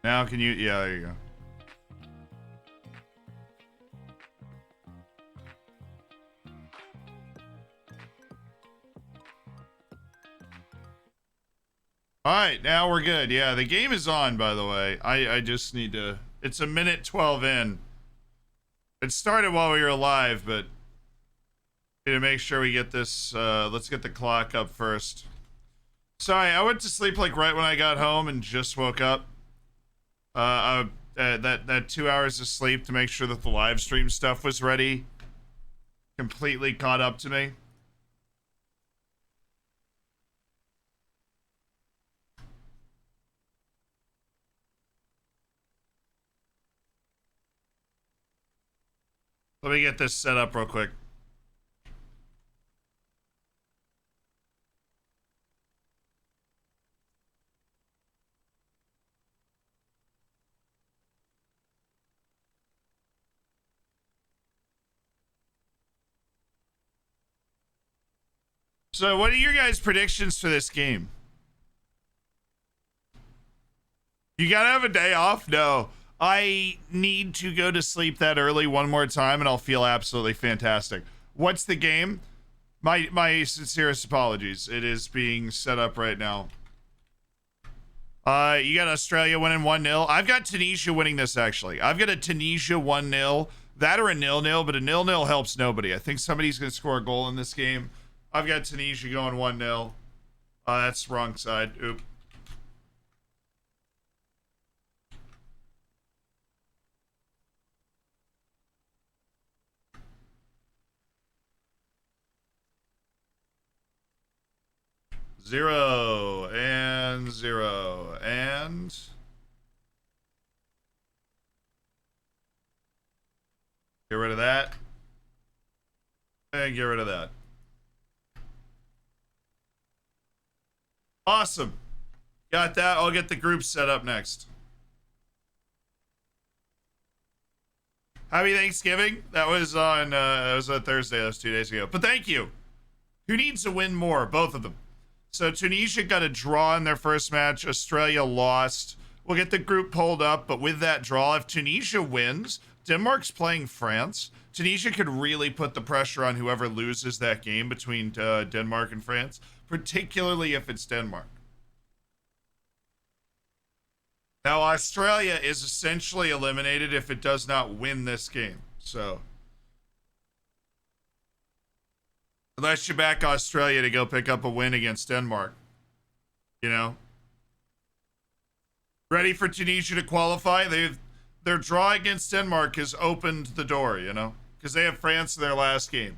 Now can you? Yeah, there you go. All right, now we're good. Yeah, the game is on, by the way. I just need to... It's a minute 12 in. It started while we were live, but... Need to make sure we get this... let's get the clock up first. Sorry, I went to sleep like right when I got home and just woke up. That 2 hours of sleep to make sure that the live stream stuff was ready. Completely caught up to me. Let me get this set up real quick. So, what are your guys' predictions for this game? You gotta have a day off? No. I need to go to sleep that early one more time and I'll feel absolutely fantastic. What's the game? My sincerest apologies. It is being set up right now. You got Australia winning 1-0. I've got Tunisia winning this, actually. I've got a Tunisia 1-0. That or a 0-0, but a 0-0 helps nobody. I think somebody's going to score a goal in this game. I've got Tunisia going 1-0. That's the wrong side. Oop. Zero and get rid of that and get rid of that. Awesome. Got that. I'll get the group set up next. Happy Thanksgiving. That was on Thursday. That was 2 days ago. But thank you. Who needs to win more? Both of them. So Tunisia got a draw in their first match. Australia lost. We'll get the group pulled up, but with that draw, if Tunisia wins, Denmark's playing France. Tunisia could really put the pressure on whoever loses that game between Denmark and France, particularly if it's Denmark. Now, Australia is essentially eliminated if it does not win this game. So, unless you back Australia to go pick up a win against Denmark, you know. Ready for Tunisia to qualify? Their draw against Denmark has opened the door, you know, because they have France in their last game.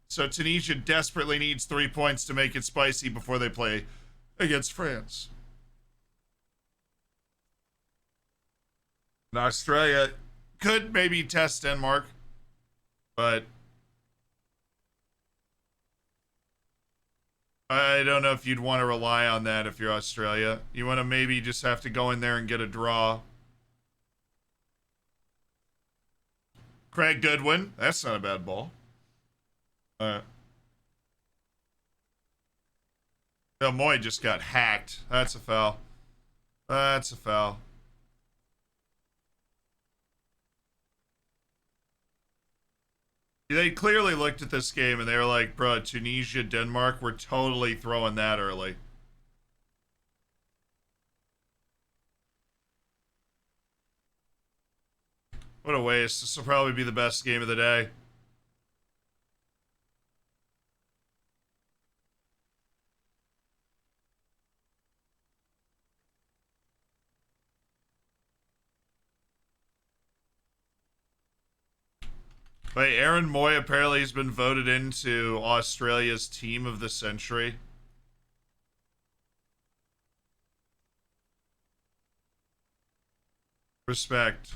So Tunisia desperately needs 3 points to make it spicy before they play against France. And Australia could maybe test Denmark, but I don't know if you'd want to rely on that if you're Australia. You want to maybe just have to go in there and get a draw. Craig Goodwin. That's not a bad ball. Bill Moy just got hacked. That's a foul. That's a foul. They clearly looked at this game and they were like, bro, Tunisia, Denmark, we're totally throwing that early. What a waste. This will probably be the best game of the day. Wait, Aaron Moy apparently has been voted into Australia's team of the century. Respect.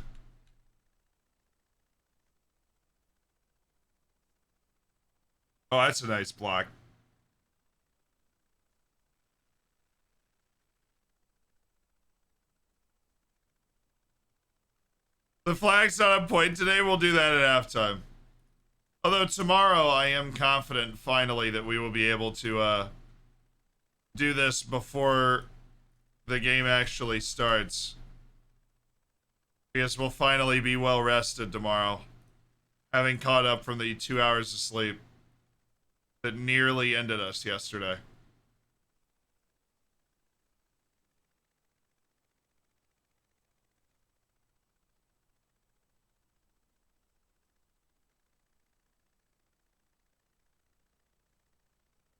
Oh, that's a nice block. The flag's not on point today. We'll do that at halftime. Although tomorrow I am confident finally that we will be able to do this before the game actually starts. I guess we'll finally be well rested tomorrow, having caught up from the 2 hours of sleep that nearly ended us yesterday.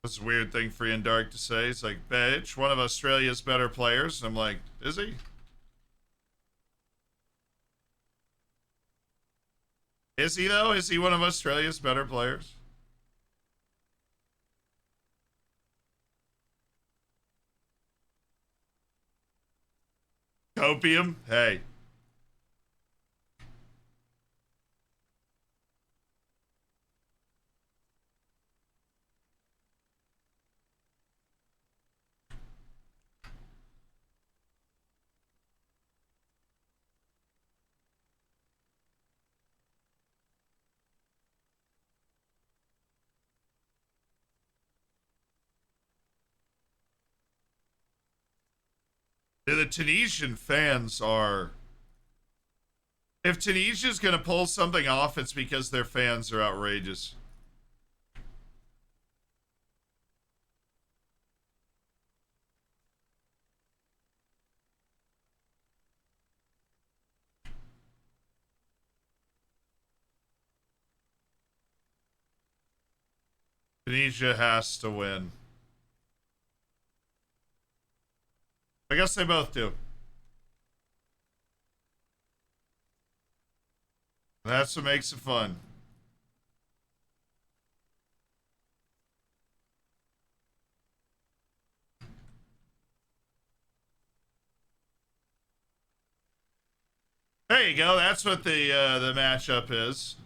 It's a weird thing for Ian Dark to say. It's like, bitch, one of Australia's better players. And I'm like, is he? Is he, though? Is he one of Australia's better players? Copium? Hey. The Tunisian fans are... If Tunisia's gonna pull something off, it's because their fans are outrageous. Tunisia has to win. I guess they both do. That's what makes it fun. There you go. That's what the matchup is.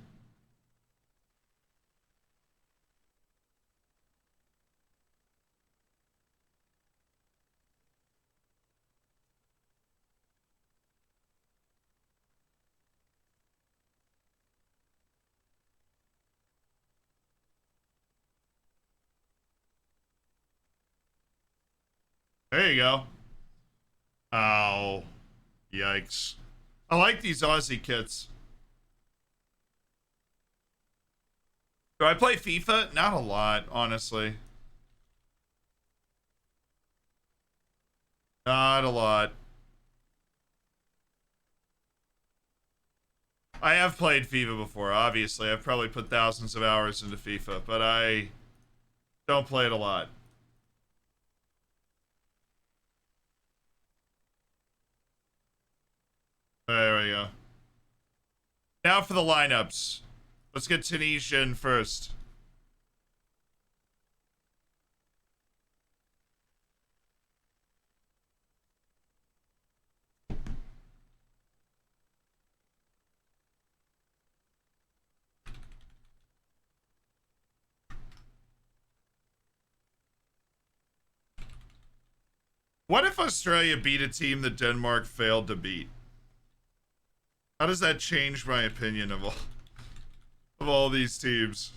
There you go. Oh, yikes. I like these Aussie kits. Do I play FIFA? Not a lot, honestly. Not a lot. I have played FIFA before, obviously. I've probably put thousands of hours into FIFA, but I don't play it a lot. There we go. Now for the lineups. Let's get Tunisia in first. What if Australia beat a team that Denmark failed to beat? How does that change my opinion of all these teams?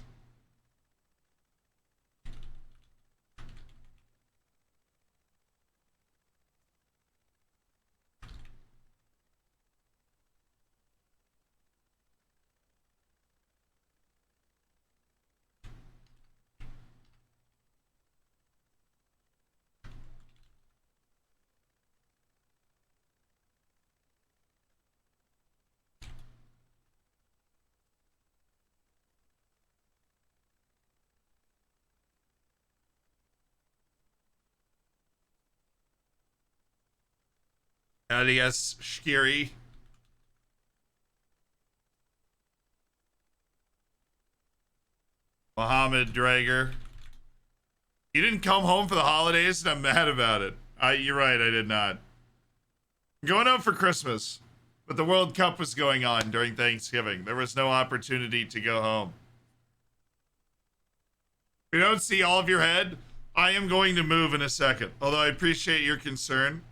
Alias Shkiri. Mohammed Drager. You didn't come home for the holidays, and I'm mad about it. You're right, I did not. I'm going home for Christmas, but the World Cup was going on during Thanksgiving. There was no opportunity to go home. If you don't see all of your head, I am going to move in a second. Although I appreciate your concern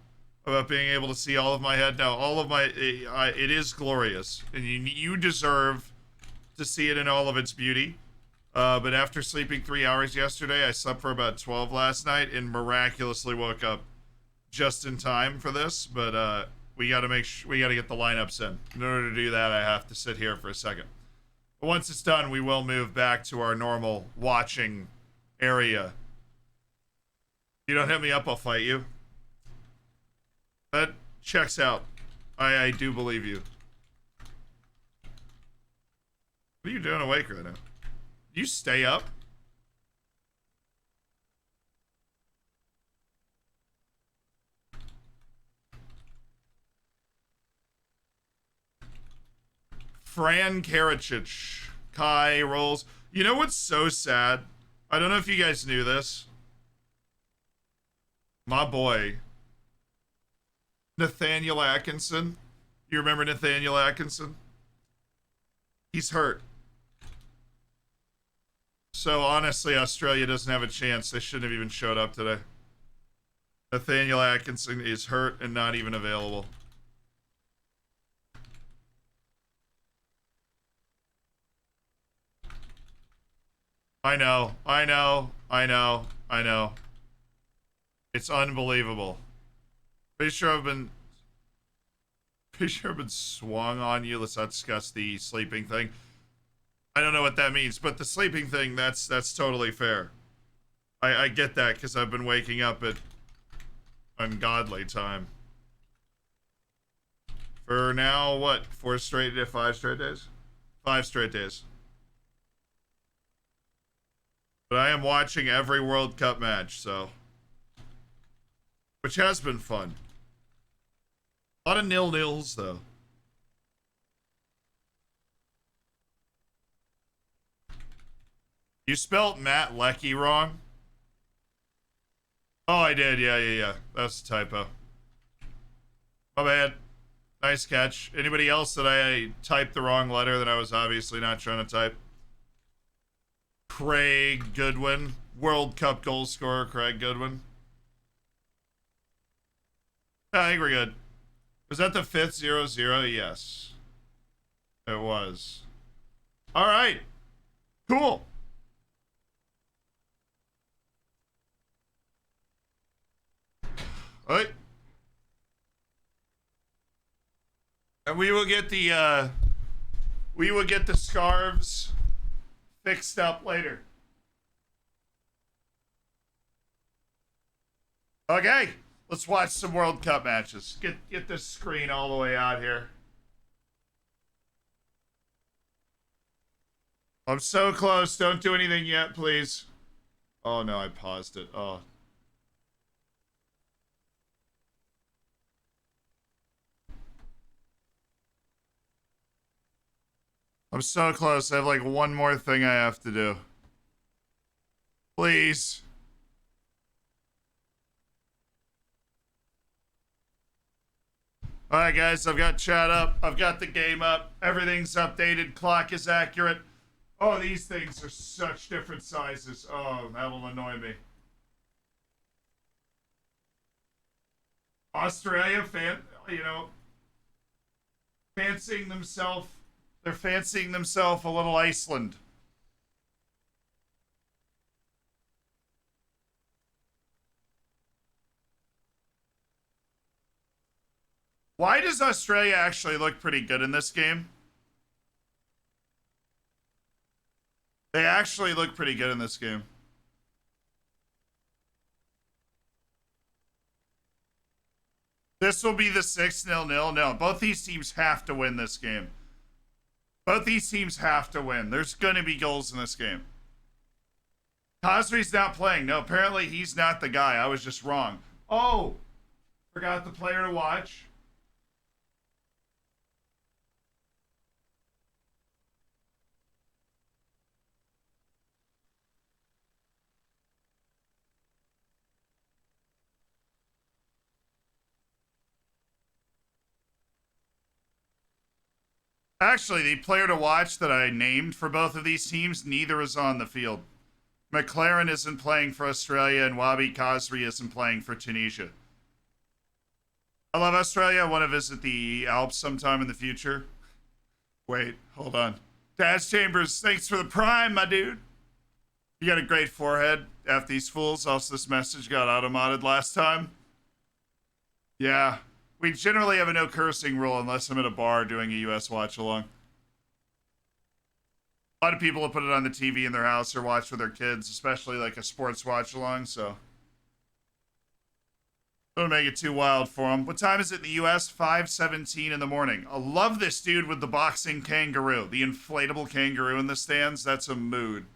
about being able to see all of my head. Now, all of my... it is glorious, and you deserve to see it in all of its beauty. But after sleeping 3 hours yesterday, I slept for about 12 last night and miraculously woke up just in time for this. But we gotta we gotta get the lineups in. In order to do that, I have to sit here for a second. But once it's done, we will move back to our normal watching area. You don't hit me up, I'll fight you. That checks out. I do believe you. What are you doing awake right now? You stay up? Fran Karacic. Kai rolls. You know what's so sad? I don't know if you guys knew this. My boy, Nathaniel Atkinson. You remember Nathaniel Atkinson? He's hurt. So honestly, Australia doesn't have a chance. They shouldn't have even showed up today. Nathaniel Atkinson is hurt and not even available. I know. It's unbelievable. Pretty sure I've been swung on you. Let's not discuss the sleeping thing. I don't know what that means, but the sleeping thing, that's totally fair. I get that because I've been waking up at ungodly time. For now, what? 5 straight days? 5 straight days. But I am watching every World Cup match, so. Which has been fun. A lot of 0-0s, though. You spelt Matt Leckie wrong? Oh, I did. Yeah. That's a typo. My bad. Nice catch. Anybody else that I typed the wrong letter that I was obviously not trying to type? Craig Goodwin. World Cup goal scorer, Craig Goodwin. I think we're good. Was that the 5th 0-0? Yes. It was. All right. Cool. All right. And we will get the scarves fixed up later. Okay. Let's watch some World Cup matches. Get this screen all the way out here. I'm so close. Don't do anything yet, please. Oh, no, I paused it. Oh. I'm so close. I have like one more thing I have to do. Please. All right, guys, I've got chat up. I've got the game up. Everything's updated. Clock is accurate. Oh, these things are such different sizes. Oh, that'll annoy me. Australia, fancying themselves. They're fancying themselves a little Iceland. Why does Australia actually look pretty good in this game? They actually look pretty good in this game. This will be the 6-0. No, both these teams have to win this game. Both these teams have to win. There's going to be goals in this game. Cosby's not playing. No, apparently he's not the guy. I was just wrong. Oh, forgot the player to watch. Actually, the player to watch that I named for both of these teams, neither is on the field. McLaren isn't playing for Australia, and Wabi Kazri isn't playing for Tunisia. I love Australia. I want to visit the Alps sometime in the future. Wait, hold on. Daz Chambers, thanks for the prime, my dude. You got a great forehead. F these fools. Also, this message got auto-modded last time. Yeah. We generally have a no cursing rule unless I'm at a bar doing a US watch along. A lot of people will put it on the TV in their house or watch with their kids, especially like a sports watch along, so don't make it too wild for them. What time is it in the US? 5:17 in the morning. I love this dude with the boxing kangaroo, the inflatable kangaroo in the stands. That's a mood.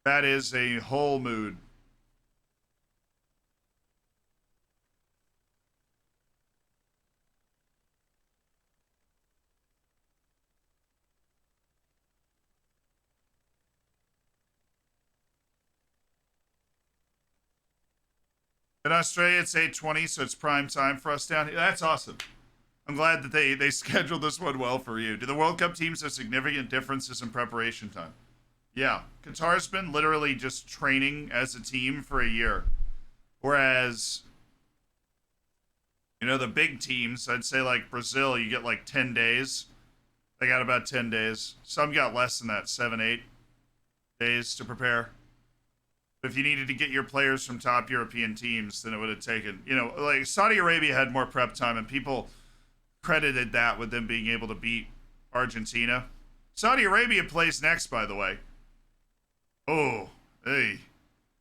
That is a whole mood. In Australia, it's 8:20, so it's prime time for us down here. That's awesome. I'm glad that they scheduled this one well for you. Do the World Cup teams have significant differences in preparation time? Yeah. Qatar's been literally just training as a team for a year. Whereas, you know, the big teams, I'd say like Brazil, you get like 10 days. They got about 10 days. Some got less than that, 7, 8 days to prepare. If you needed to get your players from top European teams, then it would have taken, you know, like Saudi Arabia had more prep time, and people credited that with them being able to beat Argentina. Saudi Arabia plays next, by the way. Oh, hey.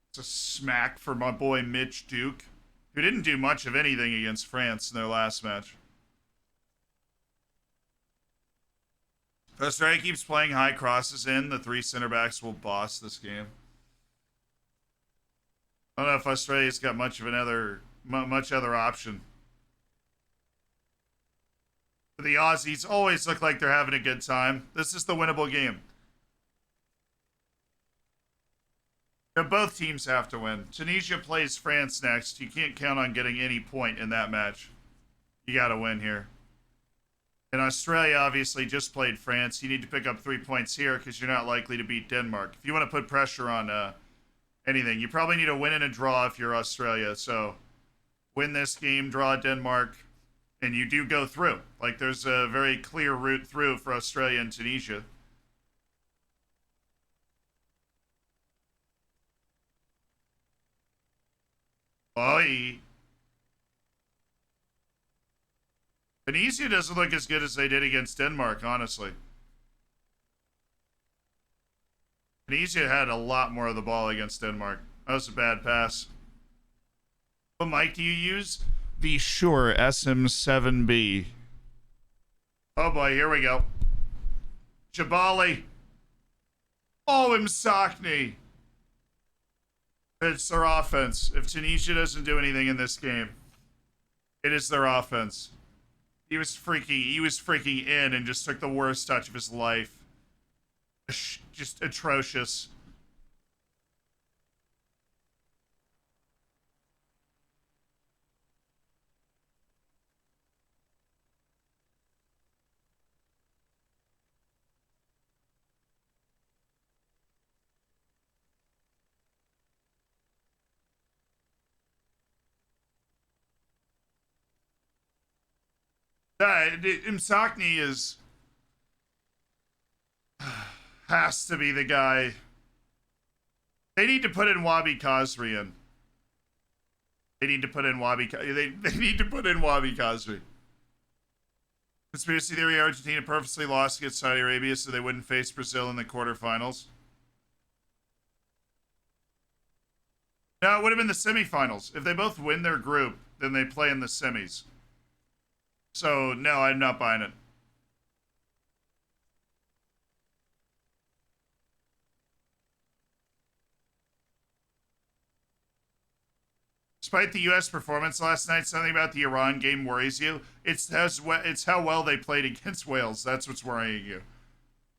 It's a smack for my boy Mitch Duke, who didn't do much of anything against France in their last match. If Australia keeps playing high crosses in, the three center backs will boss this game. I don't know if Australia's got much other option. The Aussies always look like they're having a good time. This is the winnable game. Now, both teams have to win. Tunisia plays France next. You can't count on getting any point in that match. You got to win here. And Australia obviously just played France. You need to pick up 3 points here because you're not likely to beat Denmark. If you want to put pressure on anything, you probably need a win and a draw if you're Australia. So win this game, draw Denmark, and you do go through. Like, there's a very clear route through for Australia and Tunisia. Bye. Tunisia doesn't look as good as they did against Denmark, honestly. Tunisia had a lot more of the ball against Denmark. That was a bad pass. What mic do you use? The Shure SM7B. Oh boy, here we go. Jabali. Oh, Msakni. It's their offense. If Tunisia doesn't do anything in this game, it is their offense. He was freaking in and just took the worst touch of his life. Just atrocious. Imsakni has to be the guy. They need to put in Wabi Kazri in. They need to put in Wabi Kazri. Conspiracy theory: Argentina purposely lost against Saudi Arabia so they wouldn't face Brazil in the quarterfinals. No, it would have been the semifinals. If they both win their group, then they play in the semis. So, no, I'm not buying it. Despite the U.S. performance last night, something about the Iran game worries you. It's how well they played against Wales. That's what's worrying you.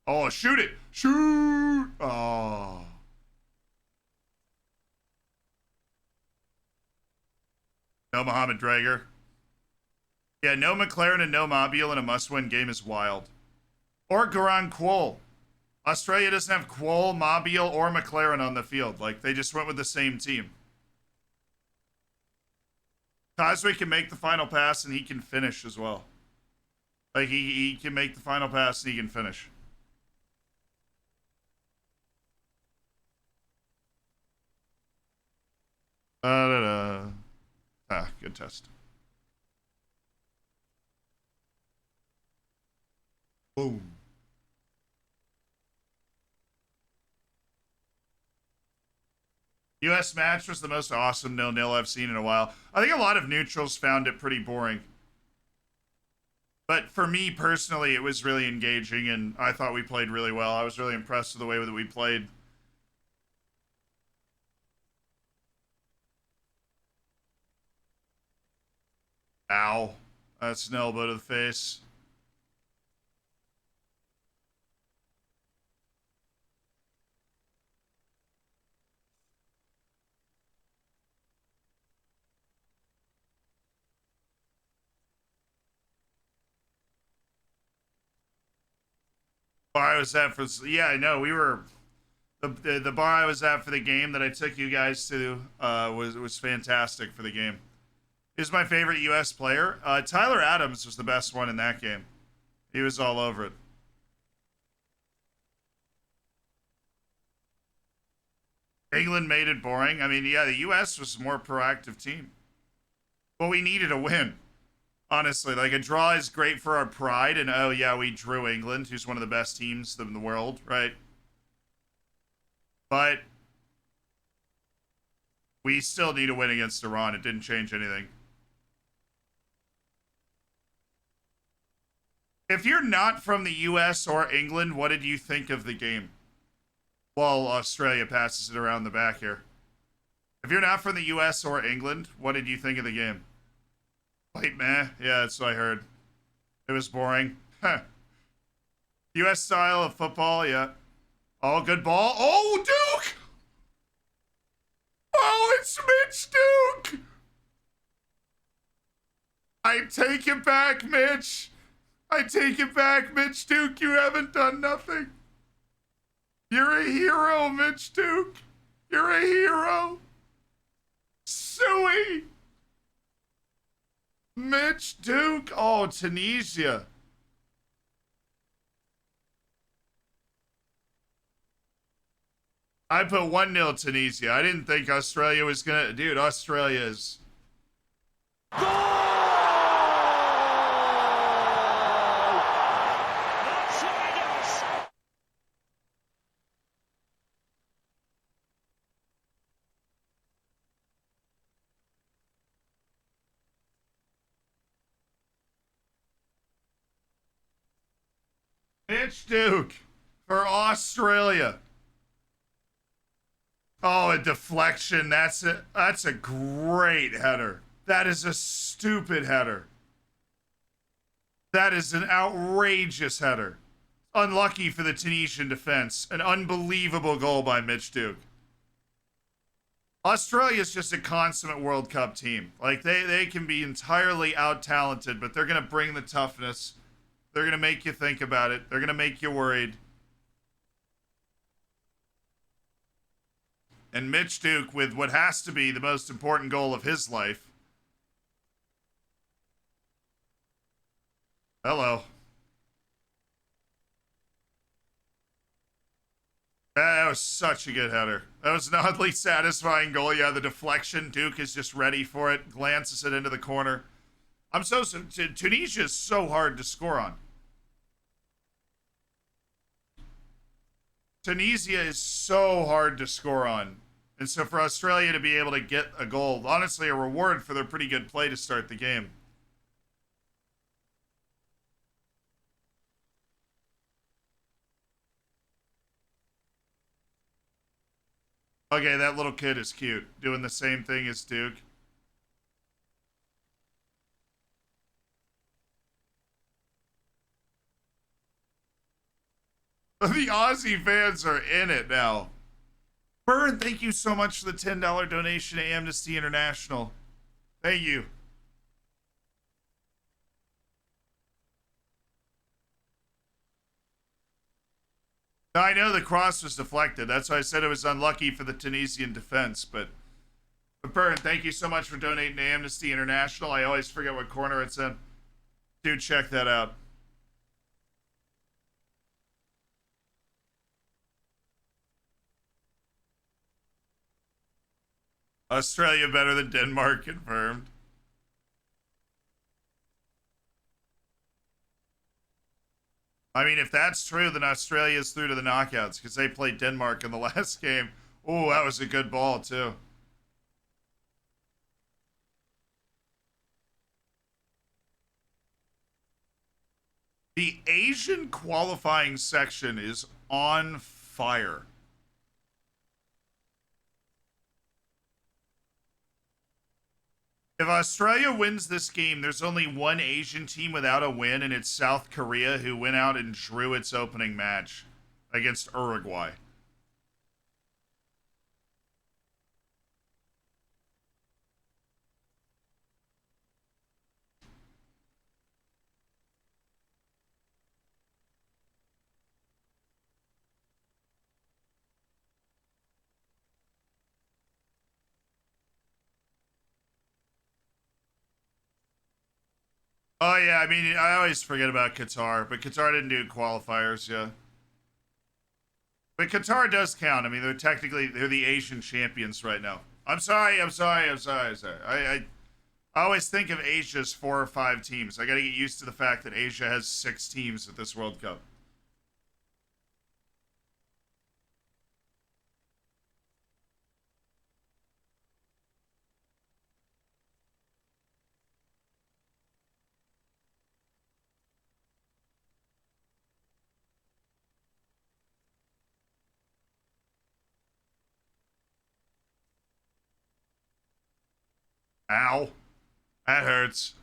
Oh, shoot it! Shoot! Oh. No Mohamed Drager. Yeah, no McLaren and no Mobile in a must-win game is wild. Or Garang Kuol. Australia doesn't have Kuol, Mobile, or McLaren on the field. Like, they just went with the same team. Kazri can make the final pass and he can finish as well. Like, he can make the final pass and he can finish. Ah, good. COVID test. Boom. U.S. match was the most awesome 0-0 I've seen in a while. I think a lot of neutrals found it pretty boring. But for me personally, it was really engaging, and I thought we played really well. I was really impressed with the way that we played. Ow. That's an elbow to the face. Bar I was at for, yeah, I know, we were, the bar I was at for the game that I took you guys to was fantastic for the game. He's my favorite U.S. player. Tyler Adams was the best one in that game. He was all over it. England made it boring. I mean, yeah, the U.S. was a more proactive team. But we needed a win. Honestly, like, a draw is great for our pride, and oh yeah, we drew England, who's one of the best teams in the world, right? But we still need a win against Iran. It didn't change anything. If you're not from the US or England, what did you think of the game? Well, Australia passes it around the back here. If you're not from the US or England, what did you think of the game? Like, meh. Yeah, that's what I heard. It was boring. Huh. US style of football, yeah. Oh, good ball. Oh, Duke! Oh, it's Mitch Duke! I take it back, Mitch. I take it back, Mitch Duke. You haven't done nothing. You're a hero, Mitch Duke. You're a hero. Suey. Mitch Duke. Oh, Tunisia. I put 1-0 Tunisia. I didn't think Australia was going to... Dude, Australia is... Mitch Duke for Australia. Oh, a deflection. That's a great header. That is a stupid header. That is an outrageous header. Unlucky for the Tunisian defense. An unbelievable goal by Mitch Duke. Australia's just a consummate World Cup team. Like, they can be entirely out-talented, but they're going to bring the toughness. They're going to make you think about it. They're going to make you worried. And Mitch Duke, with what has to be the most important goal of his life. Hello. That was such a good header. That was an oddly satisfying goal. Yeah, the deflection. Duke is just ready for it. Glances it into the corner. Tunisia is so hard to score on. Tunisia is so hard to score on. And so for Australia to be able to get a goal, honestly, a reward for their pretty good play to start the game. Okay, that little kid is cute. Doing the same thing as Duke. The Aussie fans are in it now. Burn, thank you so much for the $10 donation to Amnesty International. Thank you. Now, I know the cross was deflected. That's why I said it was unlucky for the Tunisian defense. But Burn, thank you so much for donating to Amnesty International. I always forget what corner it's in. Dude, check that out. Australia better than Denmark, confirmed. I mean, if that's true, then Australia's through to the knockouts because they played Denmark in the last game. Oh, that was a good ball, too. The Asian qualifying section is on fire. If Australia wins this game, there's only one Asian team without a win, and it's South Korea, who went out and drew its opening match against Uruguay. Oh yeah, I mean, I always forget about Qatar, but Qatar didn't do qualifiers, yeah. But Qatar does count. I mean, they're the Asian champions right now. I'm sorry. I always think of Asia as 4 or 5 teams. I got to get used to the fact that Asia has 6 teams at this World Cup. Ow, that hurts.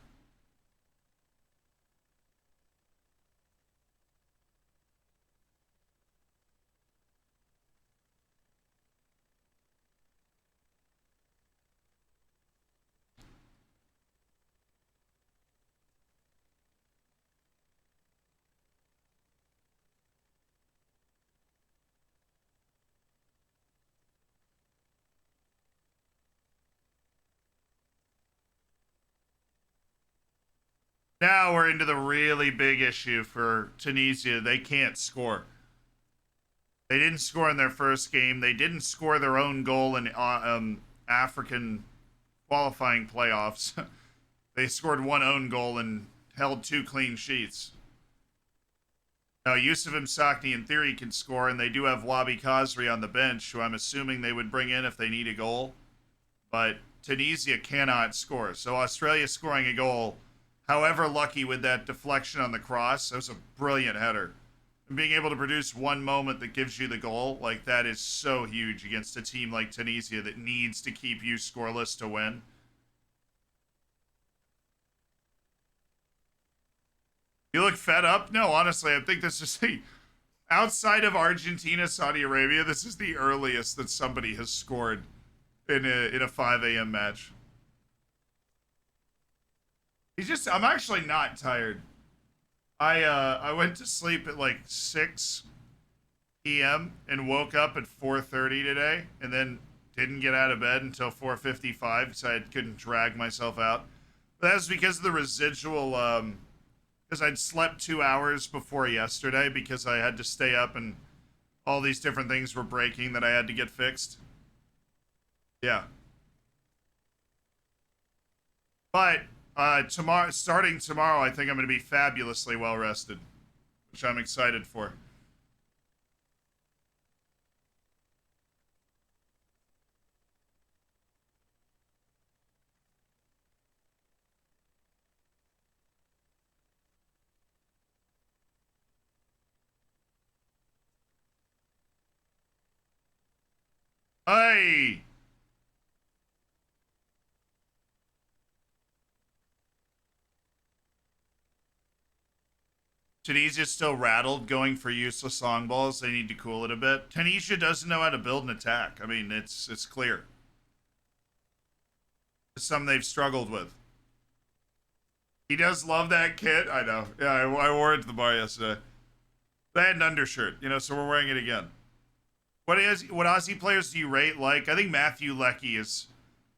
Now we're into the really big issue for Tunisia. They can't score. They didn't score in their first game. They didn't score their own goal in African qualifying playoffs. They scored one own goal and held 2 clean sheets. Now, Yusuf Msakni, in theory, can score, and they do have Wabi Kazri on the bench, who I'm assuming they would bring in if they need a goal. But Tunisia cannot score. So Australia scoring a goal, however lucky with that deflection on the cross, that was a brilliant header. And being able to produce one moment that gives you the goal, like that is so huge against a team like Tunisia that needs to keep you scoreless to win. You look fed up? No, honestly, I think this is the outside of Argentina, Saudi Arabia, this is the earliest that somebody has scored in a 5 a.m. match. I'm actually not tired. I went to sleep at like 6 p.m. and woke up at 4:30 today, and then didn't get out of bed until 4:55, so I couldn't drag myself out. But that was because of the residual because I'd slept 2 hours before yesterday because I had to stay up and all these different things were breaking that I had to get fixed. Yeah. But starting tomorrow, I think I'm going to be fabulously well rested, which I'm excited for. Hey, Tunisia's still rattled going for useless long balls. They need to cool it a bit. Tunisia doesn't know how to build an attack. I mean, it's clear. It's something they've struggled with. He does love that kit. I know. Yeah, I wore it to the bar yesterday. They had an undershirt, so we're wearing it again. What Aussie players do you rate? Like, I think Matthew Leckie is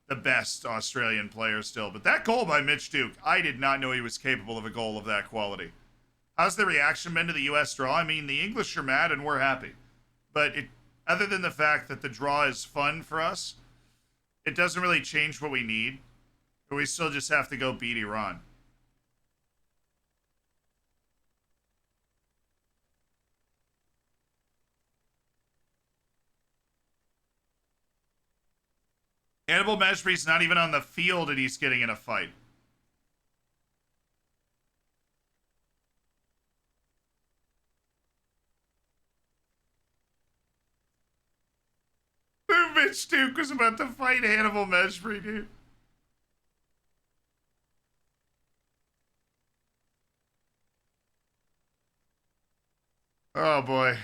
the best Australian player still. But that goal by Mitch Duke, I did not know he was capable of a goal of that quality. How's the reaction been to the U.S. draw? I mean, the English are mad and we're happy. But other than the fact that the draw is fun for us, it doesn't really change what we need. But we still just have to go beat Iran. Hannibal Mejbri's not even on the field and he's getting in a fight. Mitch Duke was about to fight Hannibal Mejbri, dude. Oh boy.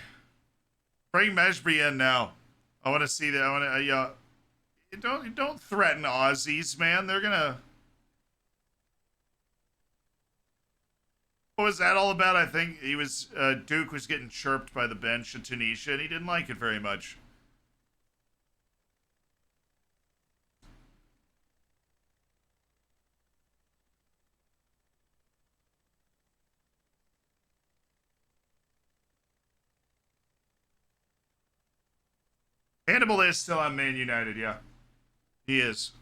Bring Mejbri in now. I want to see that. I want to. Don't threaten Aussies, man. They're gonna. What was that all about? I think he was Duke was getting chirped by the bench in Tunisia, and he didn't like it very much. Hannibal is still on Man United, yeah. He is.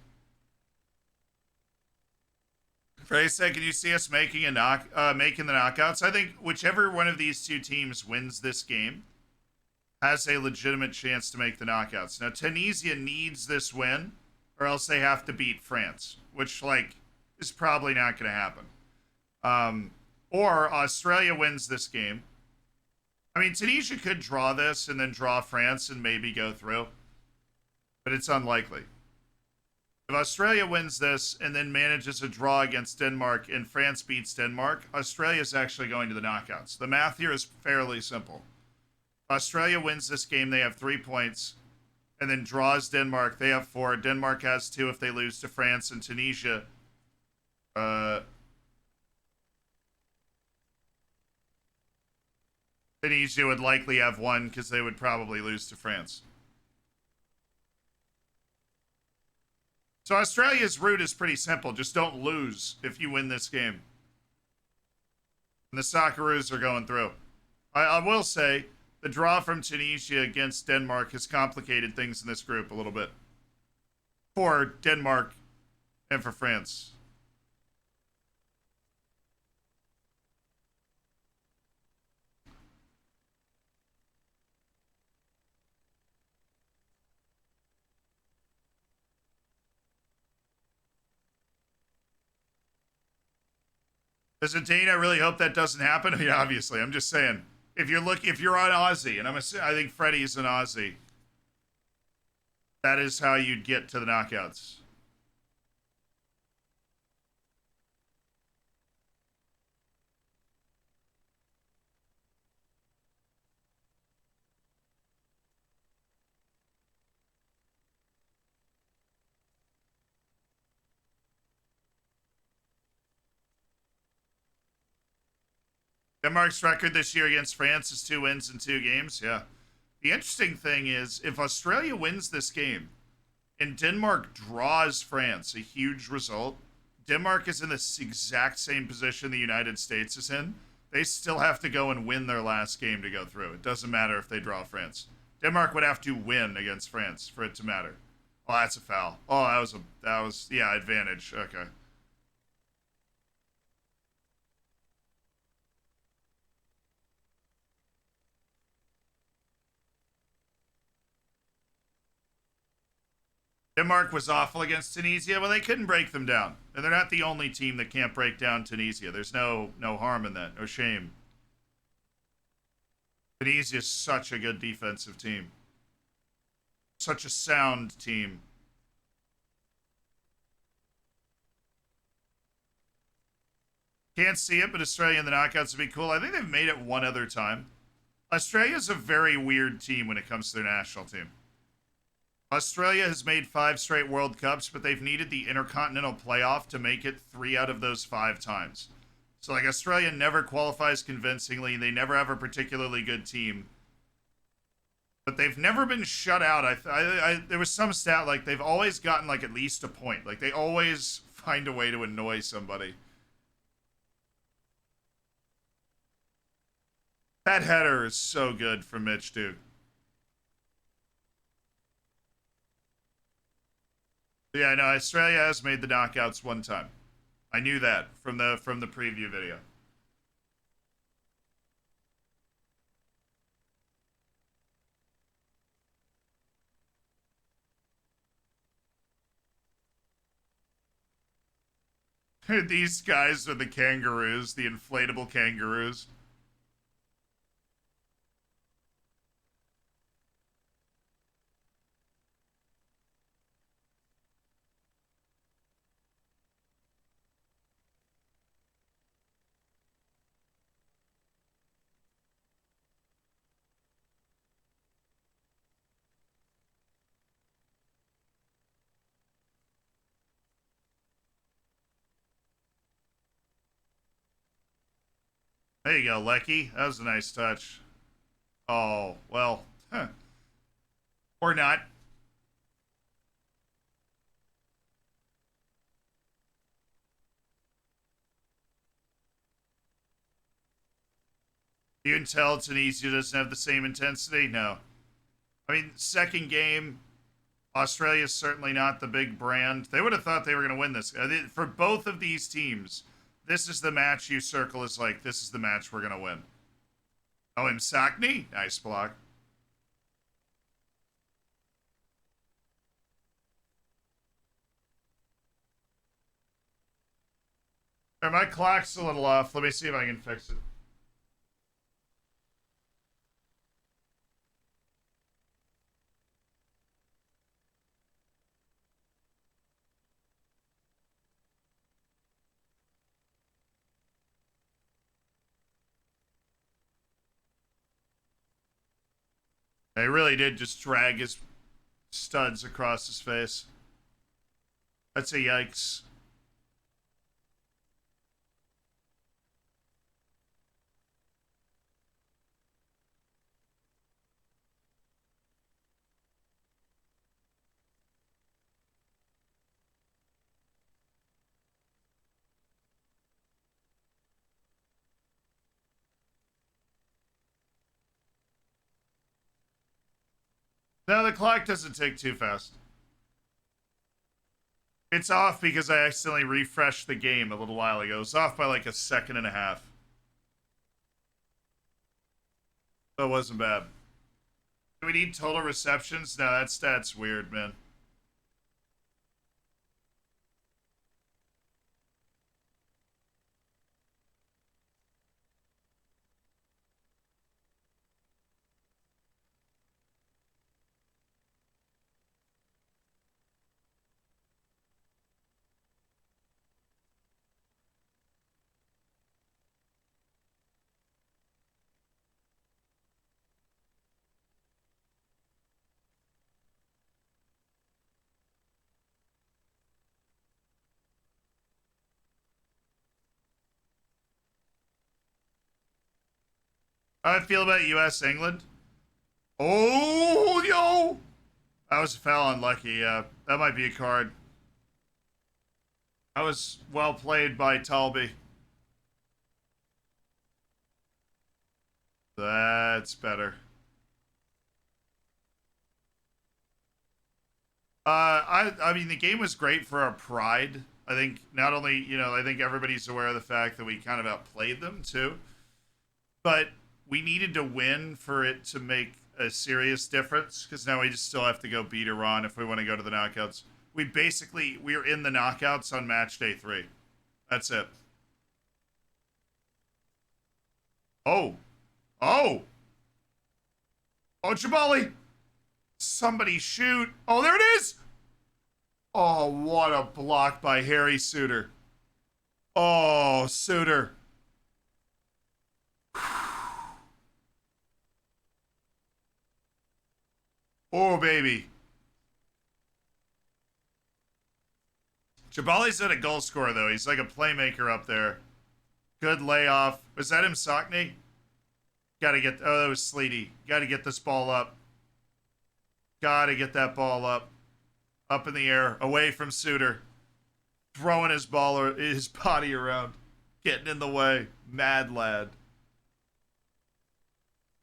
Frey said, "Can you see us making making the knockouts?" I think whichever one of these two teams wins this game has a legitimate chance to make the knockouts. Now, Tunisia needs this win, or else they have to beat France, which is probably not going to happen. Or Australia wins this game. I mean, Tunisia could draw this and then draw France and maybe go through, but it's unlikely. If Australia wins this and then manages a draw against Denmark and France beats Denmark, Australia is actually going to the knockouts. The math here is fairly simple. Australia wins this game, they have 3 points, and then draws Denmark, they have 4. Denmark has 2 if they lose to France, and Tunisia Tunisia would likely have 1 because they would probably lose to France. So Australia's route is pretty simple. Just don't lose if you win this game. And the Socceroos are going through. I will say, the draw from Tunisia against Denmark has complicated things in this group a little bit. For Denmark and for France. As a Dane, I really hope that doesn't happen. I mean, obviously, I'm just saying. If you're on Aussie, and I think Freddie's an Aussie, that is how you'd get to the knockouts. Denmark's record this year against France is 2 wins in 2 games. Yeah. The interesting thing is, if Australia wins this game and Denmark draws France, a huge result, Denmark is in this exact same position the United States is in. They still have to go and win their last game to go through. It doesn't matter if they draw France. Denmark would have to win against France for it to matter. Oh, that's a foul. Oh, that was yeah, advantage. Okay. Denmark was awful against Tunisia. Well, they couldn't break them down, and they're not the only team that can't break down Tunisia. There's no harm in that, no shame. Tunisia is such a good defensive team, such a sound team. Can't see it, but Australia in the knockouts would be cool. I think they've made it one other time. Australia's a very weird team when it comes to their national team. Australia has made 5 straight World Cups, but they've needed the Intercontinental Playoff to make it 3 out of those 5 times. So, Australia never qualifies convincingly. They never have a particularly good team. But they've never been shut out. There was some stat, they've always gotten, at least a point. They always find a way to annoy somebody. That header is so good from Mitch, dude. Yeah, no, Australia has made the knockouts one time. I knew that from the preview video. These guys are the kangaroos, the inflatable kangaroos. There you go, Lecky. That was a nice touch. Oh, well. Huh. Or not. You can tell Tunisia doesn't have the same intensity? No. I mean, second game, Australia's certainly not the big brand. They would have thought they were going to win this. For both of these teams, this is the match you circle as like, this is the match we're going to win. Oh, Msakni? Nice block. All right, my clock's a little off. Let me see if I can fix it. They really did just drag his studs across his face. That's a yikes. No, the clock doesn't tick too fast. It's off because I accidentally refreshed the game a little while ago. It's off by like a second and a half. That wasn't bad. Do we need total receptions? No, that stat's weird, man. How do I feel about US England? Oh, yo! That was a foul unlucky, yeah. That might be a card. That was well played by Talby. That's better. I mean, the game was great for our pride. I think not only, I think everybody's aware of the fact that we kind of outplayed them too. But we needed to win for it to make a serious difference because now we just still have to go beat Iran if we want to go to the knockouts. We're in the knockouts on match day 3. That's it. Oh. Oh. Oh, Jabali. Somebody shoot. Oh, there it is. Oh, what a block by Harry Suter. Oh, Suter. Oh, baby. Jabali's not a goal scorer, though. He's like a playmaker up there. Good layoff. Was that him, Sockney? Gotta get... Oh, that was Sleety. Gotta get this ball up. Gotta get that ball up. Up in the air. Away from Suter. Throwing his body around. Getting in the way. Mad lad.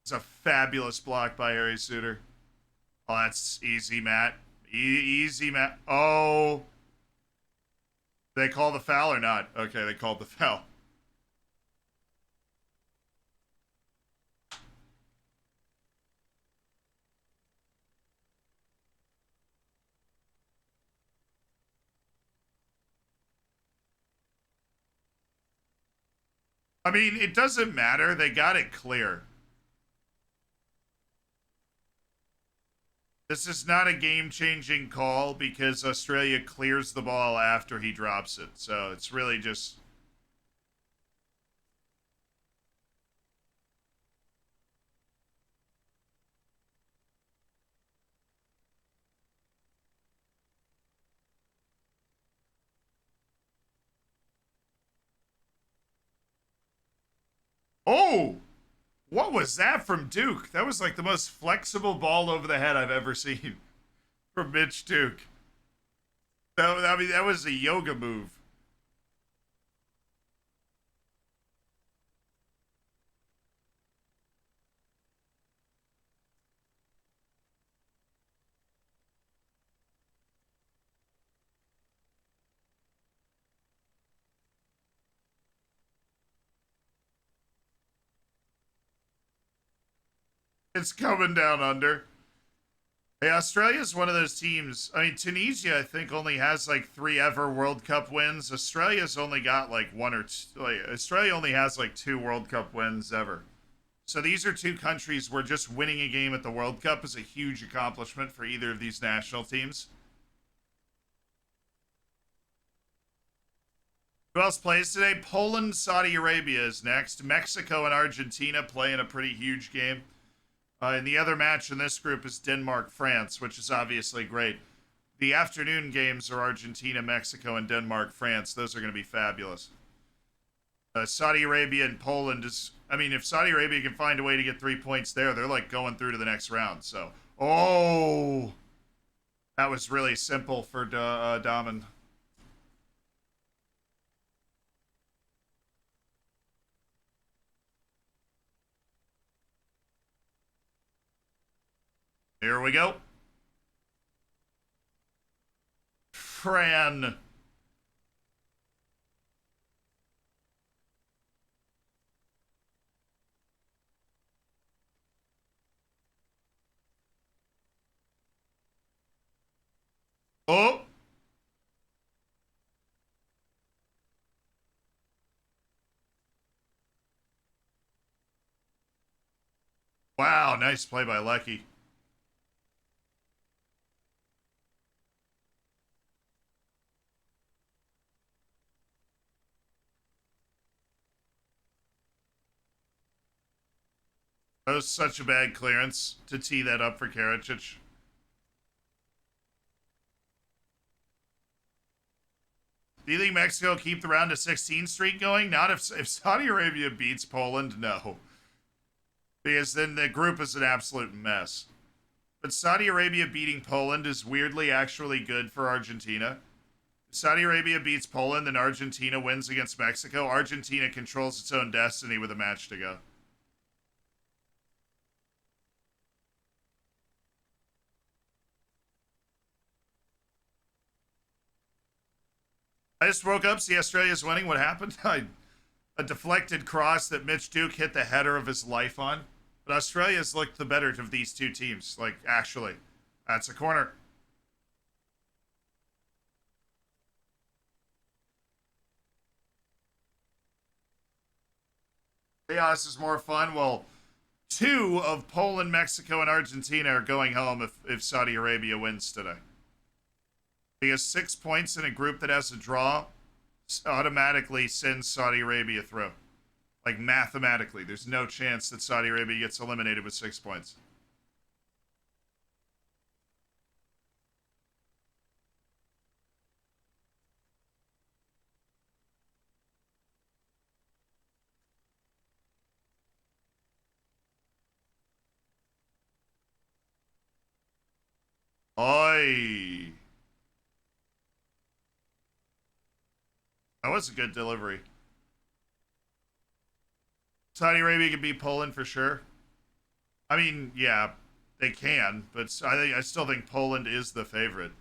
It's a fabulous block by Harry Suter. Oh, that's easy, Matt. Easy, Matt. Oh. They call the foul or not? Okay, they called the foul. I mean, it doesn't matter. They got it clear. This is not a game-changing call because Australia clears the ball after he drops it. So it's really just... Oh! What was that from Duke? That was like the most flexible ball over the head I've ever seen from Mitch Duke. I mean, that was a yoga move. It's coming down under. Hey, Australia's one of those teams. I mean, Tunisia, I think, only has like 3 ever World Cup wins. Australia's only got like 1 or 2. Like, Australia only has like 2 World Cup wins ever. So these are 2 countries where just winning a game at the World Cup is a huge accomplishment for either of these national teams. Who else plays today? Poland, Saudi Arabia is next. Mexico and Argentina play in a pretty huge game. And the other match in this group is Denmark, France, which is obviously great. The afternoon games are Argentina, Mexico, and Denmark, France. Those are going to be fabulous. Saudi Arabia and Poland is... I mean, if Saudi Arabia can find a way to get 3 points there, they're like going through to the next round. So, oh, that was really simple for Damen. Here we go. Fran. Oh. Wow, nice play by Lecky. That was such a bad clearance to tee that up for Karacic. Do you think Mexico keep the round of 16 streak going? Not if Saudi Arabia beats Poland, no. Because then the group is an absolute mess. But Saudi Arabia beating Poland is weirdly actually good for Argentina. If Saudi Arabia beats Poland and Argentina wins against Mexico, Argentina controls its own destiny with a match to go. I just woke up, see Australia's winning. What happened? A deflected cross that Mitch Duke hit the header of his life on. But Australia's looked the better of these 2 teams. Like, actually. That's a corner. Yeah, this is more fun. Well, 2 of Poland, Mexico, and Argentina are going home if Saudi Arabia wins today. Because 6 points in a group that has a draw automatically sends Saudi Arabia through. Like, mathematically. There's no chance that Saudi Arabia gets eliminated with 6 points. Oi! That was a good delivery. Saudi Arabia can beat Poland for sure. I mean, yeah, they can, but I still think Poland is the favorite.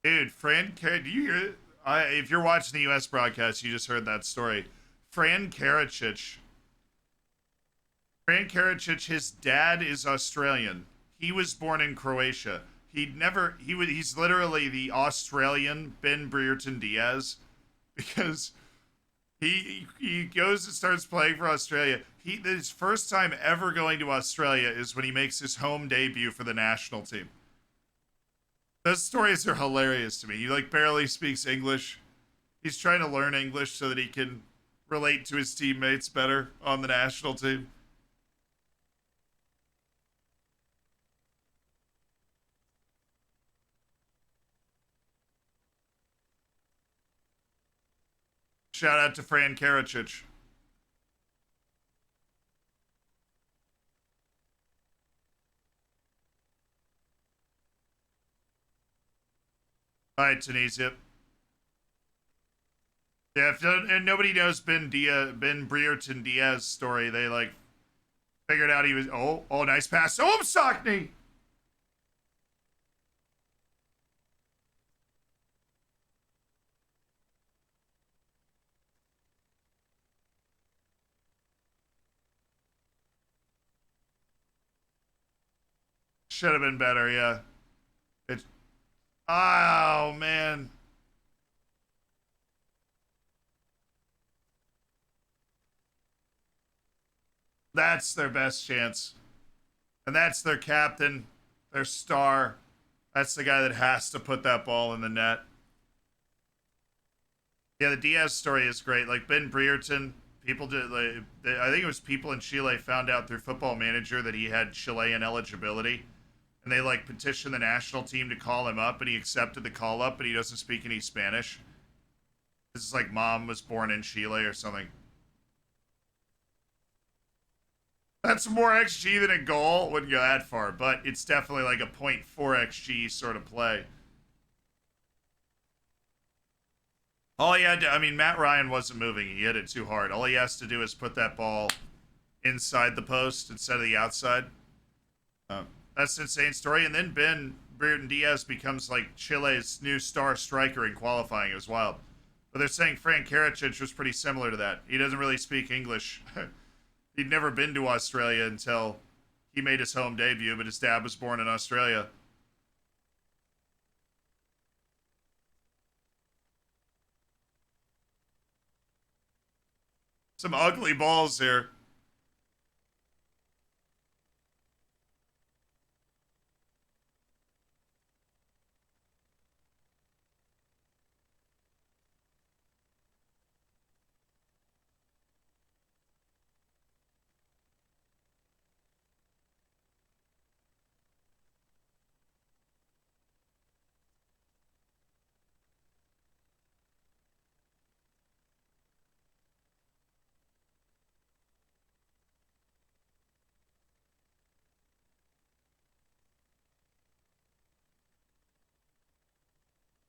Dude, do you hear it? If you're watching the U.S. broadcast, you just heard that story. Fran Karacic Fran Karacic, his dad is Australian. He was born in Croatia. He's literally the Australian Ben Brereton Diaz because he goes and starts playing for Australia. His first time ever going to Australia is when he makes his home debut for the national team. Those stories are hilarious to me. He like barely speaks English. He's trying to learn English so that he can relate to his teammates better on the national team. Shout out to Fran Karacic. All right, Tunisia. Yeah, and nobody knows Ben Brereton Diaz's story. They like figured out he was nice pass. Oh, Sockney. Should have been better, yeah. It Oh man. That's their best chance. And that's their captain, their star. That's the guy that has to put that ball in the net. Yeah, the Diaz story is great. Like Ben Brereton, people did. Like, I think it was people in Chile found out through Football Manager that he had Chilean eligibility, and they like petitioned the national team to call him up, and he accepted the call up, but he doesn't speak any Spanish. This is like mom was born in Chile or something. That's more XG than a goal. Wouldn't go that far, but it's definitely like a .4 XG sort of play. All he had to, I mean, Matt Ryan wasn't moving. He hit it too hard. All he has to do is put that ball inside the post instead of the outside. That's an insane story. And then Ben Brereton Diaz becomes like Chile's new star striker in qualifying. It was wild. But they're saying Fran Karacic was pretty similar to that. He doesn't really speak English. He'd never been to Australia until he made his home debut, but his dad was born in Australia. Some ugly balls here.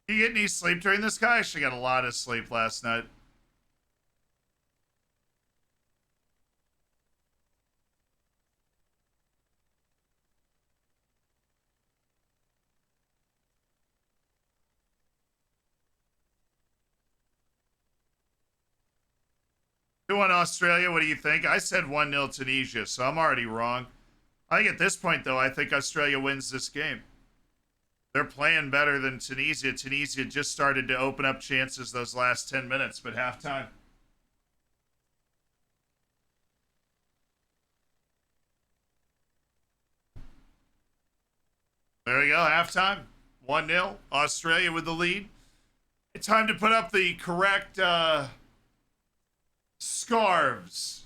You get any sleep during this guy? I actually got a lot of sleep last night. Who won Australia? What do you think? I said 1-0 Tunisia, so I'm already wrong. I think at this point, though, I think Australia wins this game. They're playing better than Tunisia. Tunisia just started to open up chances those last 10 minutes, but halftime. There we go, halftime. 1-0. Australia with the lead. It's time to put up the correct scarves.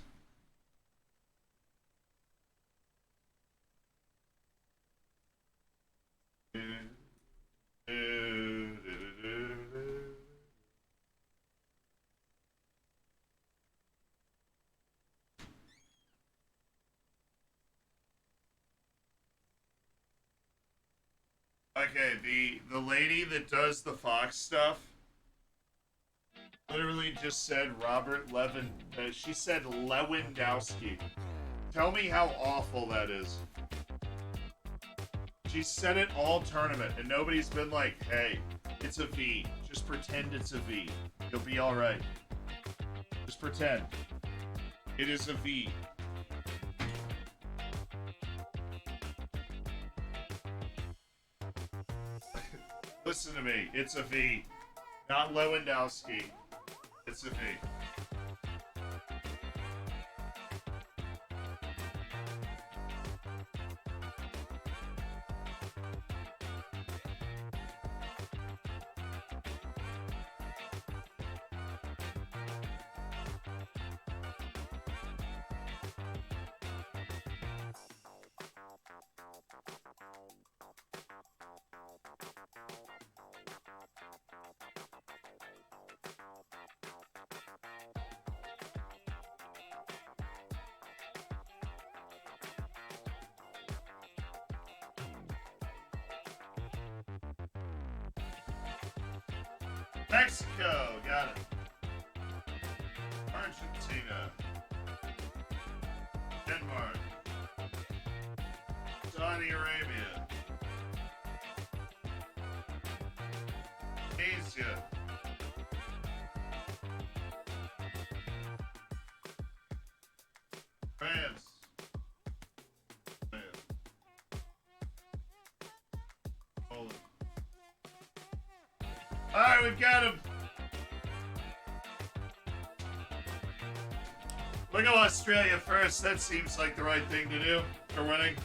Okay, the lady that does the Fox stuff literally just said Robert Levin. She said Lewandowski. Tell me how awful that is. She said it all tournament, and nobody's been like, "Hey, it's a V. Just pretend it's a V. You'll be all right. Just pretend it is a V." to me. It's a V. Not Lewandowski. It's a V. Mexico, got it. Argentina. Denmark. Saudi Arabia. Asia. France. Poland. Alright, we've got him. We'll go Australia first. That seems like the right thing to do for winning.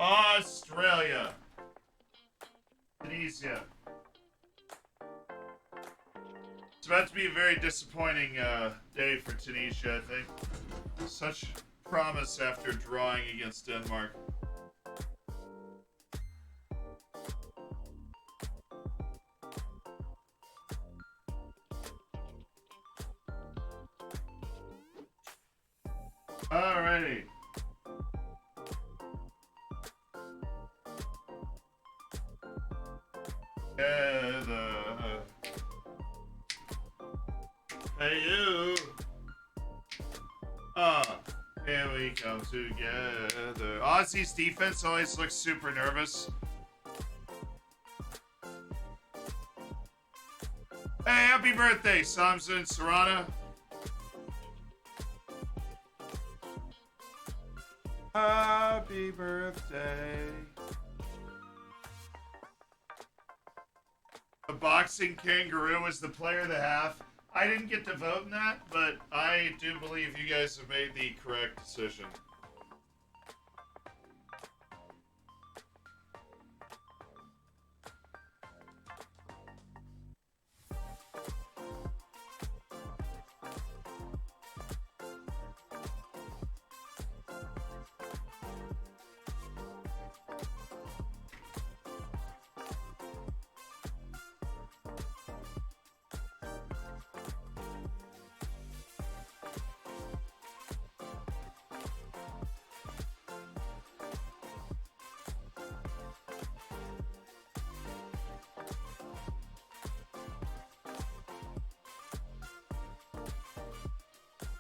Australia. Tunisia. It's about to be a very disappointing day for Tunisia, I think. Such promise after drawing against Denmark. Alrighty. Hey you. Here we come together. Aussie's defense always looks super nervous. Hey, happy birthday, Samson and Serrana. Happy birthday. The boxing kangaroo is the player of the half. I didn't get to vote in that, but I do believe you guys have made the correct decision.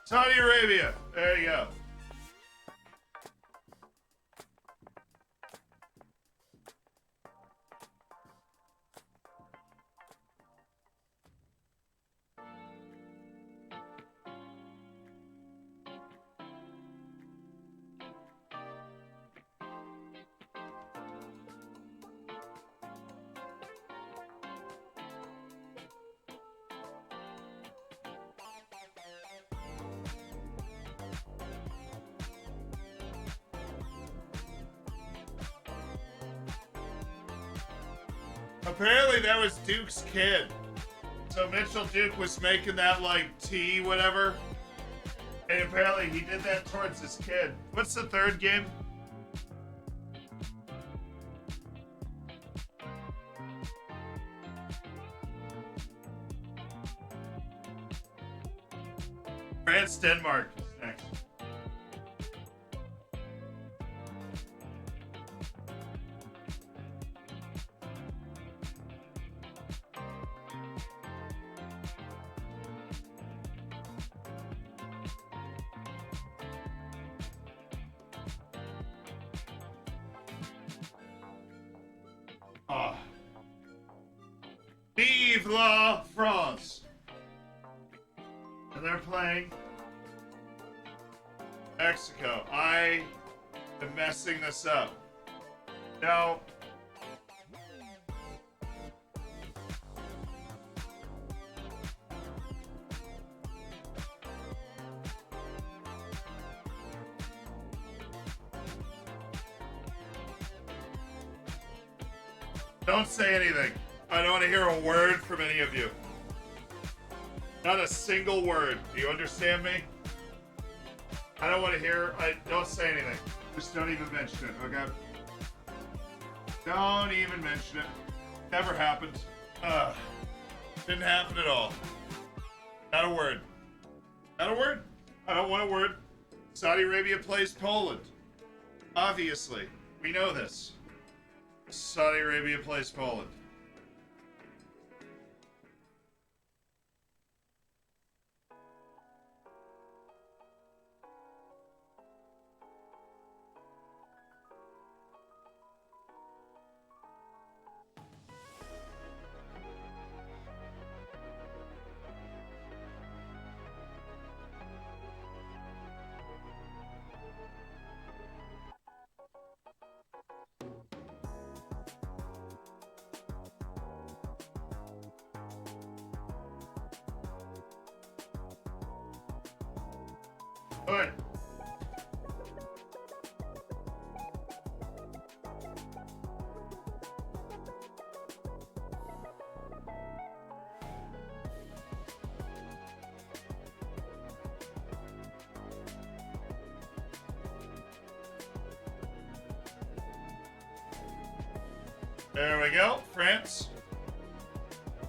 Saudi Arabia. There you go. Apparently that was Duke's kid. So Mitchell Duke was making that like tea, whatever. And apparently he did that towards his kid. What's the third game? France, Denmark is next. Vive la France! And they're playing Mexico. I am messing this up. No. Don't say anything. I don't want to hear a word from any of you. Not a single word. Do you understand me? I don't want to hear. Don't say anything. Just don't even mention it, okay? Don't even mention it. Never happened. Didn't happen at all. Not a word. Not a word. I don't want a word. Saudi Arabia plays Poland. Obviously. We know this. Saudi Arabia plays Poland. Good. There we go. France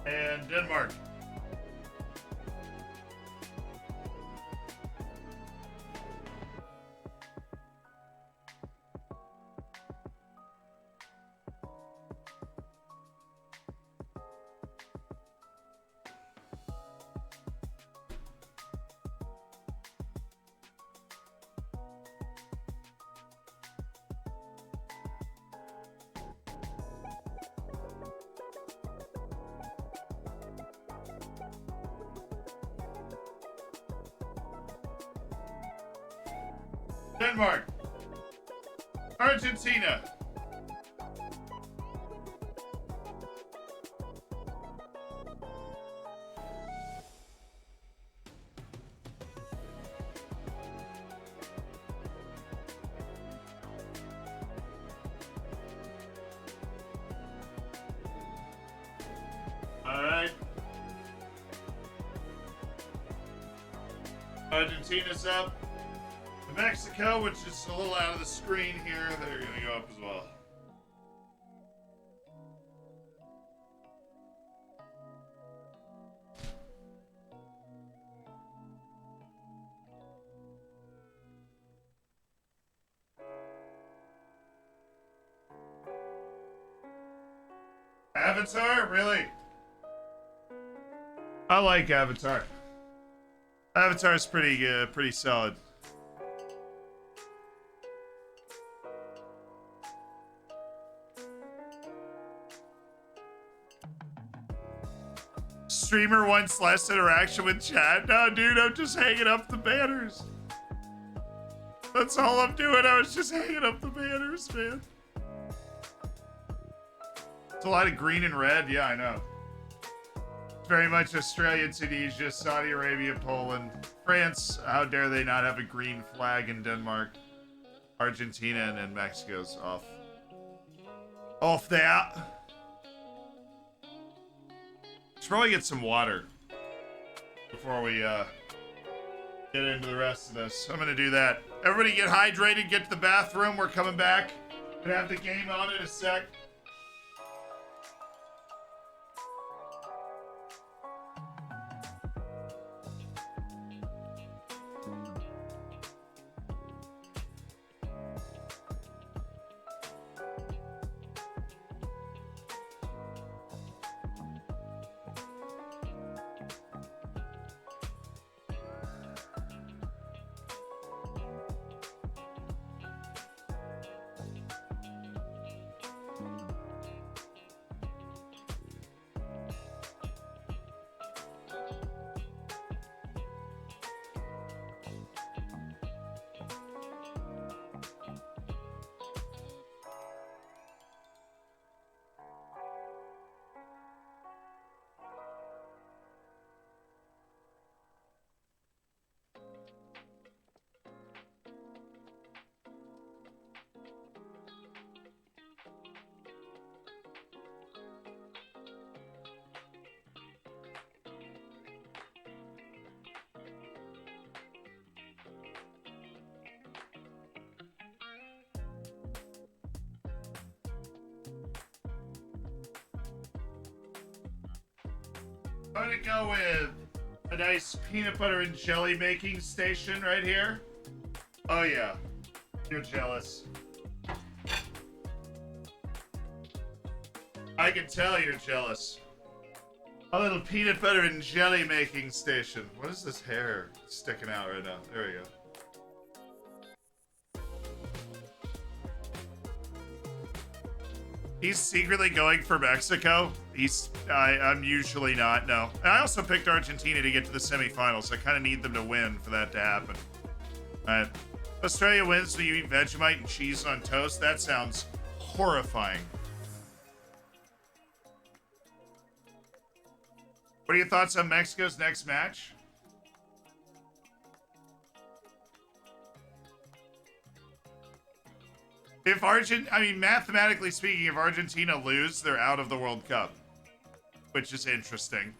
and Denmark. Denmark. Argentina. All right. Argentina's up. Mexico, which is a little out of the screen here, they're going to go up as well. Avatar? Really? I like Avatar. Avatar's pretty solid. Streamer wants less interaction with chat. No, dude, I'm just hanging up the banners. That's all I'm doing. I was just hanging up the banners, man. It's a lot of green and red. Yeah, I know. Very much Australia, Tunisia, Saudi Arabia, Poland, France. How dare they not have a green flag in Denmark? Argentina and Mexico's off. Off that. Should probably get some water before we get into the rest of this. I'm gonna do that. Everybody get hydrated, get to the bathroom. We're coming back. Gonna have the game on in a sec. I'm gonna go with a nice peanut butter and jelly making station right here. Oh yeah, you're jealous. I can tell you're jealous. A little peanut butter and jelly making station. What is this hair sticking out right now? There we go. He's secretly going for Mexico. I'm usually not, no. And I also picked Argentina to get to the semifinals. I kind of need them to win for that to happen. All right. Australia wins, so you eat Vegemite and cheese on toast? That sounds horrifying. What are your thoughts on Mexico's next match? Mathematically speaking, if Argentina lose, they're out of the World Cup, which is interesting.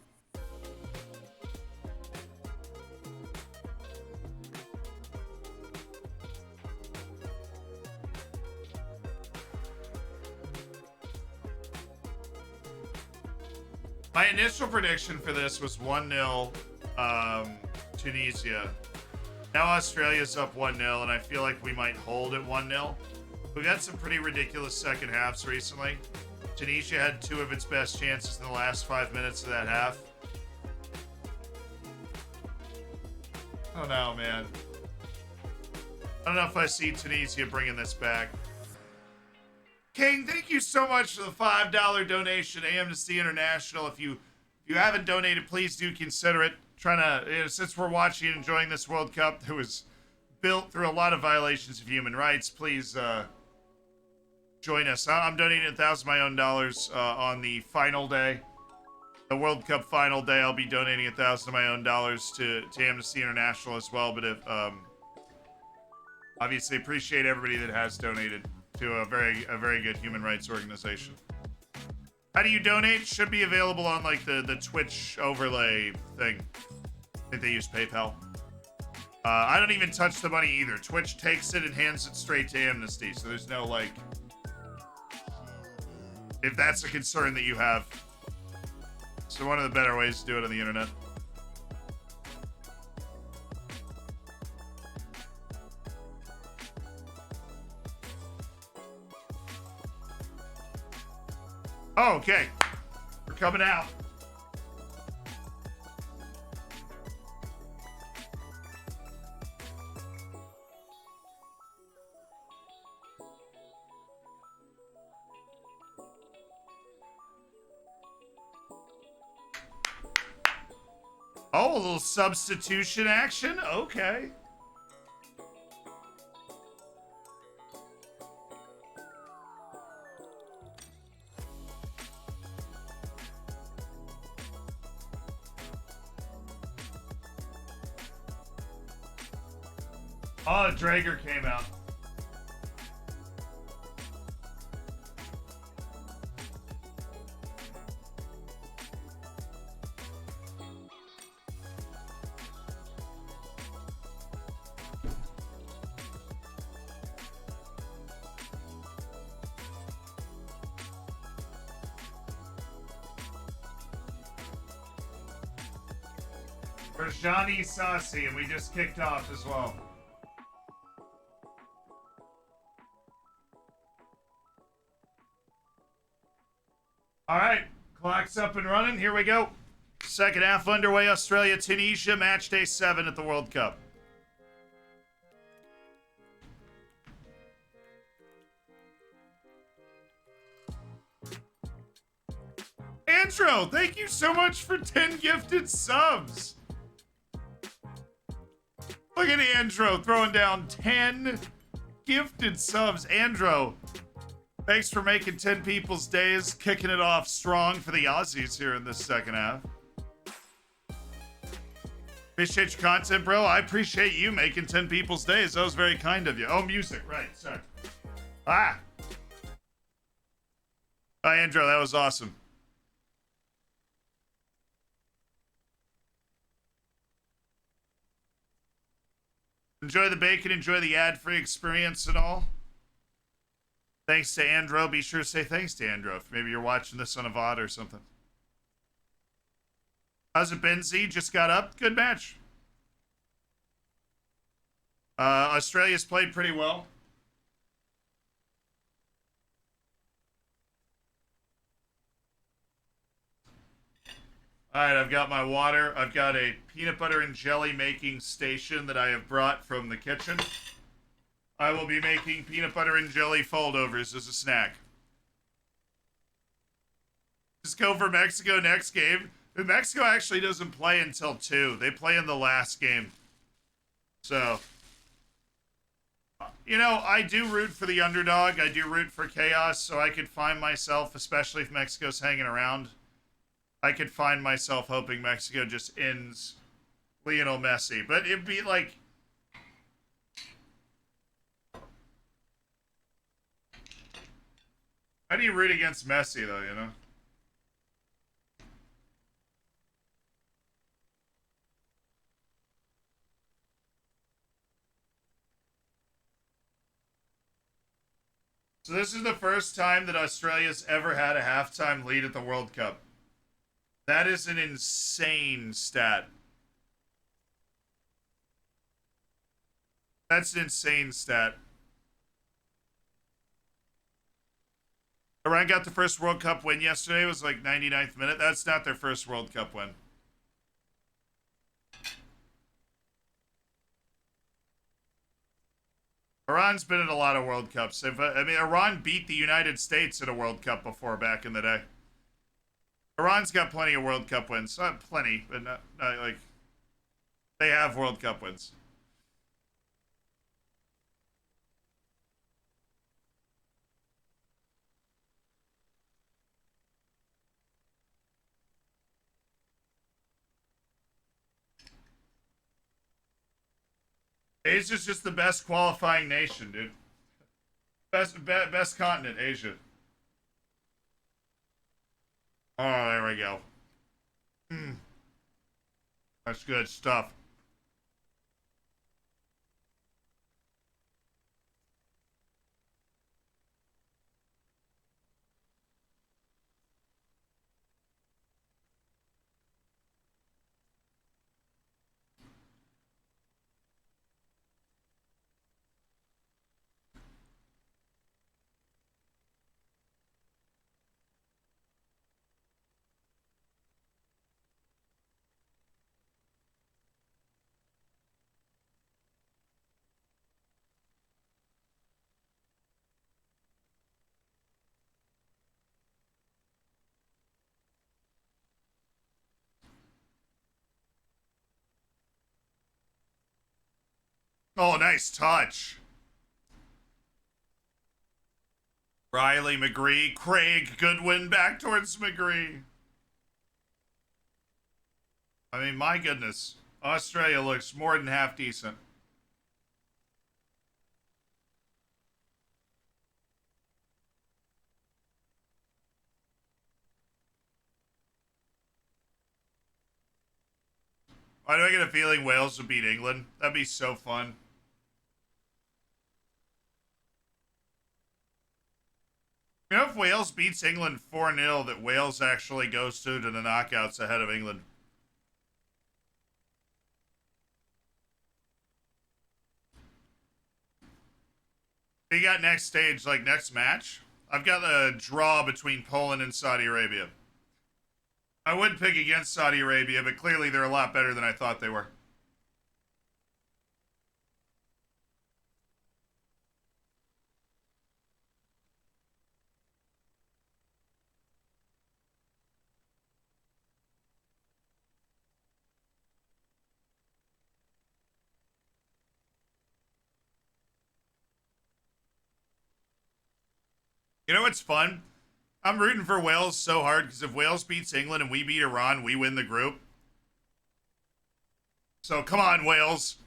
My initial prediction for this was 1-0 Tunisia. Now Australia's up 1-0, and I feel like we might hold at 1-0. We've had some pretty ridiculous second halves recently. Tunisia had two of its best chances in the last 5 minutes of that half. I don't know, man. I don't know if I see Tunisia bringing this back. King, thank you so much for the $5 donation to Amnesty International. If you haven't donated, please do consider it. Since we're watching and enjoying this World Cup that was built through a lot of violations of human rights, please join us. I'm donating $1,000 of my own dollars on the final day. The World Cup final day, I'll be donating $1,000 of my own dollars to Amnesty International as well. But obviously appreciate everybody that has donated to a very good human rights organization. How do you donate? Should be available on like the Twitch overlay thing. I think they use PayPal. I don't even touch the money either. Twitch takes it and hands it straight to Amnesty, so there's no like, if that's a concern that you have. So one of the better ways to do it on the internet. Oh, okay. We're coming out. Oh, a little substitution action? Okay. Oh, Drager came out. For Johnny Saucy, and we just kicked off as well. All right, clock's up and running. Here we go. Second half underway. Australia, Tunisia, match day 7 at the World Cup. Andro, thank you so much for 10 gifted subs. Look at Andro throwing down 10 gifted subs. Andro, thanks for making 10 people's days, kicking it off strong for the Aussies here in this second half. Appreciate your content, bro. I appreciate you making 10 people's days. That was very kind of you. Oh, music. Right. Sorry. Ah. Hi, Andro. That was awesome. Enjoy the bacon. Enjoy the ad-free experience and all. Thanks to Andro. Be sure to say thanks to Andro if maybe you're watching this on a VOD or something. How's it been, Z? Just got up. Good match. Australia's played pretty well. All right, I've got my water. I've got a peanut butter and jelly making station that I have brought from the kitchen. I will be making peanut butter and jelly foldovers as a snack. Just go for Mexico next game. Mexico actually doesn't play until 2. They play in the last game. So, you know, I do root for the underdog. I do root for chaos, so I could find myself, especially if Mexico's hanging around, I could find myself hoping Mexico just ends Lionel Messi. But it'd be like... How do you root against Messi, though, you know? So this is the first time that Australia's ever had a halftime lead at the World Cup. That is an insane stat. That's an insane stat. Iran got the first World Cup win yesterday. It was like 99th minute. That's not their first World Cup win. Iran's been in a lot of World Cups. I mean, Iran beat the United States at a World Cup before back in the day. Iran's got plenty of World Cup wins. Not plenty, but not like... They have World Cup wins. Asia's just the best qualifying nation, dude. Best continent, Asia. Oh, there we go. That's good stuff. Oh, nice touch. Riley McGree, Craig Goodwin back towards McGree. I mean, my goodness. Australia looks more than half decent. Why do I get a feeling Wales would beat England? That'd be so fun. You know, if Wales beats England 4-0, that Wales actually goes to the knockouts ahead of England. We got next stage, like next match. I've got a draw between Poland and Saudi Arabia. I would pick against Saudi Arabia, but clearly they're a lot better than I thought they were. You know what's fun? I'm rooting for Wales so hard because if Wales beats England and we beat Iran, we win the group. So come on, Wales.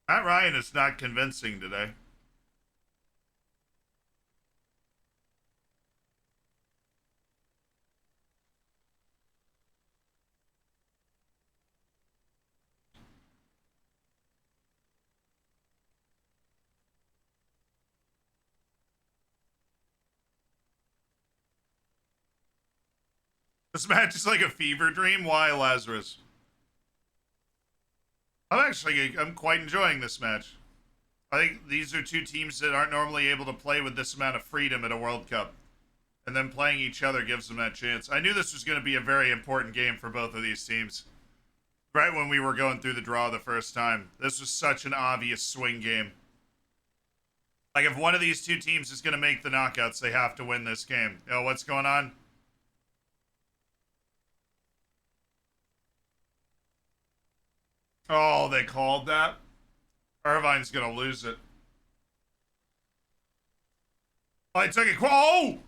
Matt Ryan is not convincing today. This match is like a fever dream. Why, Lazarus? I'm quite enjoying this match. I think these are two teams that aren't normally able to play with this amount of freedom at a World Cup. And then playing each other gives them that chance. I knew this was going to be a very important game for both of these teams. Right when we were going through the draw the first time. This was such an obvious swing game. Like, if one of these two teams is going to make the knockouts, they have to win this game. Yo, what's going on? Oh, they called that? Irvine's going to lose it. Oh, he took it. Oh!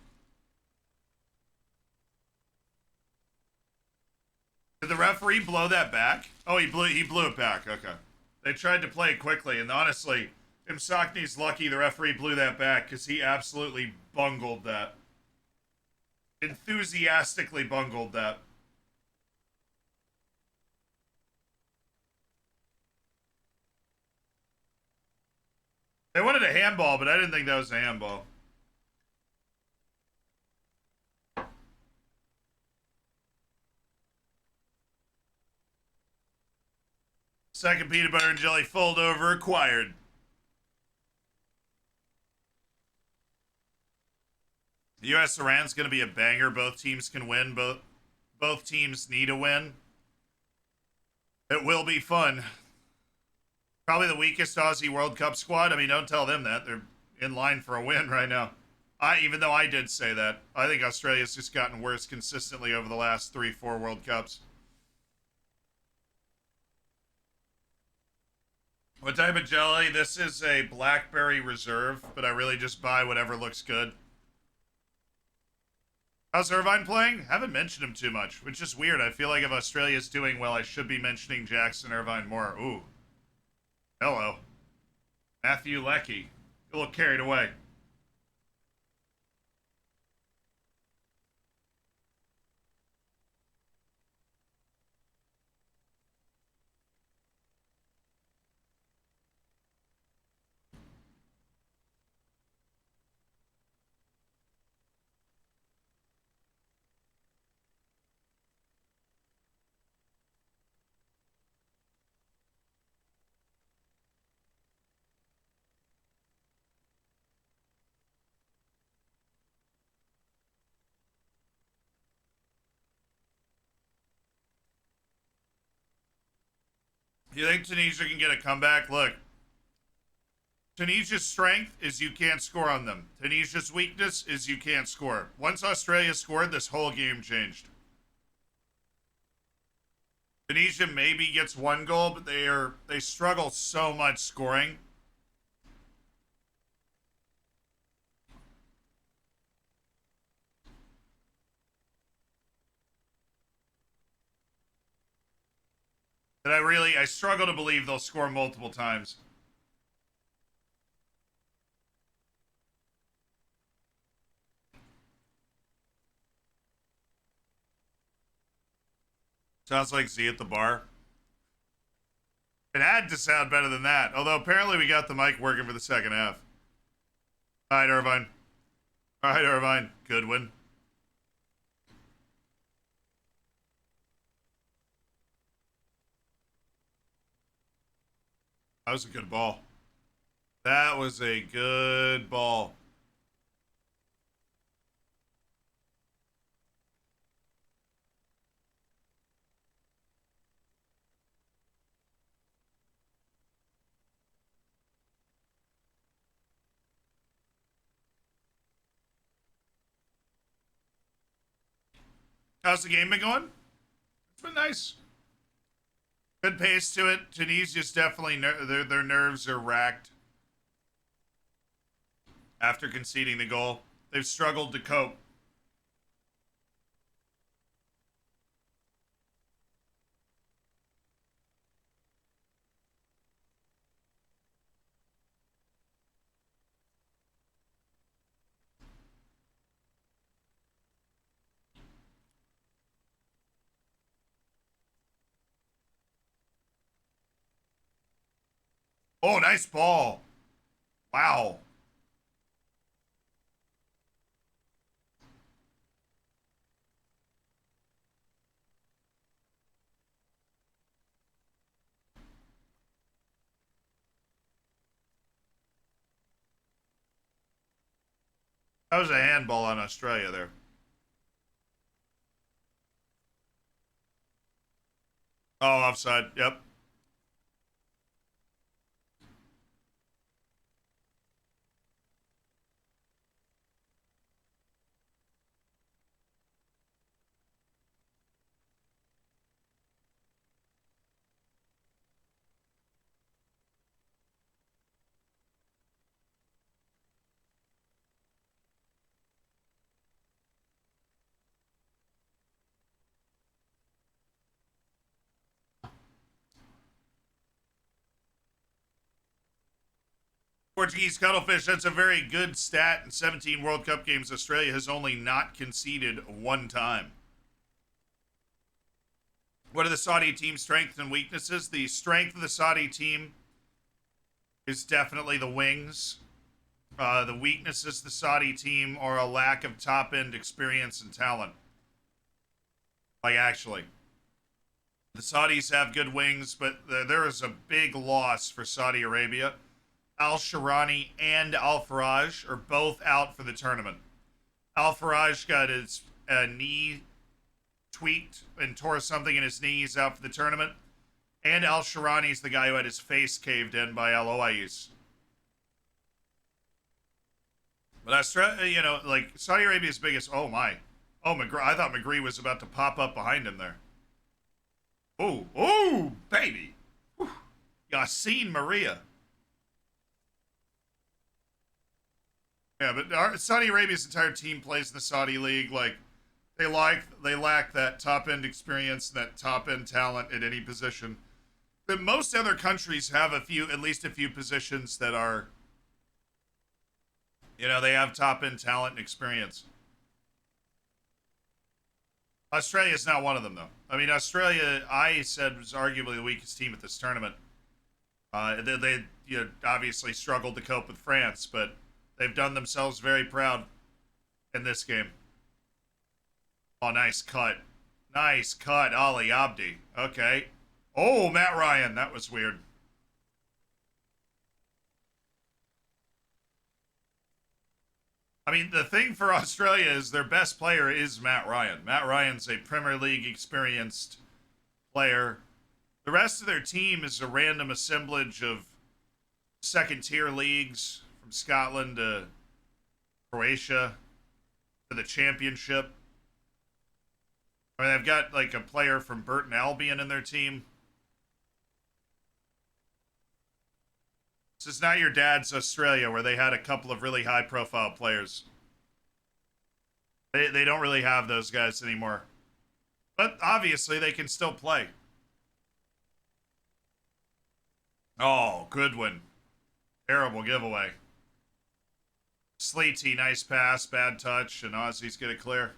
Did the referee blow that back? Oh, he blew it back. Okay. They tried to play it quickly, and honestly, Imsakni's lucky the referee blew that back because he absolutely bungled that. Enthusiastically bungled that. They wanted a handball, but I didn't think that was a handball. Second peanut butter and jelly fold over acquired. US Iran's going to be a banger. Both teams can win. Both teams need a win. It will be fun. Probably the weakest Aussie World Cup squad. I mean, don't tell them that. They're in line for a win right now. Even though I did say that. I think Australia's just gotten worse consistently over the last 3-4 World Cups. What type of jelly? This is a blackberry reserve, but I really just buy whatever looks good. How's Irvine playing? Haven't mentioned him too much, which is weird. I feel like if Australia's doing well, I should be mentioning Jackson Irvine more. Ooh. Hello. Matthew Leckie. A little carried away. You think Tunisia can get a comeback? Look, Tunisia's strength is you can't score on them. Tunisia's weakness is you can't score. Once Australia scored, this whole game changed. Tunisia maybe gets one goal, but they struggle so much scoring. That I struggle to believe they'll score multiple times. Sounds like Z at the bar. It had to sound better than that. Although apparently we got the mic working for the second half. All right, Irvine. All right, Irvine. Goodwin. That was a good ball. That was a good ball. How's the game been going? It's been nice. Good pace to it. Tunisia's definitely their nerves are racked after conceding the goal. They've struggled to cope. Oh, nice ball. Wow. That was a handball on Australia there. Oh, offside. Yep. Portuguese cuttlefish, that's a very good stat. In 17 World Cup games, Australia has only not conceded one time. What are the Saudi team's strengths and weaknesses? The strength of the Saudi team is definitely the wings. The weaknesses of the Saudi team are a lack of top end experience and talent. Like, actually, the Saudis have good wings, but there is a big loss for Saudi Arabia. Al Sharani and Al Faraj are both out for the tournament. Al Faraj got his knee tweaked and tore something in his knee. He's out for the tournament. And Al Sharani's the guy who had his face caved in by Al Oais. But Australia, you know, like Saudi Arabia's biggest. Oh my. Oh, McGree. I thought McGree was about to pop up behind him there. Oh, baby. Whew. Yassine Maria. Yeah, but Saudi Arabia's entire team plays in the Saudi league. Like, they lack that top end experience, that top end talent at any position. But most other countries have at least a few positions that are, you know, they have top end talent and experience. Australia's not one of them, though. I mean, Australia, I said, was arguably the weakest team at this tournament. They you know, obviously struggled to cope with France, but they've done themselves very proud in this game. Oh, nice cut. Nice cut, Ali Abdi. Okay. Oh, Matt Ryan. That was weird. I mean, the thing for Australia is their best player is Matt Ryan. Matt Ryan's a Premier League experienced player. The rest of their team is a random assemblage of second tier leagues from Scotland to Croatia to the Championship. I mean, they've got like a player from Burton Albion in their team. This is not your dad's Australia, where they had a couple of really high-profile players. They don't really have those guys anymore. But obviously, they can still play. Oh, good one. Terrible giveaway. Sleety, nice pass, bad touch, and Aussies get it clear.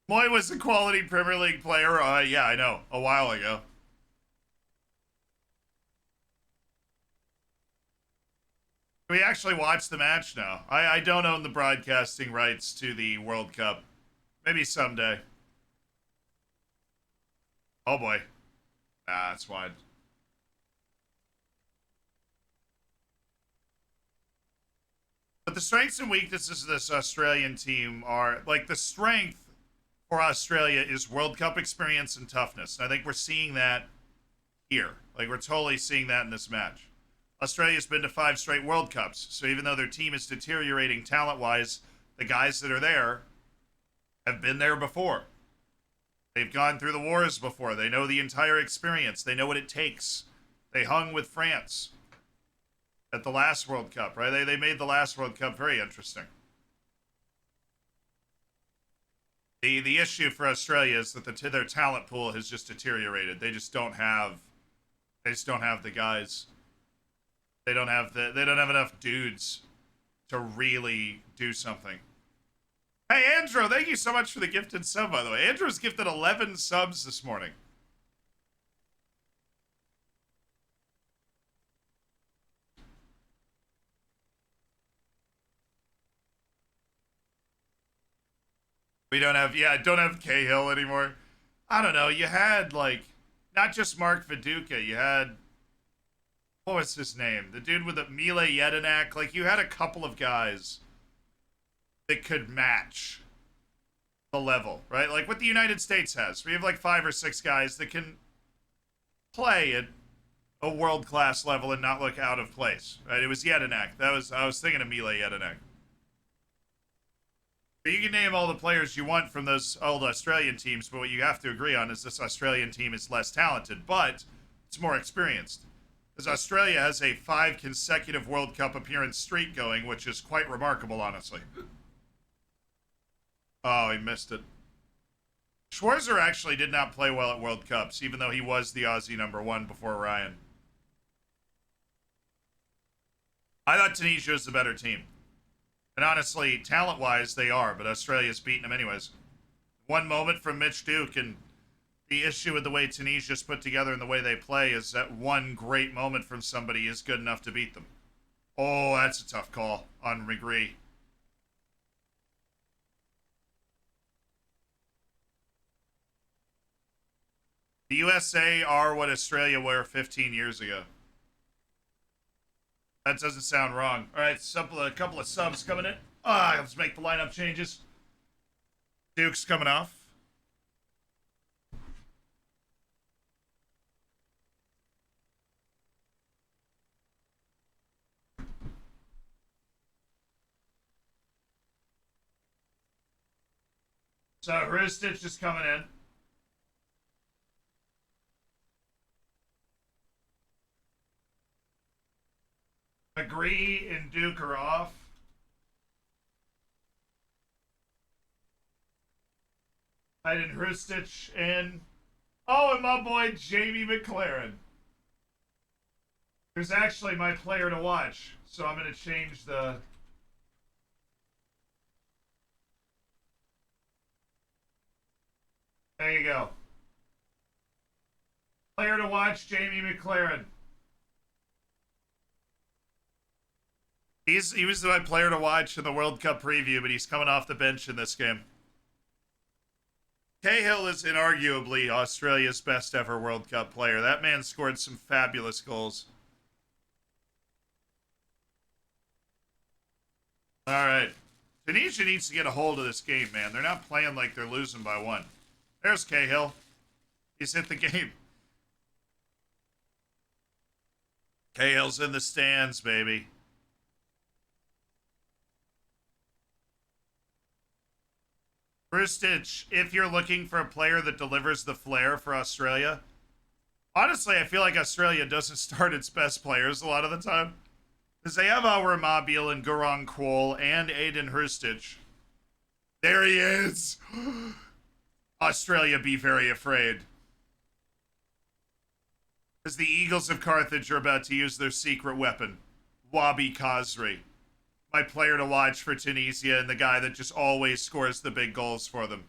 Moy was a quality Premier League player. Yeah, I know. A while ago. We actually watch the match now. I don't own the broadcasting rights to the World Cup. Maybe someday. Oh boy. Ah, that's wide. But the strengths and weaknesses of this Australian team are like the strength for Australia is World Cup experience and toughness. And I think we're seeing that here. Like, we're totally seeing that in this match. Australia's been to 5 straight World Cups. So even though their team is deteriorating talent-wise, the guys that are there have been there before. They've gone through the wars before. They know the entire experience. They know what it takes. They hung with France at the last World Cup, right? They made the last World Cup very interesting. The issue for Australia is that their talent pool has just deteriorated. They just don't have the guys. They don't have enough dudes to really do something. Hey Andrew, thank you so much for the gifted sub, by the way. Andrew's gifted 11 subs this morning. We don't have, yeah, don't have Cahill anymore. I don't know. You had, like, not just Mark Viduka. You had, what was his name? The dude with the Mile Jedinak. Like, you had a couple of guys that could match the level, right? Like what the United States has. We have like 5 or 6 guys that can play at a world-class level and not look out of place, right? It was Jedinak. I was thinking of Mile Jedinak. But you can name all the players you want from those old Australian teams, but what you have to agree on is this Australian team is less talented, but it's more experienced. Because Australia has a 5 consecutive World Cup appearance streak going, which is quite remarkable, honestly. Oh, he missed it. Schwarzer actually did not play well at World Cups, even though he was the Aussie #1 before Ryan. I thought Tunisia was the better team. And honestly, talent-wise, they are, but Australia's beating them anyways. One moment from Mitch Duke, and the issue with the way Tunisia's put together and the way they play is that one great moment from somebody is good enough to beat them. Oh, that's a tough call on McGree. The USA are what Australia were 15 years ago. That doesn't sound wrong. All right, a couple of subs coming in. Let's make the lineup changes. Duke's coming off. So Hristich is coming in. McGree and Duke are off. Aiden Hristich in. Oh, and my boy Jamie McLaren. There's actually my player to watch, so I'm going to change the... There you go. Player to watch, Jamie McLaren. He was my player to watch in the World Cup preview, but he's coming off the bench in this game. Cahill is inarguably Australia's best ever World Cup player. That man scored some fabulous goals. All right. Tunisia needs to get a hold of this game, man. They're not playing like they're losing by 1. There's Cahill. He's hit the game. Cahill's in the stands, baby. Hristich, if you're looking for a player that delivers the flair for Australia, honestly, I feel like Australia doesn't start its best players a lot of the time. Because they have Awer Mabil and Gurong Kwol and Aiden Hristich. There he is! Australia be very afraid. Because the Eagles of Carthage are about to use their secret weapon, Wabi Kazri. My player to watch for Tunisia and the guy that just always scores the big goals for them.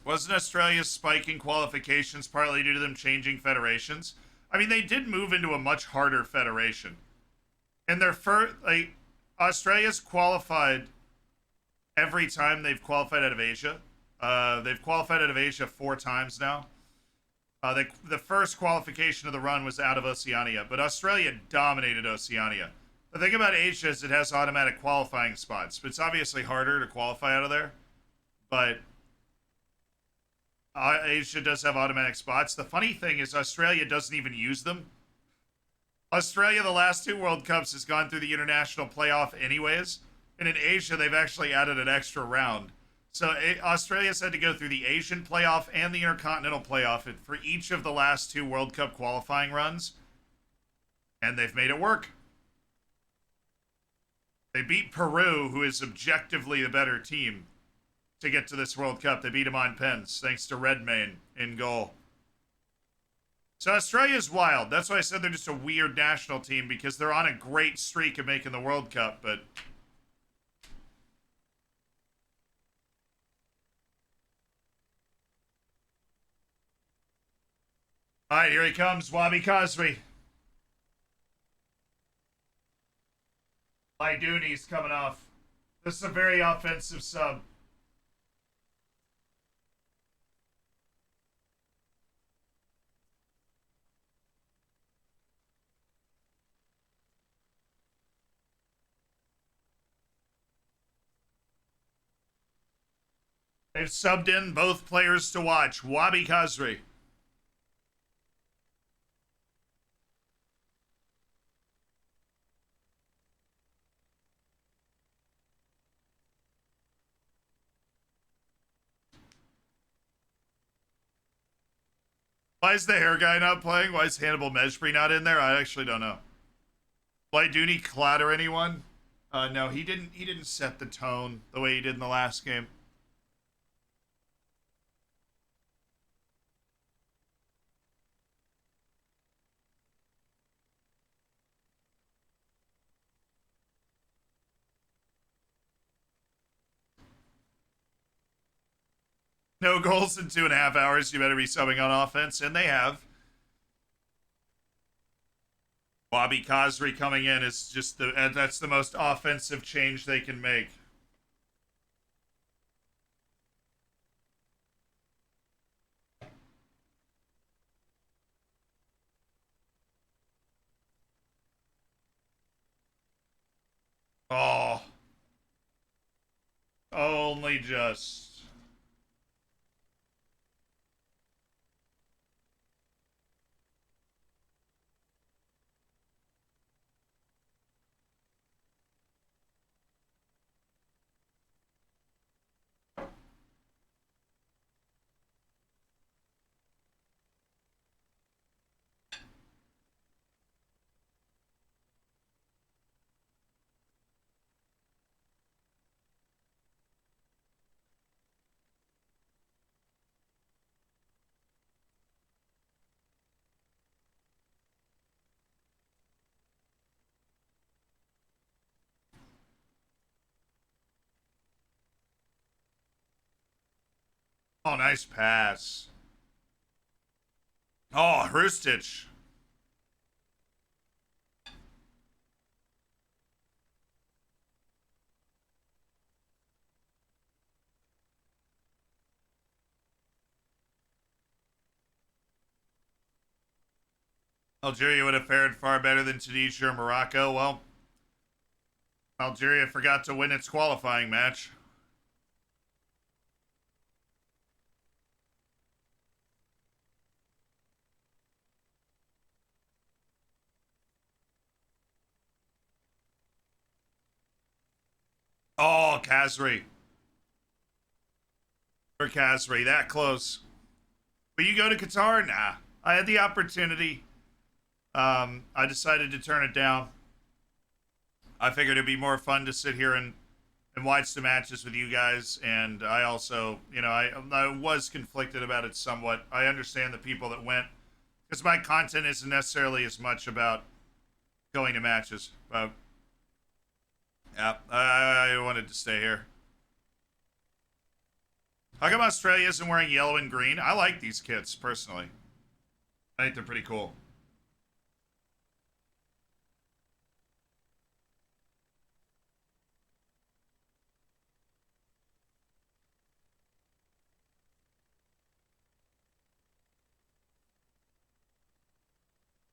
Wasn't Australia's spike in qualifications partly due to them changing federations? I mean, they did move into a much harder federation. And their first, like, Australia's qualified every time they've qualified out of Asia. They've qualified out of Asia 4 times now. The first qualification of the run was out of Oceania, but Australia dominated Oceania. The thing about Asia is it has automatic qualifying spots, but it's obviously harder to qualify out of there. But Asia does have automatic spots. The funny thing is Australia doesn't even use them. Australia, the last 2 World Cups, has gone through the international playoff anyways, and in Asia, they've actually added an extra round. So Australia's had to go through the Asian playoff and the Intercontinental playoff for each of the last 2 World Cup qualifying runs. And they've made it work. They beat Peru, who is objectively the better team, to get to this World Cup. They beat them on pens, thanks to Redmayne in goal. So Australia's wild. That's why I said they're just a weird national team, because they're on a great streak of making the World Cup, but... All right, here he comes, Wabi Kazri. Lyduni's coming off. This is a very offensive sub. They've subbed in both players to watch. Wabi Kazri. Why is the hair guy not playing? Why is Hannibal Mejbri not in there? I actually don't know. Lyduni clatter anyone? No, he didn't. He didn't set the tone the way he did in the last game. No goals in 2.5 hours. You better be subbing on offense, and they have. Wabi Kazri coming in is just that's the most offensive change they can make. Oh. Only just. Oh, nice pass. Oh, Hrustich. Algeria would have fared far better than Tunisia or Morocco. Well, Algeria forgot to win its qualifying match. Oh, Kazri. For Kazri, that close. Will you go to Qatar? Nah. I had the opportunity. I decided to turn it down. I figured it'd be more fun to sit here and watch the matches with you guys. And I also, I was conflicted about it somewhat. I understand the people that went, because my content isn't necessarily as much about going to matches. Yeah, I wanted to stay here. How come Australia isn't wearing yellow and green? I like these kits, personally. I think they're pretty cool.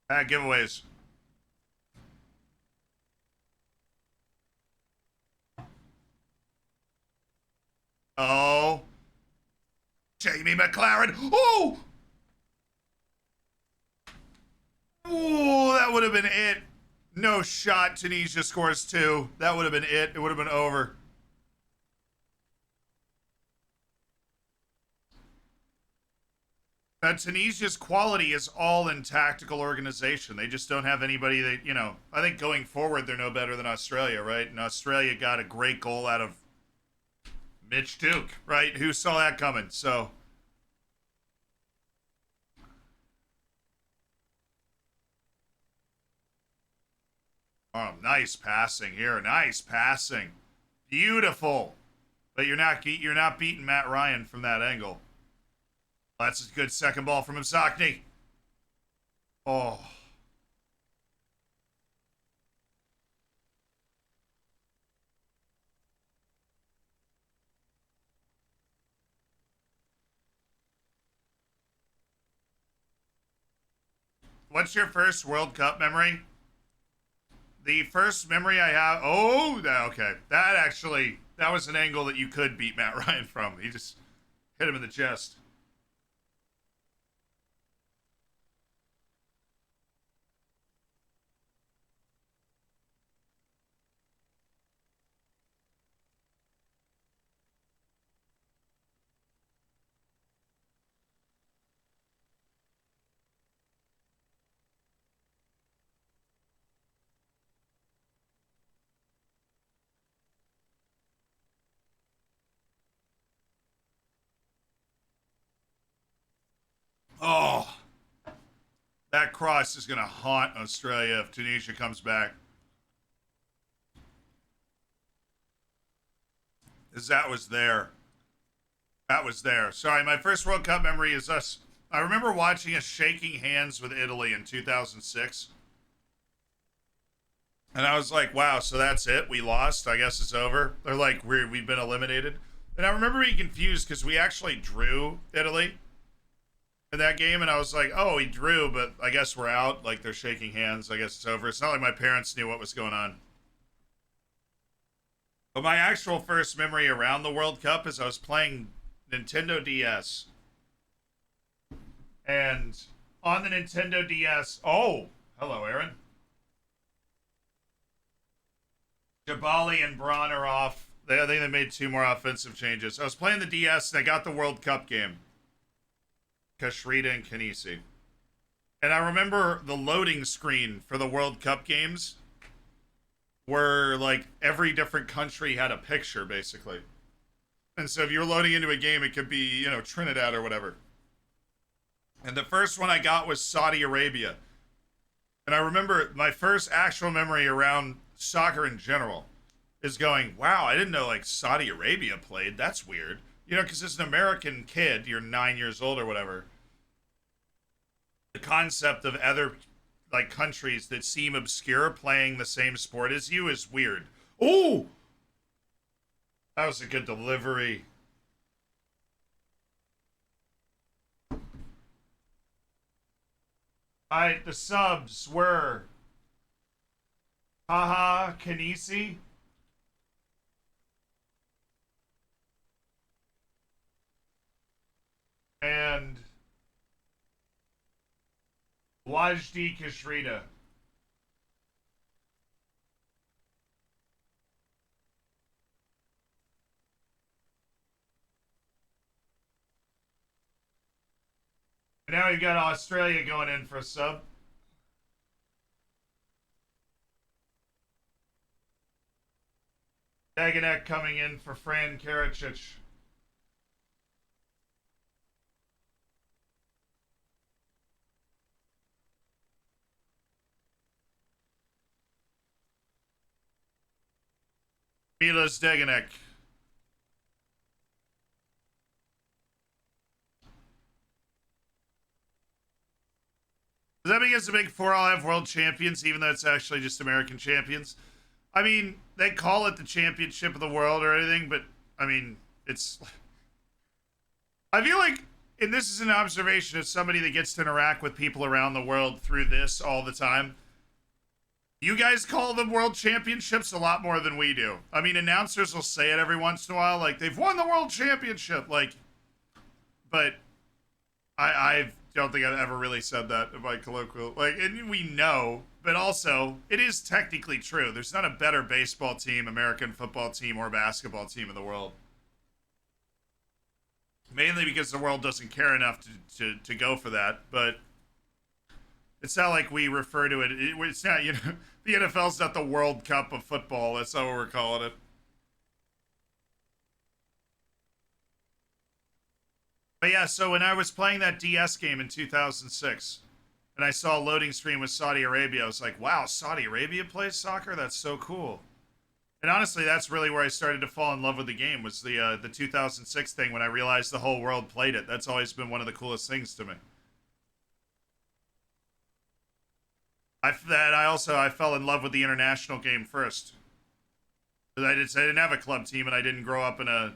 Giveaways. Oh. Jamie McLaren. Oh! Oh, that would have been it. No shot. Tunisia scores 2. That would have been it. It would have been over. Tunisia's quality is all in tactical organization. They just don't have anybody that, I think going forward, they're no better than Australia, right? And Australia got a great goal out of Mitch Duke, right? Who saw that coming? So. Oh, nice passing here. Nice passing. Beautiful. But you're not beating Matt Ryan from that angle. That's a good second ball from Msakni. Oh. What's your first World Cup memory? The first memory I have. Oh, okay. That was an angle that you could beat Matt Ryan from. He just hit him in the chest. Oh, that cross is going to haunt Australia if Tunisia comes back. Because that was there. That was there. Sorry, my first World Cup memory is us. I remember watching us shaking hands with Italy in 2006. And I was like, wow, so that's it? We lost? I guess it's over. They're like, we've been eliminated. And I remember being confused because we actually drew Italy in that game. And I was like, oh, we drew, but I guess we're out. Like, they're shaking hands. I guess it's over. It's not like my parents knew what was going on. But my actual first memory around the World Cup is I was playing Nintendo DS. And on the Nintendo DS, oh, hello, Aaron. Jabali and Braun are off. I think they made 2 more offensive changes. I was playing the DS and I got the World Cup game. Kashrita and Kanisi. And I remember the loading screen for the World Cup games where like every different country had a picture basically. And so if you're loading into a game, it could be, Trinidad or whatever. And the first one I got was Saudi Arabia. And I remember my first actual memory around soccer in general is going, wow, I didn't know like Saudi Arabia played. That's weird. Because as an American kid, you're 9 years old or whatever. The concept of other like countries that seem obscure playing the same sport as you is weird. Oh, that was a good delivery. All right, the subs were Haha Kanisi, and Wajdi Kashrita. And now you've got Australia going in for a sub. Dagonek coming in for Fran Karacic. Milos Dagonek. Does that mean it's a big four all have world champions, even though it's actually just American champions? I mean, they call it the championship of the world or anything, but I mean, it's. I feel like, and this is an observation as somebody that gets to interact with people around the world through this all the time. You guys call them world championships a lot more than we do. I mean, announcers will say it every once in a while, like they've won the world championship, like. But I don't think I've ever really said that in my colloquial. Like, and we know, but also it is technically true. There's not a better baseball team, American football team, or basketball team in the world. Mainly because the world doesn't care enough to go for that. But it's not like we refer to it. It's not, the NFL's not the World Cup of football. That's not what we're calling it. But yeah, so when I was playing that DS game in 2006, and I saw a loading screen with Saudi Arabia, I was like, wow, Saudi Arabia plays soccer? That's so cool. And honestly, that's really where I started to fall in love with the game, was the 2006 thing when I realized the whole world played it. That's always been one of the coolest things to me. I fell in love with the international game first. I didn't have a club team, and I didn't grow up in a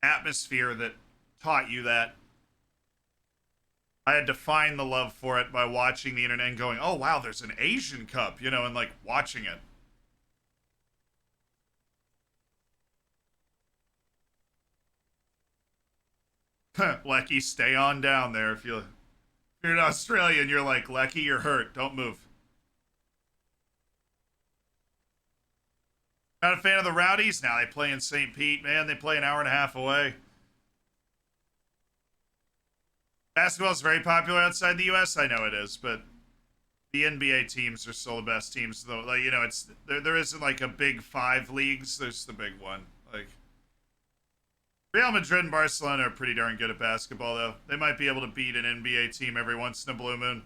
atmosphere that taught you that. I had to find the love for it by watching the internet and going, oh wow, there's an Asian Cup, you know, and like watching it. Lecky, stay on down there. If you're an Australian, you're like, Lecky, you're hurt. Don't move. Not a fan of the Rowdies? Now they play in St. Pete, man. They play an hour and a half away. Basketball is very popular outside the U.S. I know it is, but the NBA teams are still the best teams, though. Like, you know, it's there isn't like a big five leagues. There's the big one. Like Real Madrid and Barcelona are pretty darn good at basketball, though. They might be able to beat an NBA team every once in a blue moon.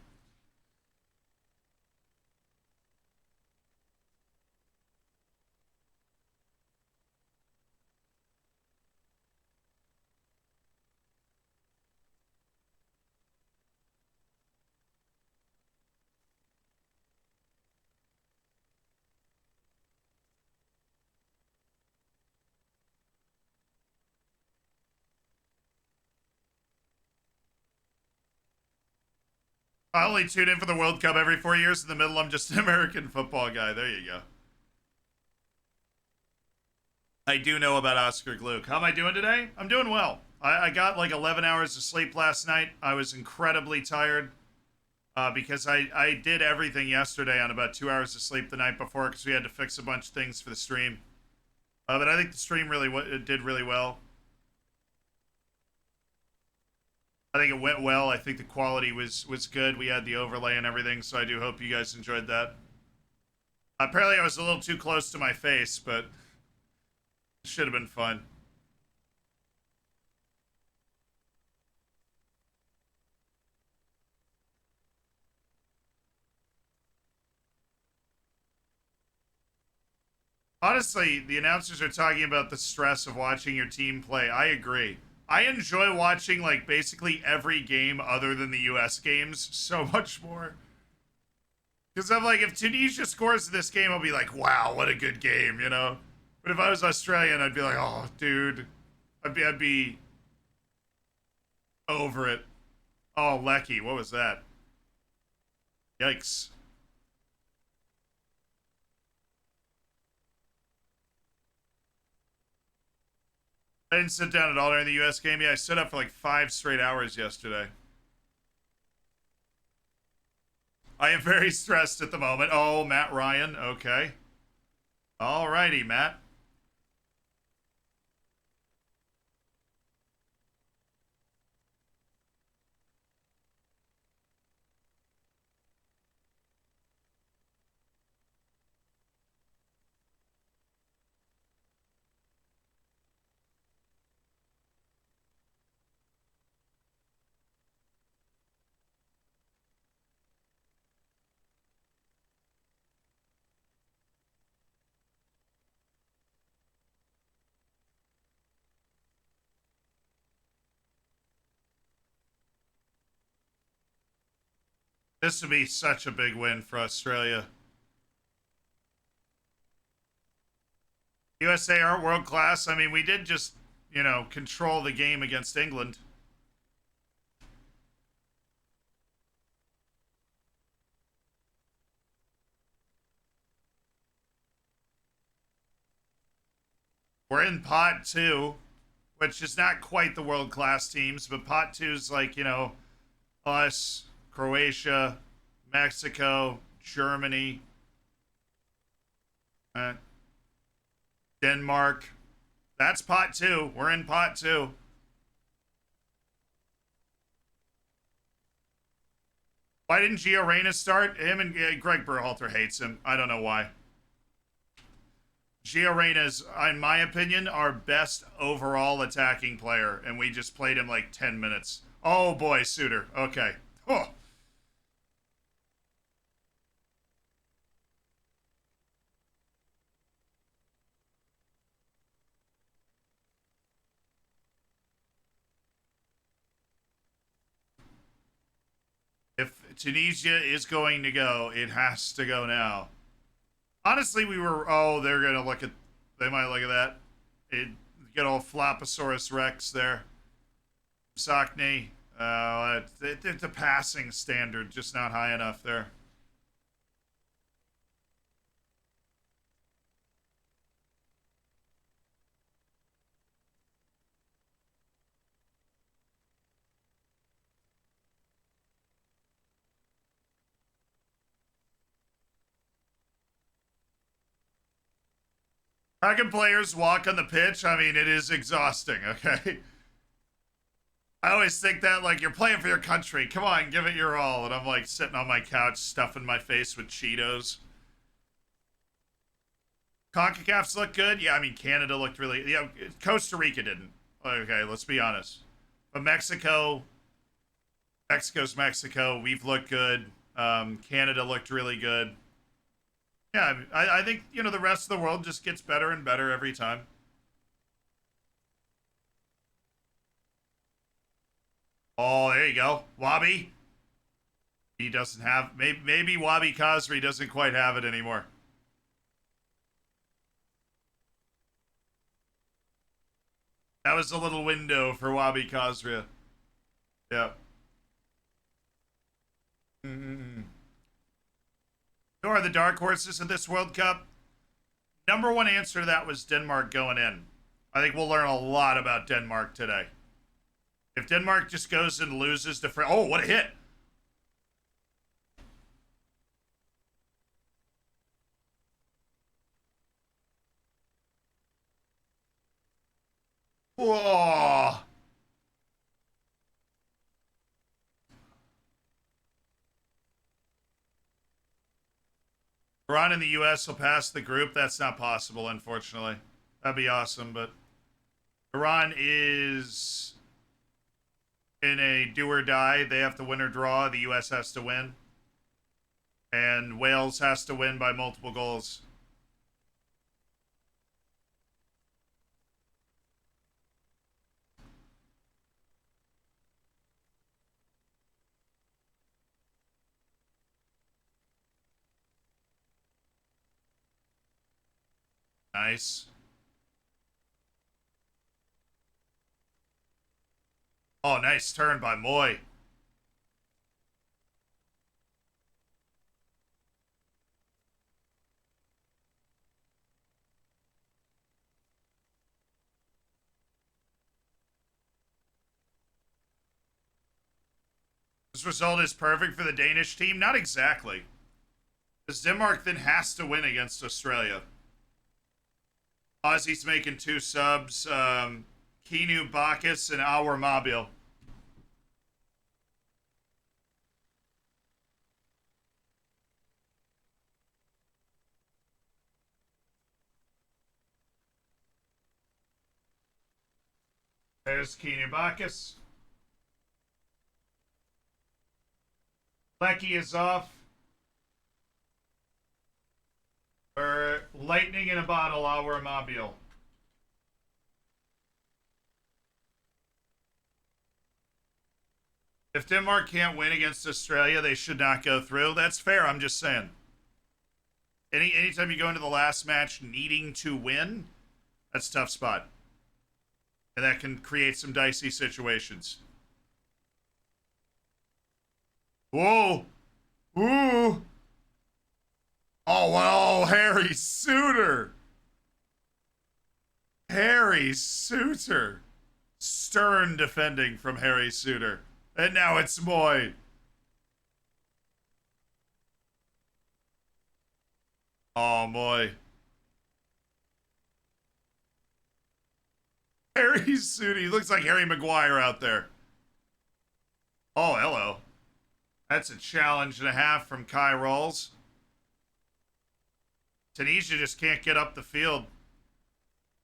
I only tune in for the World Cup every 4 years. In the middle, I'm just an American football guy. There you go. I do know about Oscar Gluck. How am I doing today? I'm doing well. I got like 11 hours of sleep last night. I was incredibly tired because I did everything yesterday on about 2 hours of sleep the night before because we had to fix a bunch of things for the stream. But I think the stream really did really well. I think it went well. I think the quality was good. We had the overlay and everything, so I do hope you guys enjoyed that. Apparently, I was a little too close to my face, but it should have been fun. Honestly, the announcers are talking about the stress of watching your team play. I agree. I enjoy watching like basically every game other than the US games so much more. Because I'm like, if Tunisia scores this game, I'll be like, wow, what a good game, you know? But if I was Australian, I'd be like, oh, dude. I'd be over it. Oh, Lecky, what was that? Yikes. I didn't sit down at all during the US game. Yeah, I stood up for like 5 straight hours yesterday. I am very stressed at the moment. Oh, Matt Ryan. Okay. Alrighty, Matt. This would be such a big win for Australia. USA aren't world class. I mean, we did just, you know, control the game against England. We're in pot two, which is not quite the world class teams, but pot two is like, you know, us, Croatia, Mexico, Germany, uh, Denmark. That's pot two. We're in pot two. Why didn't Gio Reyna start? Him and Greg Berhalter hates him. I don't know why. Gio Reyna is, in my opinion, our best overall attacking player, and we just played him like 10 minutes. Oh boy, Suter. Okay. Oh. If Tunisia is going to go, it has to go now. Honestly, we were. Oh, they're gonna look at. They might look at that. It get all Flapposaurus Rex there. Sockney. The passing standard just not high enough there. How can players walk on the pitch? I mean, it is exhausting, okay? I always think that, like, you're playing for your country. Come on, give it your all. And I'm, like, sitting on my couch, stuffing my face with Cheetos. CONCACAF's look good? Yeah, I mean, Canada looked really... Yeah, Costa Rica didn't. Okay, let's be honest. But Mexico's Mexico. We've looked good. Canada looked really good. Yeah, I think, you know, the rest of the world just gets better and better every time. Oh, there you go. Wabi. He doesn't have... Maybe Wabi Kazri doesn't quite have it anymore. That was a little window for Wabi Kazria. Yep. Mm-hmm. Who are the dark horses in this World Cup? Number one answer to that was Denmark going in. I think we'll learn a lot about Denmark today. If Denmark just goes and loses to France... Oh, what a hit! Whoa! Iran and the U.S. will pass the group. That's not possible, unfortunately. That'd be awesome, but Iran is in a do or die. They have to win or draw. The U.S. has to win. And Wales has to win by multiple goals. Nice. Oh, nice turn by Moy. This result is perfect for the Danish team? Not exactly. Because Denmark then has to win against Australia. Aussie's making 2 subs. Kinu, Bacchus, and Our Mobile. There's Kinu Bacchus. Lecky is off. Or lightning in a bottle, Our Mobile. If Denmark can't win against Australia, they should not go through. That's fair, I'm just saying. Anytime you go into the last match needing to win, that's a tough spot. And that can create some dicey situations. Whoa! Ooh! Oh, well, Harry Suter! Harry Suter! Stern defending from Harry Suter. And now it's Moy. Oh, Moy. Harry Suter. He looks like Harry Maguire out there. Oh, hello. That's a challenge and a half from Kai Rolls. Tunisia just can't get up the field.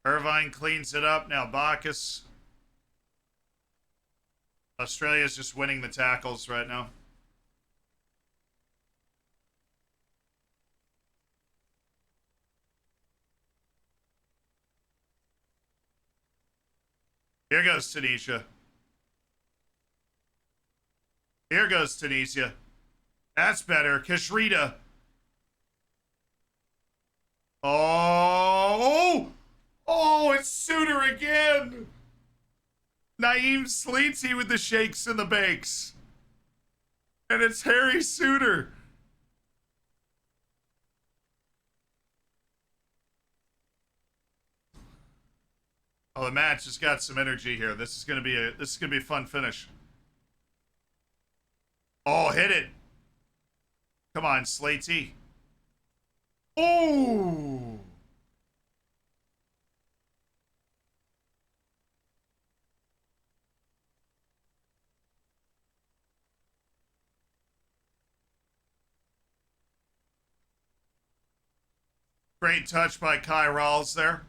Irvine cleans it up. Now Bacchus. Australia's just winning the tackles right now. Here goes Tunisia. Here goes Tunisia. That's better. Kashrita. Oh! Oh, it's Suter again! Naeem Sleetsy with the shakes and the bakes. And it's Harry Suter. Oh, the match has got some energy here. This is gonna be a fun finish. Oh, hit it. Come on, Slatey. Oh. Great touch by Kai Rawls there.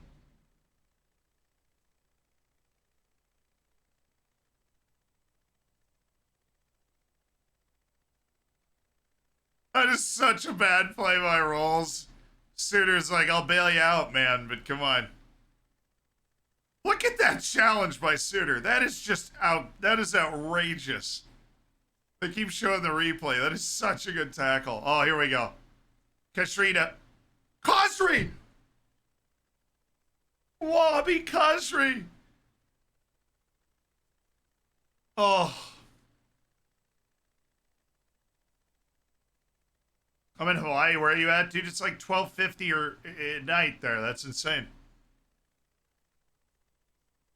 That is such a bad play by Rawls. Suter's like, I'll bail you out, man, but come on. Look at that challenge by Suter. That is just that is outrageous. They keep showing the replay. That is such a good tackle. Oh, here we go. Kashrina. Khosri! Wabi Khosri! Oh. I'm in Hawaii. Where are you at? Dude, it's like 12:50 or at night there. That's insane.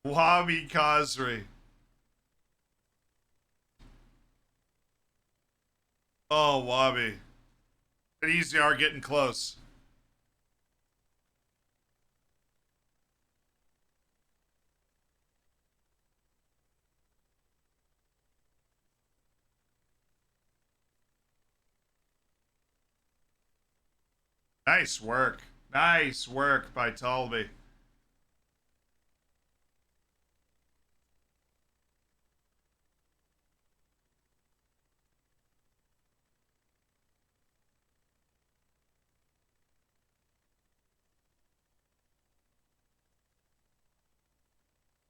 Wabi Khosri. Oh, Wabi. And Easy are getting close. Nice work. Nice work by Tolby.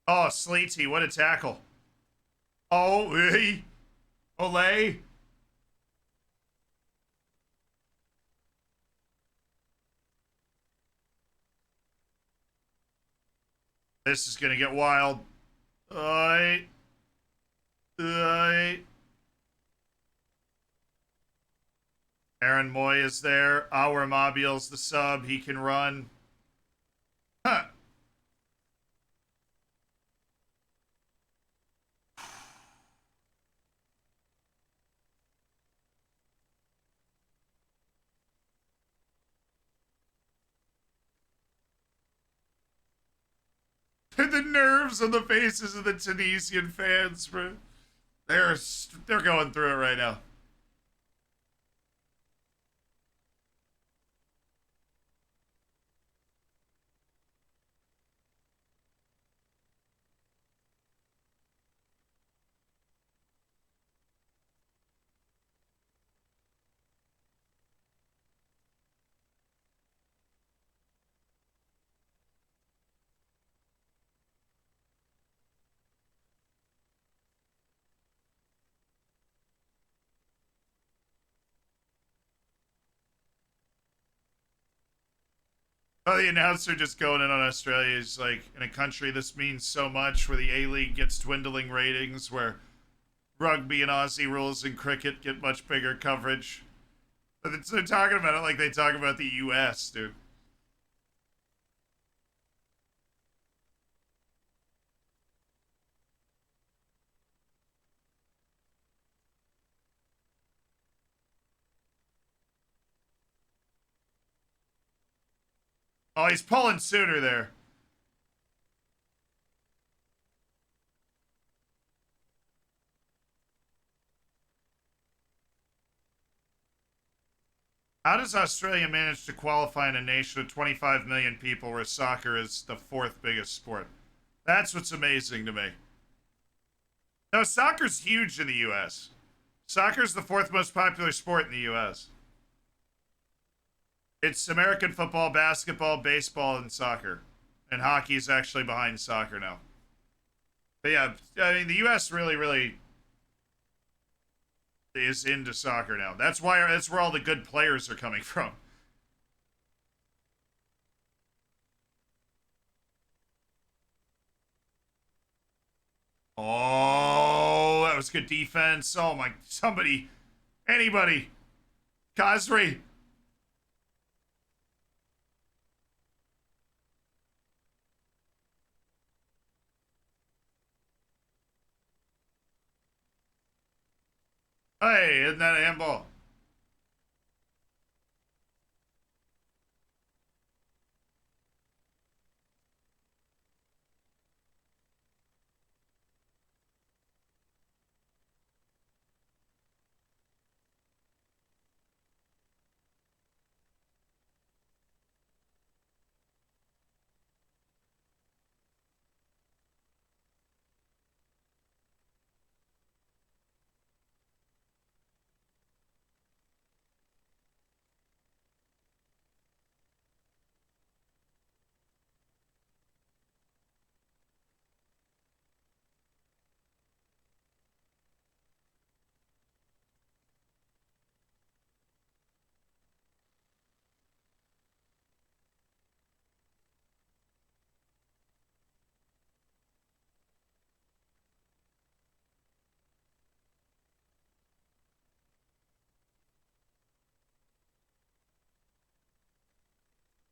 Oh, Sleety, what a tackle. Oh, hey. Olay. This is going to get wild. Oi. Oi. Aaron Moy is there. Our Mobile's the sub. He can run. Huh. The nerves on the faces of the Tunisian fans, bro. They're going through it right now. Oh, the announcer just going in on Australia is like, in a country this means so much, where the A-League gets dwindling ratings, where rugby and Aussie rules and cricket get much bigger coverage. But they're talking about it like they talk about the U.S., dude. Oh, he's pulling Suter there. How does Australia manage to qualify in a nation of 25 million people where soccer is the fourth biggest sport? That's what's amazing to me. No, soccer's huge in the U.S. Soccer's the fourth most popular sport in the U.S. It's American football, basketball, baseball, and soccer. And hockey is actually behind soccer now. But yeah, I mean, the U.S. really is into soccer now. That's where all the good players are coming from. good defense. Oh my, somebody, anybody. Khazri. Hey, isn't that a handball?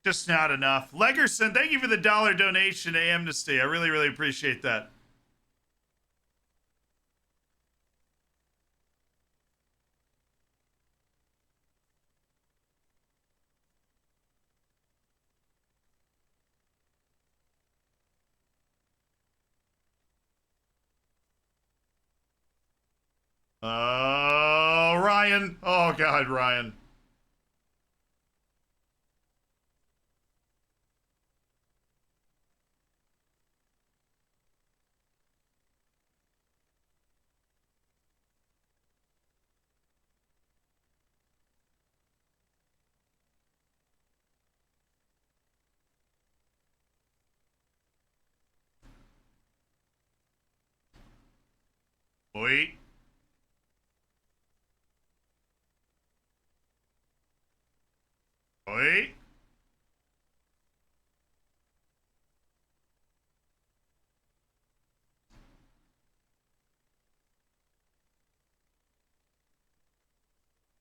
Just not enough. Leggerson, thank you for the $1 donation to Amnesty. I really, really appreciate that. Oh, Ryan. Oh, God, Ryan. Wait. Wait.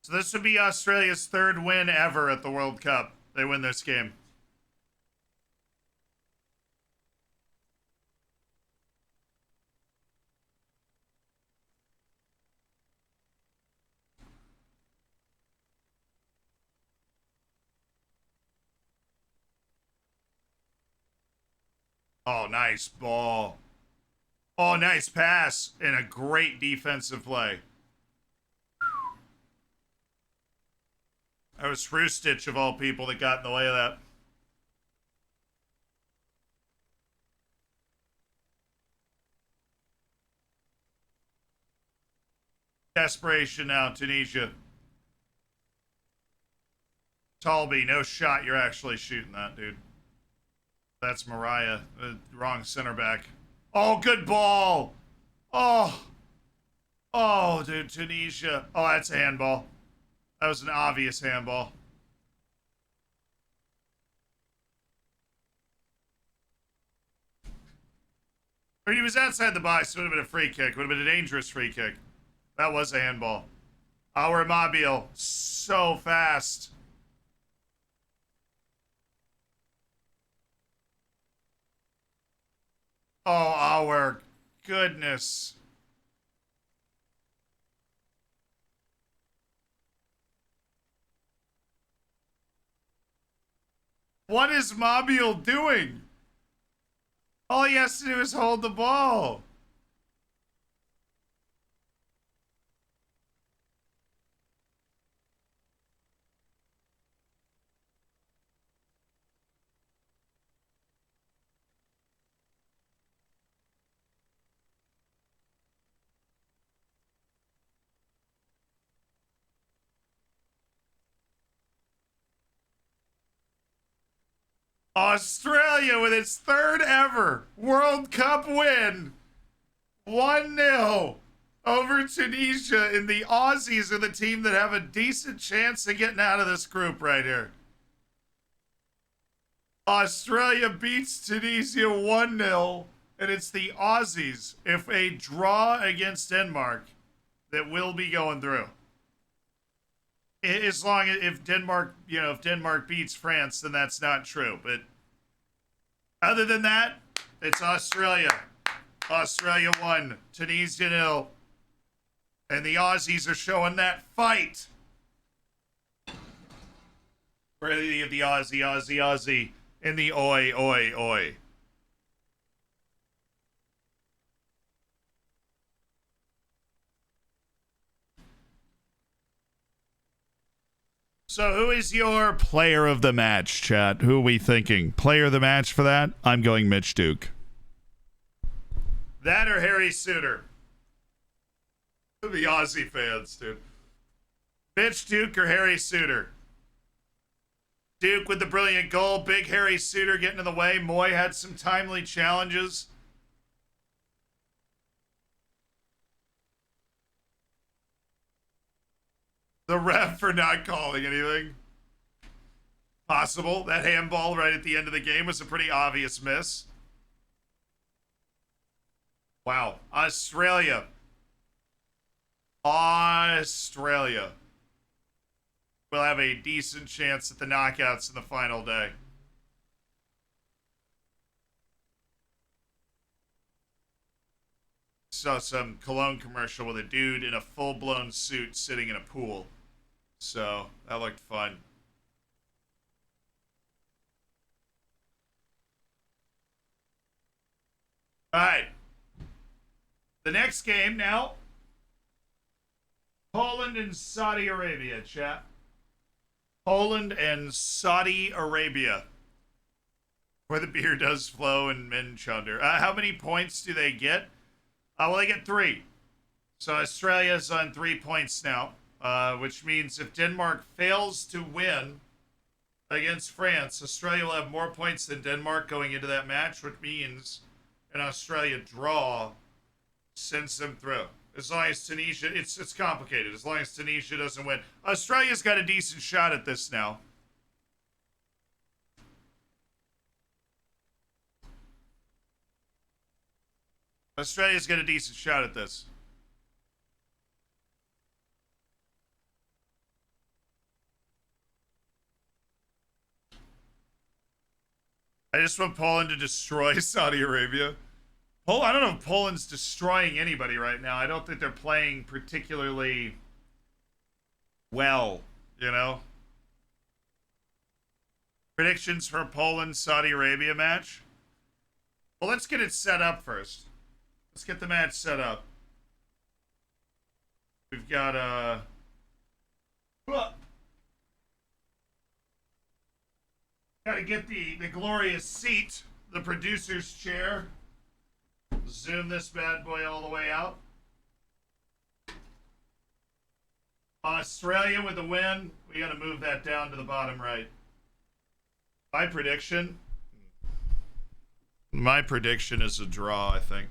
So this would be Australia's third win ever at the World Cup. They win this game. Oh, nice ball. Oh, nice pass and a great defensive play. That was Frustich of all people that got in the way of that. Desperation now, Tunisia. Talby, no shot. You're actually shooting that, dude. That's Mariah. Wrong center back. Oh, good ball. Oh. Oh, dude, Tunisia. Oh, that's a handball. That was an obvious handball. I mean, he was outside the box. It would have been a free kick. Would have been a dangerous free kick. That was a handball. Our Mobile. So fast. Oh, our goodness. What is Mobile doing? All he has to do is hold the ball. Australia with its third ever World Cup win. 1-0 over Tunisia, and the Aussies are the team that have a decent chance of getting out of this group right here. Australia beats Tunisia 1-0, and it's the Aussies. If a draw against Denmark that will be going through. As long as if Denmark, if Denmark beats France, then that's not true. But other than that, it's Australia. Australia won. Tunisia 0. And the Aussies are showing that fight. Where the Aussie, and the oi, oi, oi. So who is your player of the match, chat? Who are we thinking? Player of the match for that? I'm going Mitch Duke. That or Harry Suter? The Aussie fans, dude. Mitch Duke or Harry Suter? Duke with the brilliant goal. Big Harry Suter getting in the way. Moy had some timely challenges. The ref for not calling anything. Possible. That handball right at the end of the game was a pretty obvious miss. Wow. Australia. Australia will have a decent chance at the knockouts in the final day. Saw some cologne commercial with a dude in a full-blown suit sitting in a pool. So, that looked fun. Alright. The next game now. Poland and Saudi Arabia, chat. Poland and Saudi Arabia. Where the beer does flow in men chunder. How many points do they get? Well, they get 3. So Australia's on 3 points now. Which means if Denmark fails to win against France, Australia will have more points than Denmark going into that match, which means an Australia draw sends them through. As long as Tunisia, it's complicated. As long as Tunisia doesn't win. Australia's got a decent shot at this now. Australia's got a decent shot at this. I just want Poland to destroy Saudi Arabia. I don't know if Poland's destroying anybody right now. I don't think they're playing particularly well, Predictions for a Poland-Saudi Arabia match? Well, let's get it set up first. Let's get the match set up. We've got gotta get the glorious seat, the producer's chair. Zoom this bad boy all the way out. Australia with the win. We got to move that down to the bottom right. My prediction is a draw, I think.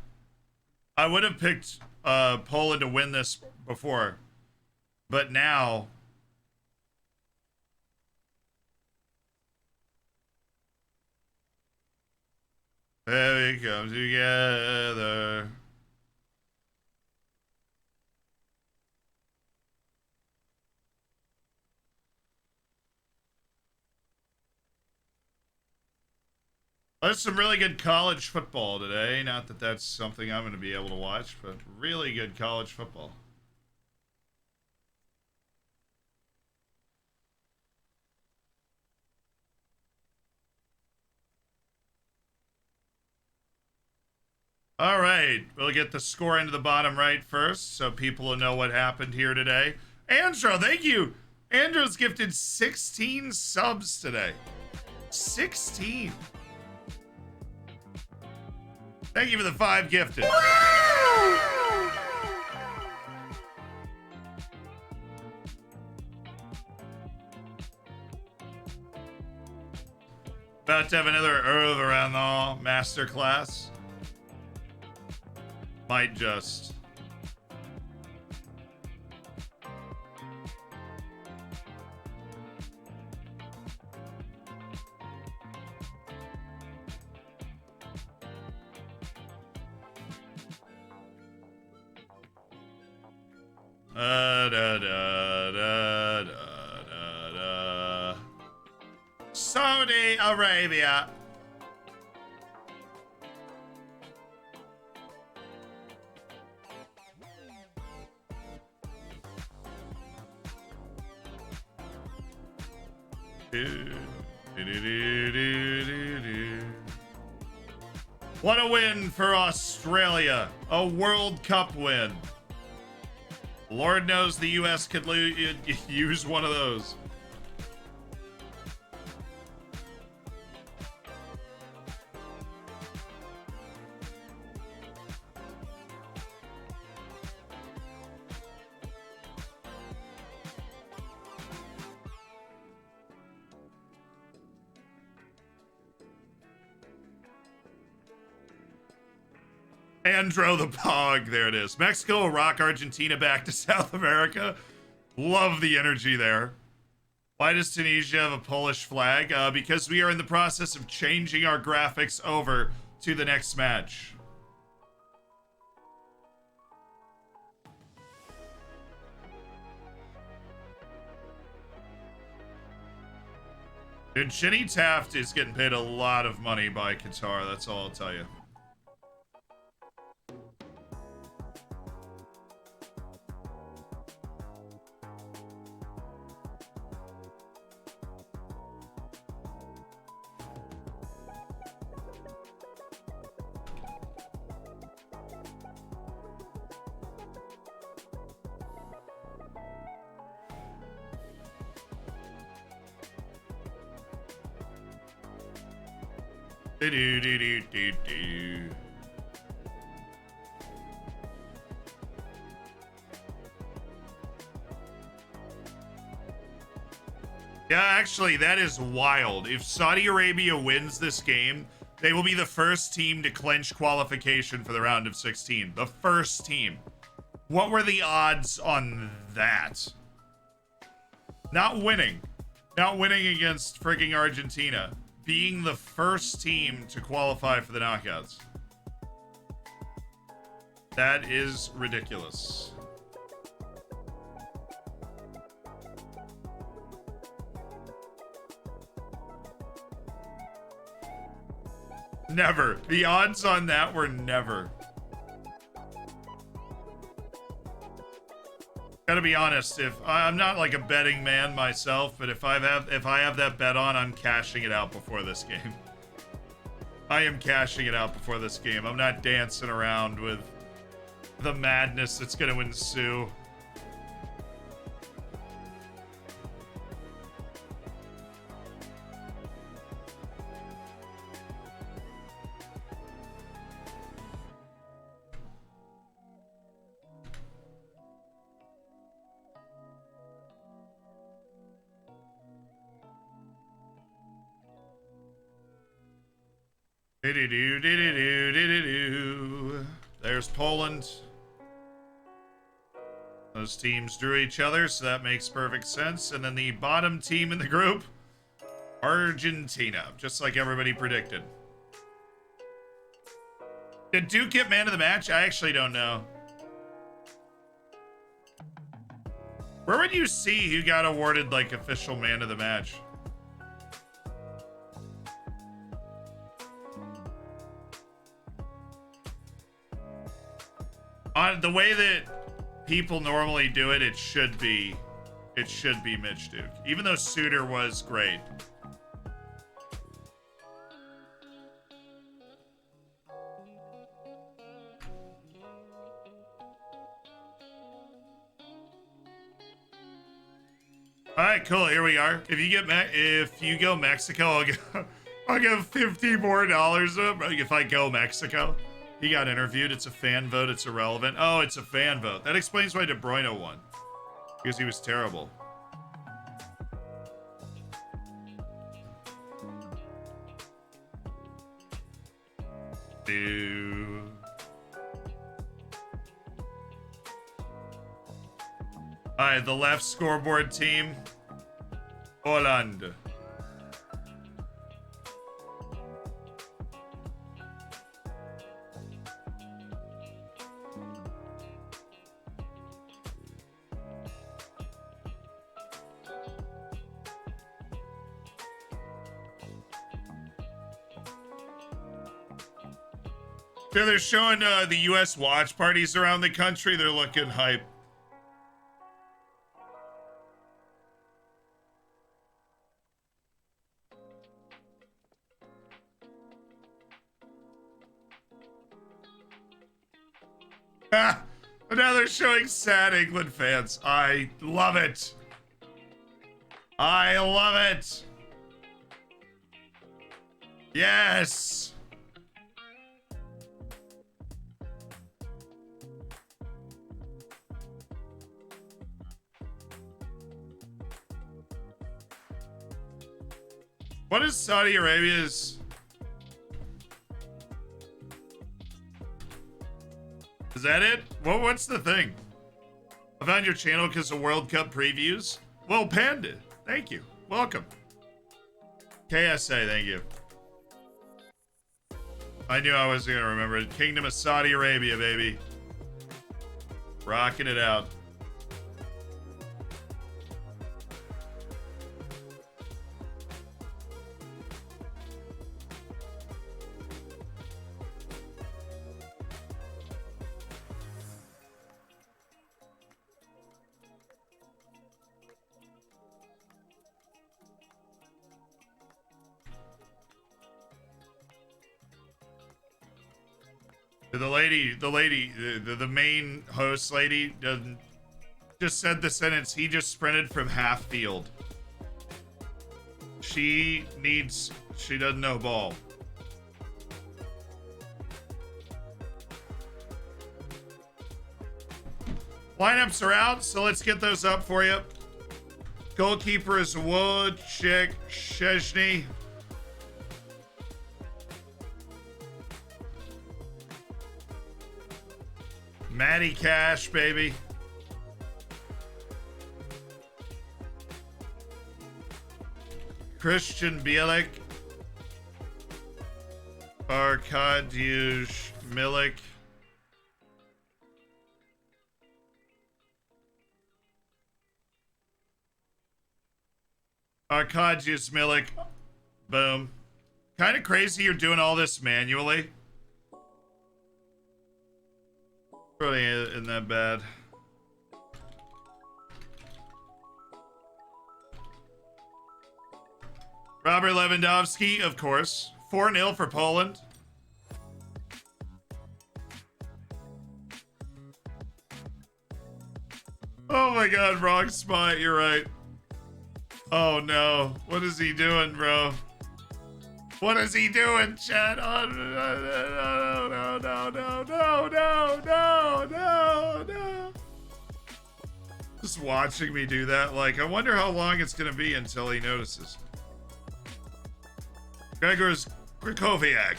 I would have picked Poland to win this before. But now... There we come together. There's some really good college football today. Not that that's something I'm going to be able to watch, but really good college football. All right, we'll get the score into the bottom right first so people will know what happened here today. Andrew, thank you. Andrew's gifted 16 subs today. 16. Thank you for the 5 gifted. About to have another Earth masterclass. Might just. Da, da, da, da, da. Saudi Arabia. What a win for Australia. A World Cup win. Lord knows the US could use one of those. Andro the Pog, there it is. Mexico will rock Argentina back to South America. Love the energy there. Why does Tunisia have a Polish flag? Because we are in the process of changing our graphics over to the next match. Dude, Jenny Taft is getting paid a lot of money by Qatar, that's all I'll tell you. Yeah, actually, that is wild. If Saudi Arabia wins this game, they will be the first team to clinch qualification for the round of 16. The first team. What were the odds on that? Not winning. Not winning against freaking Argentina. Being the first team to qualify for the knockouts. That is ridiculous. Never. The odds on that were never. Gotta be honest, if I'm not like a betting man myself, but if I have that bet on, I'm cashing it out before this game. I am cashing it out before this game. I'm not dancing around with the madness that's gonna ensue. There's Poland. Those teams drew each other, so that makes perfect sense. And then the bottom team in the group, Argentina, just like everybody predicted. Did Duke get man of the match? I actually don't know. Where would you see who got awarded like official man of the match? On the way that people normally do it, it should be Mitch Duke. Even though Suter was great. All right, cool. Here we are. If you go Mexico, I'll give $50 more if I go Mexico. He got interviewed. It's a fan vote. It's irrelevant. Oh, it's a fan vote. That explains why De Bruyne won. Because he was terrible. Ew. Alright, the left scoreboard team. Poland. Yeah, they're showing the U.S. watch parties around the country. They're looking hype. Ah, now they're showing sad England fans. I love it. I love it. Yes. What is Saudi Arabia's? Is that it? What's the thing? I found your channel because of World Cup previews. Well, Panda, thank you. Welcome. KSA, thank you. I knew I wasn't gonna remember it. Kingdom of Saudi Arabia, baby. Rocking it out. The main host lady doesn't just said the sentence, he just sprinted from half field. She doesn't know ball. Lineups are out, so let's get those up for you. Goalkeeper is Wojciech Szczesny. Matty Cash, baby. Christian Bielik. Arkadiusz Milik. Arkadiusz Milik. Boom. Kind of crazy you're doing all this manually. Really isn't that bad. Robert Lewandowski, of course. 4-0 for Poland. Oh my god, wrong spot. You're right. Oh no. What is he doing, bro? What is he doing, Chad? Oh, no. Just watching me do that, like, I wonder how long it's gonna be until he notices. Gregor's Krikoviak.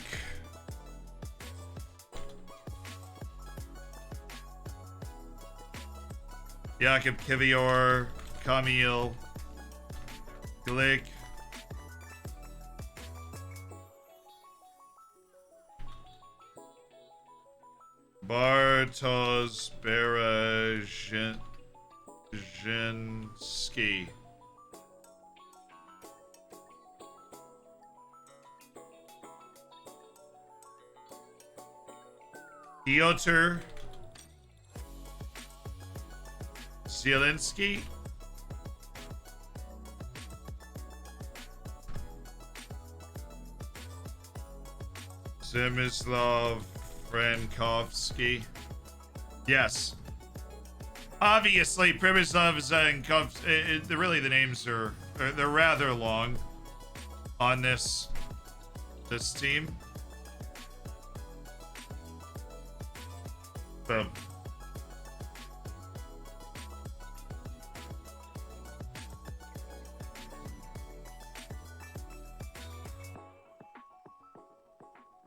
Jakub Kivior, Kamil, Glick. Bartosz Berezhinski. Piotr Zielinski. Zemislav Frankovsky. Yes. Obviously, Primislav Zankovsky. Really, the names they're rather long on this team. Boom.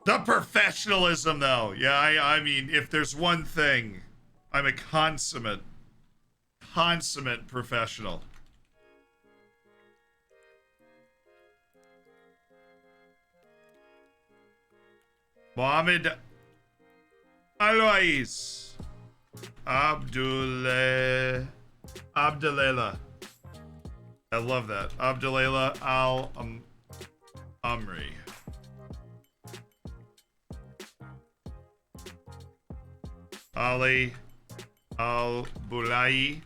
The professionalism, though. Yeah, I mean, if there's one thing, I'm a consummate professional. Mohamed Alois Abdullah. I love that. Abdullah Al Amri. Ali Al-Bulai.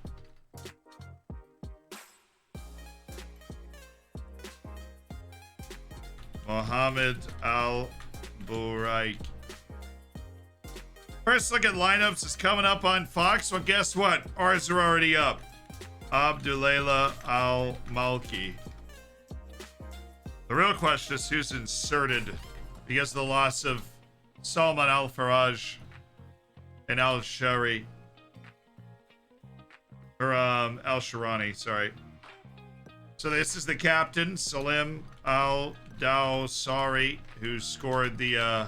Mohammed Al-Buraik. First look at lineups is coming up on Fox. Well, guess what? Ours are already up. Abdullah Al-Malki. The real question is who's inserted because of the loss of Salman Al-Faraj and Al-Shari. Or, Al-Sharani, sorry. So this is the captain, Salim Al-Dawsari, who scored the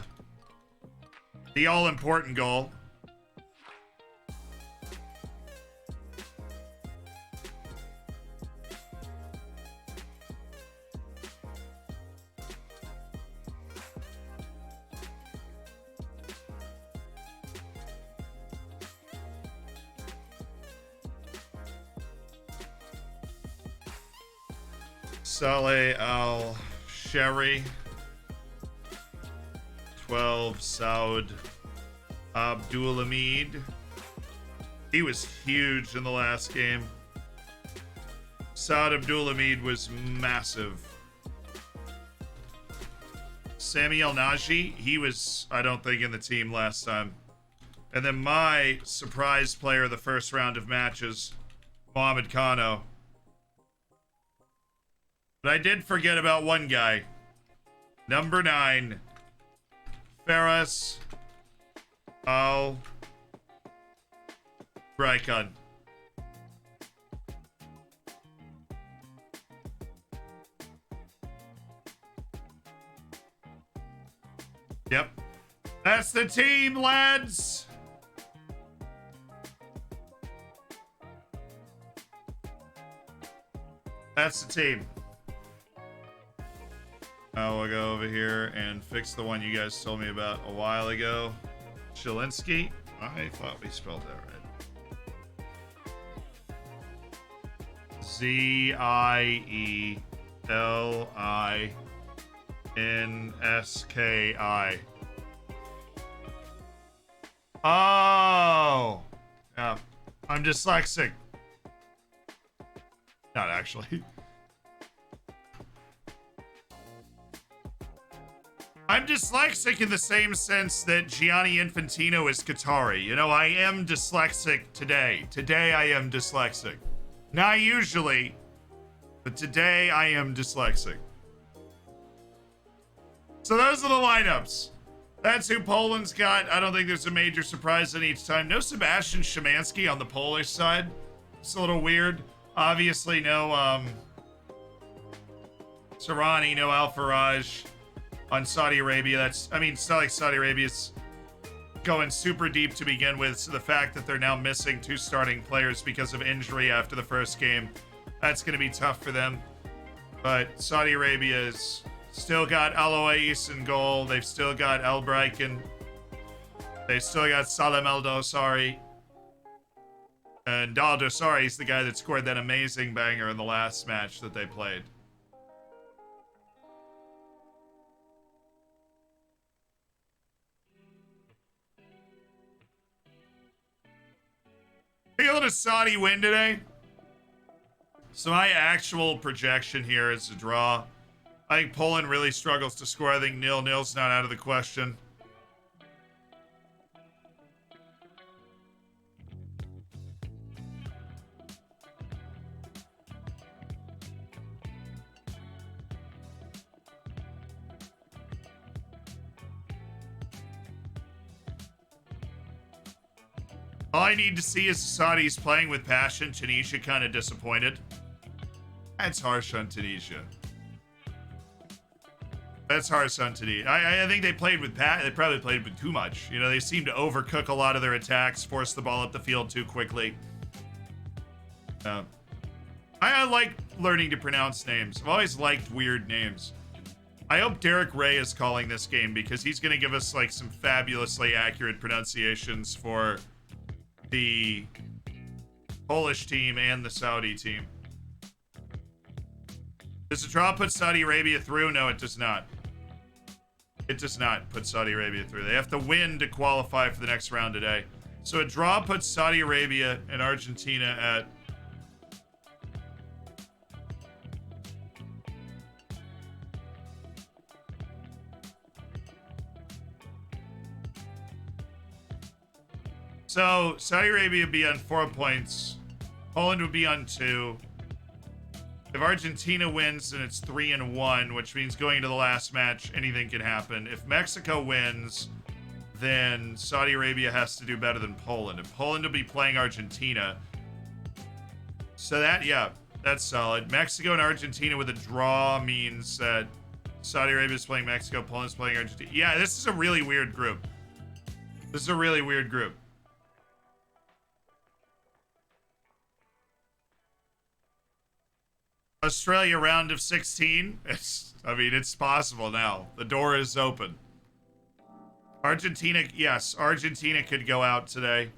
all-important goal. Saleh Al-Shari. 12, Saud Abdulhamid. He was huge in the last game. Saud Abdulhamid was massive. Sami El-Naji, he was, I don't think, in the team last time. And then my surprise player of the first round of matches, Mohamed Kano. But I did forget about one guy. Number 9. Faras Al-Braikon. Yep. That's the team, lads. That's the team. We'll go over here and fix the one you guys told me about a while ago. Shilinsky. I thought we spelled that right. Zielininski. Oh. Yeah. I'm dyslexic. Not actually. I'm dyslexic in the same sense that Gianni Infantino is Qatari. You know, I am dyslexic today. Today I am dyslexic. Not usually, but today I am dyslexic. So those are the lineups. That's who Poland's got. I don't think there's a major surprise in each time. No Sebastian Szymanski on the Polish side. It's a little weird. Obviously, no Sarani, no Al-Faraj. On Saudi Arabia, it's not like Saudi Arabia's going super deep to begin with, so the fact that they're now missing 2 starting players because of injury after the first game, that's going to be tough for them. But Saudi Arabia's still got Al-Oais in goal. They've still got Al-Braiken. They've still got Salem Al-Dawsari. And Al-Dawsari is the guy that scored that amazing banger in the last match that they played. Feeling a Saudi win today. So my actual projection here is a draw. I think Poland really struggles to score. I think 0-0's not out of the question. All I need to see is the Saudis playing with passion. Tunisia kind of disappointed. That's harsh on Tunisia. That's harsh on Tunisia. I think they played with they probably played with too much. You know, they seem to overcook a lot of their attacks, force the ball up the field too quickly. I like learning to pronounce names. I've always liked weird names. I hope Derek Ray is calling this game because he's going to give us like some fabulously accurate pronunciations for the Polish team and the Saudi team. Does the draw put Saudi Arabia through? No, it does not. It does not put Saudi Arabia through. They have to win to qualify for the next round today. So a draw puts Saudi Arabia and Argentina at... So Saudi Arabia would be on 4 points. Poland would be on 2. If Argentina wins, then it's 3-1, which means going into the last match, anything can happen. If Mexico wins, then Saudi Arabia has to do better than Poland. And Poland will be playing Argentina. So that, yeah, that's solid. Mexico and Argentina with a draw means that Saudi Arabia is playing Mexico, Poland's playing Argentina. Yeah, this is a really weird group. This is a really weird group. Australia round of 16. It's possible now. The door is open. Argentina, yes, Argentina could go out today.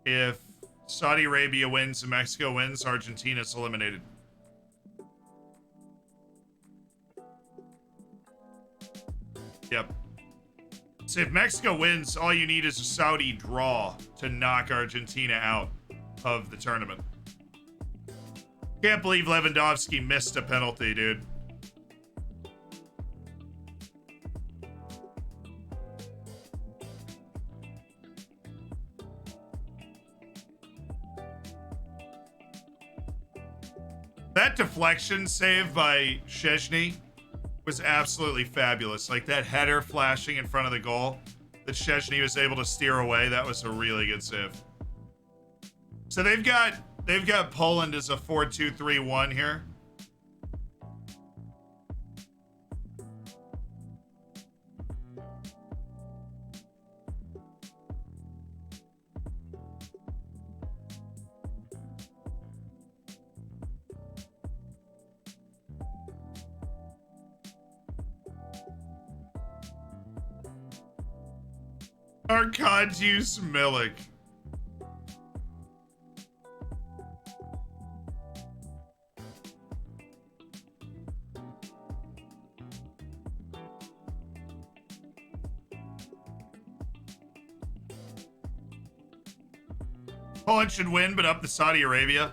If Saudi Arabia wins and Mexico wins, Argentina's eliminated. Yep. So if Mexico wins, all you need is a Saudi draw to knock Argentina out of the tournament. Can't believe Lewandowski missed a penalty, dude. That deflection save by Szczęsny was absolutely fabulous. Like that header flashing in front of the goal that Szczęsny was able to steer away. That was a really good save. So they've got Poland as a 4-2-3-1 here. Arkadiusz Milik. Poland should win, but up to Saudi Arabia.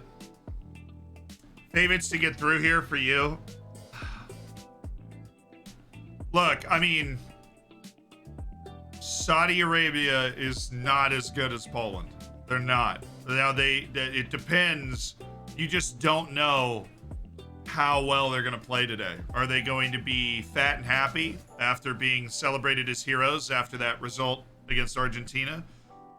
Favorites to get through here for you. Look, I mean, Saudi Arabia is not as good as Poland. They're not. Now, it depends. You just don't know how well they're going to play today. Are they going to be fat and happy after being celebrated as heroes after that result against Argentina?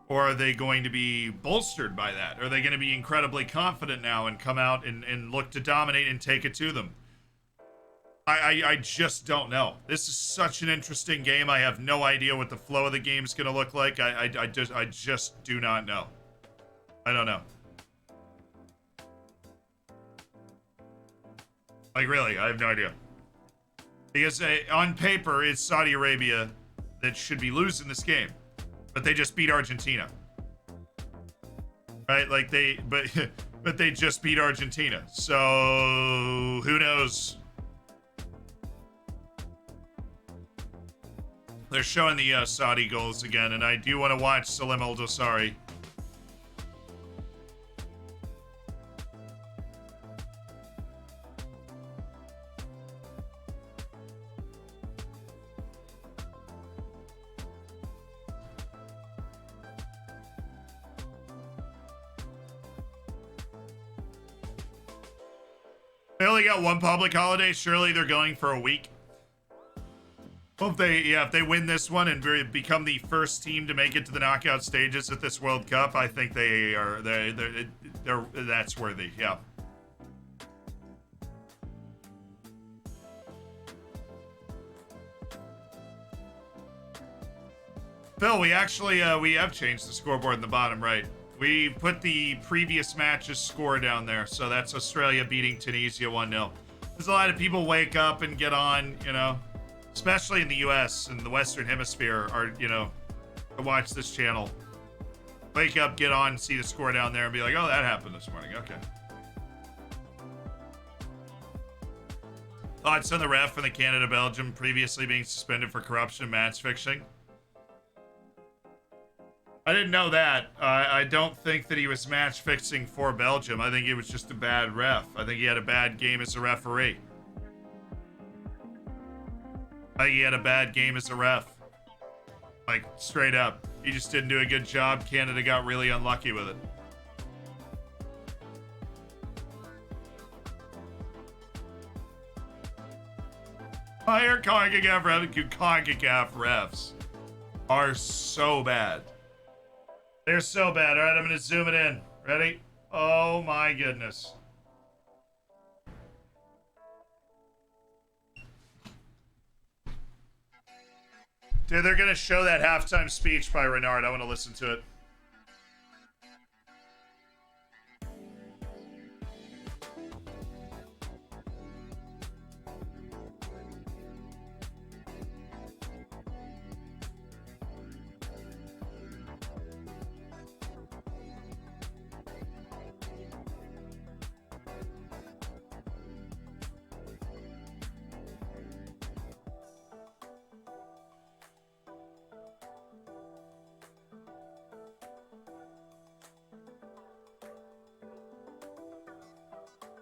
Or are they going to be bolstered by that? Are they going to be incredibly confident now and come out and look to dominate and take it to them? I just don't know. This is such an interesting game. I have no idea what the flow of the game is going to look like. I just do not know. I don't know. Like, really, I have no idea. Because on paper, it's Saudi Arabia that should be losing this game. But they just beat Argentina. Right? Like, but they just beat Argentina. So, who knows? They're showing the Saudi goals again, and I do want to watch Salim Al-Dosari. They only got one public holiday. Surely they're going for a week. Well, if they win this one and become the first team to make it to the knockout stages at this World Cup, I think they're that's worthy. Yeah. Phil, we actually we have changed the scoreboard in the bottom right. We put the previous match's score down there, so that's Australia beating Tunisia 1-0. There's a lot of people wake up and get on, you know, especially in the US and the Western Hemisphere, are, you know, to watch this channel. Wake up, get on, see the score down there, and be like, oh, that happened this morning. Okay. Thoughts on the ref in the Canada-Belgium previously being suspended for corruption and match fixing? I didn't know that. I don't think that he was match fixing for Belgium. I think he was just a bad ref. I think he had a bad game as a referee. I think he had a bad game as a ref. Like, straight up. He just didn't do a good job. Canada got really unlucky with it. Higher CONCACAF refs are so bad. They're so bad. All right, I'm going to zoom it in. Ready? Oh my goodness. Dude, they're going to show that halftime speech by Renard. I want to listen to it.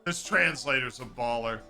This translator's a baller.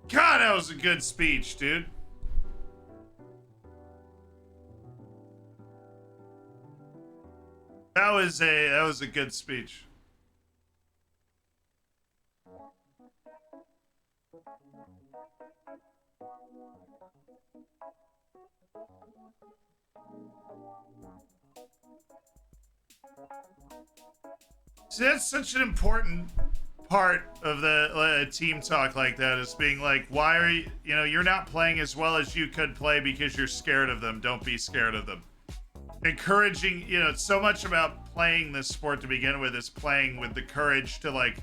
God, that was a good speech, dude. That was a good speech. See, that's such an important part of the team talk like that, is being like, why are you, you're not playing as well as you could play because you're scared of them. Don't be scared of them. Encouraging, it's so much about playing this sport to begin with, is playing with the courage to like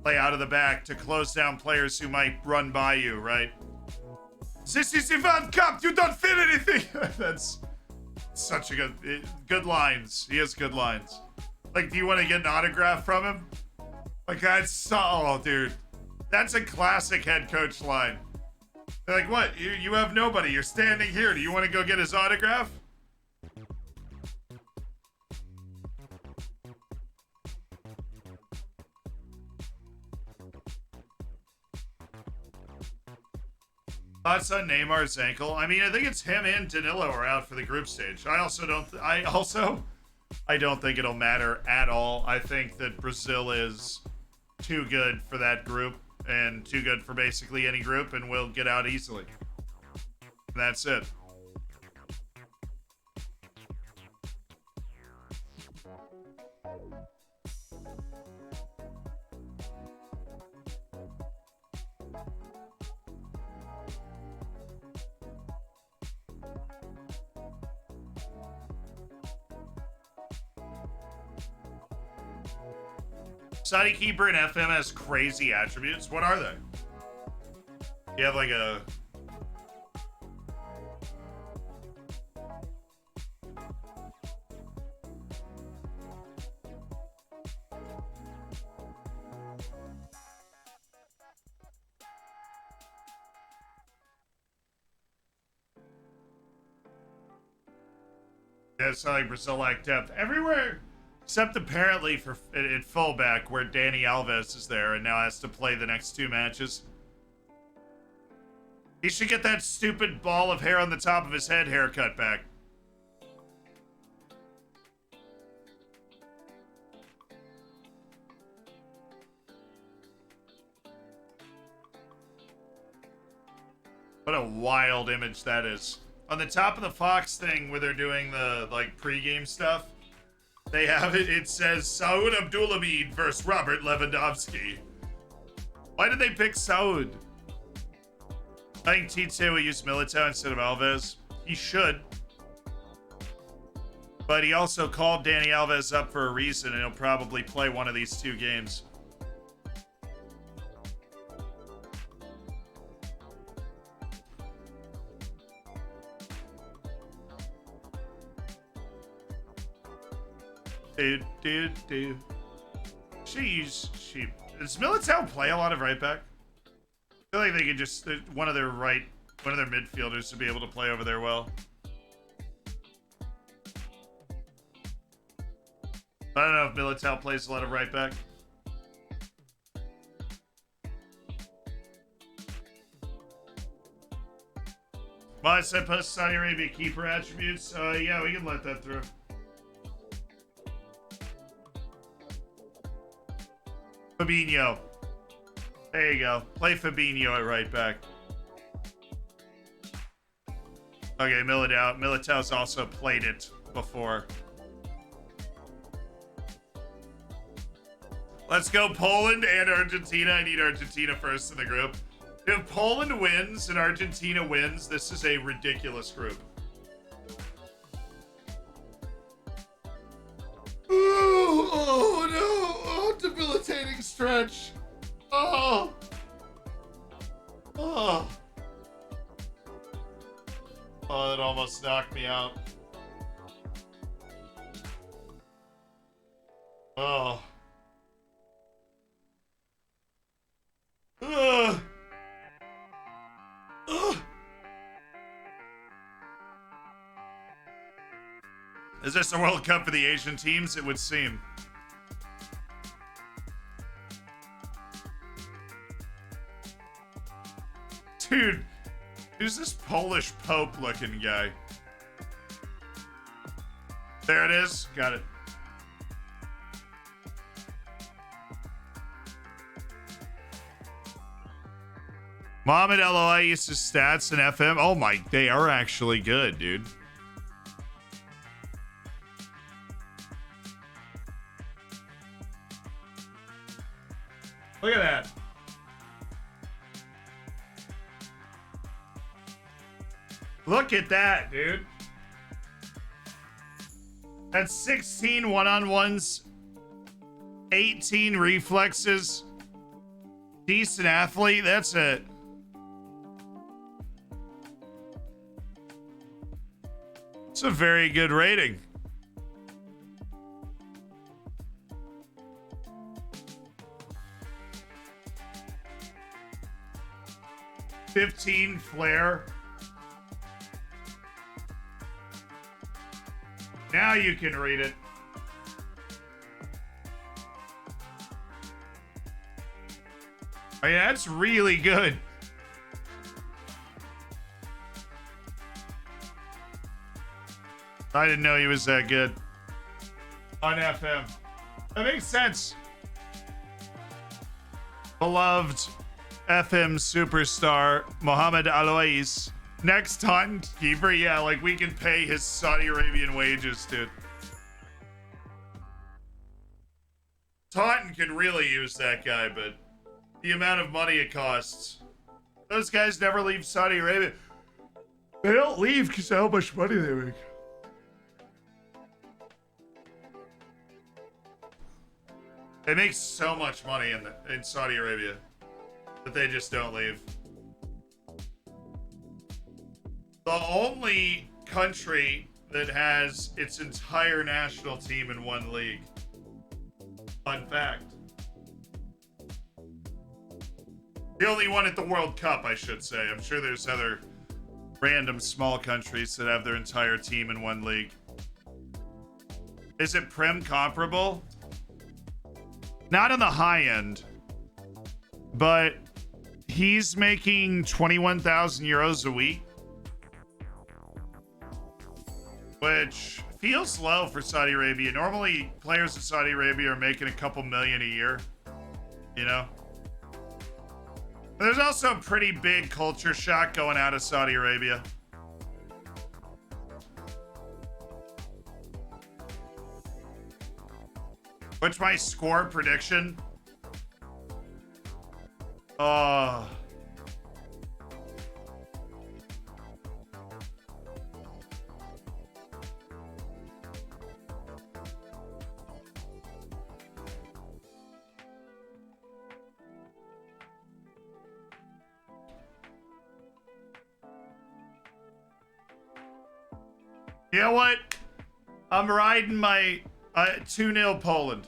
play out of the back, to close down players who might run by you, right? This is the World Cup, you don't feel anything. That's such a good lines. He has good lines. Like, do you want to get an autograph from him? Like, that's so, oh, dude. That's a classic head coach line. They're like, what? You have nobody. You're standing here. Do you want to go get his autograph? Thoughts on Neymar's ankle? I mean, I think it's him and Danilo are out for the group stage. I don't think it'll matter at all. I think that Brazil is too good for that group and too good for basically any group, and will get out easily. And that's it. Saudi Keeper and FM has crazy attributes. What are they? You have like a... Yeah, it's not like Brazil lack depth. Everywhere... Except apparently for at fullback, where Dani Alves is there and now has to play the next two matches. He should get that stupid ball of hair on the top of his head haircut back. What a wild image that is. On the top of the Fox thing where they're doing the like pregame stuff, they have it. It says Saud Abdulhamid versus Robert Lewandowski. Why did they pick Saud? I think T2 will use Militao instead of Alves. He should. But he also called Danny Alves up for a reason, and he'll probably play one of these two games. Dude. Does Militao play a lot of right back? I feel like they could just one of their midfielders to be able to play over there well. I don't know if Militao plays a lot of right back. Well, I said post Saudi Arabia keeper attributes. Yeah, we can let that through. Fabinho. There you go. Play Fabinho at right back. Okay, Militao's also played it before. Let's go Poland and Argentina. I need Argentina first in the group. If Poland wins and Argentina wins, this is a ridiculous group. Oh no! Oh, debilitating stretch. Oh. Oh, that almost knocked me out. Oh. Ugh. Ugh. Is this a World Cup for the Asian teams? It would seem. Dude, who's this Polish Pope looking guy? There it is. Got it. Mohamed El-Oais's stats in FM. Oh my, they are actually good, dude. Look at that. Look at that, dude. That's 16 one-on-ones, 18 reflexes. Decent athlete. That's it. It's a very good rating. $15 flair. Now you can read it. I mean, that's really good. I didn't know he was that good on FM. That makes sense. Beloved FM superstar Mohamed El-Oais. Next timekeeper, yeah, like we can pay his Saudi Arabian wages, dude. Taunton could really use that guy, but the amount of money it costs. Those guys never leave Saudi Arabia. They don't leave because of how much money they make. They make so much money in Saudi Arabia that they just don't leave. The only country that has its entire national team in one league. Fun fact. The only one at the World Cup, I should say. I'm sure there's other random small countries that have their entire team in one league. Is it Prem comparable? Not on the high end, but He's making 21,000 euros a week, which feels low for Saudi Arabia. Normally, players in Saudi Arabia are making a couple million a year, you know? But there's also a pretty big culture shock going out of Saudi Arabia. What's my score prediction? Oh. You know what? I'm riding my 2-0 Poland.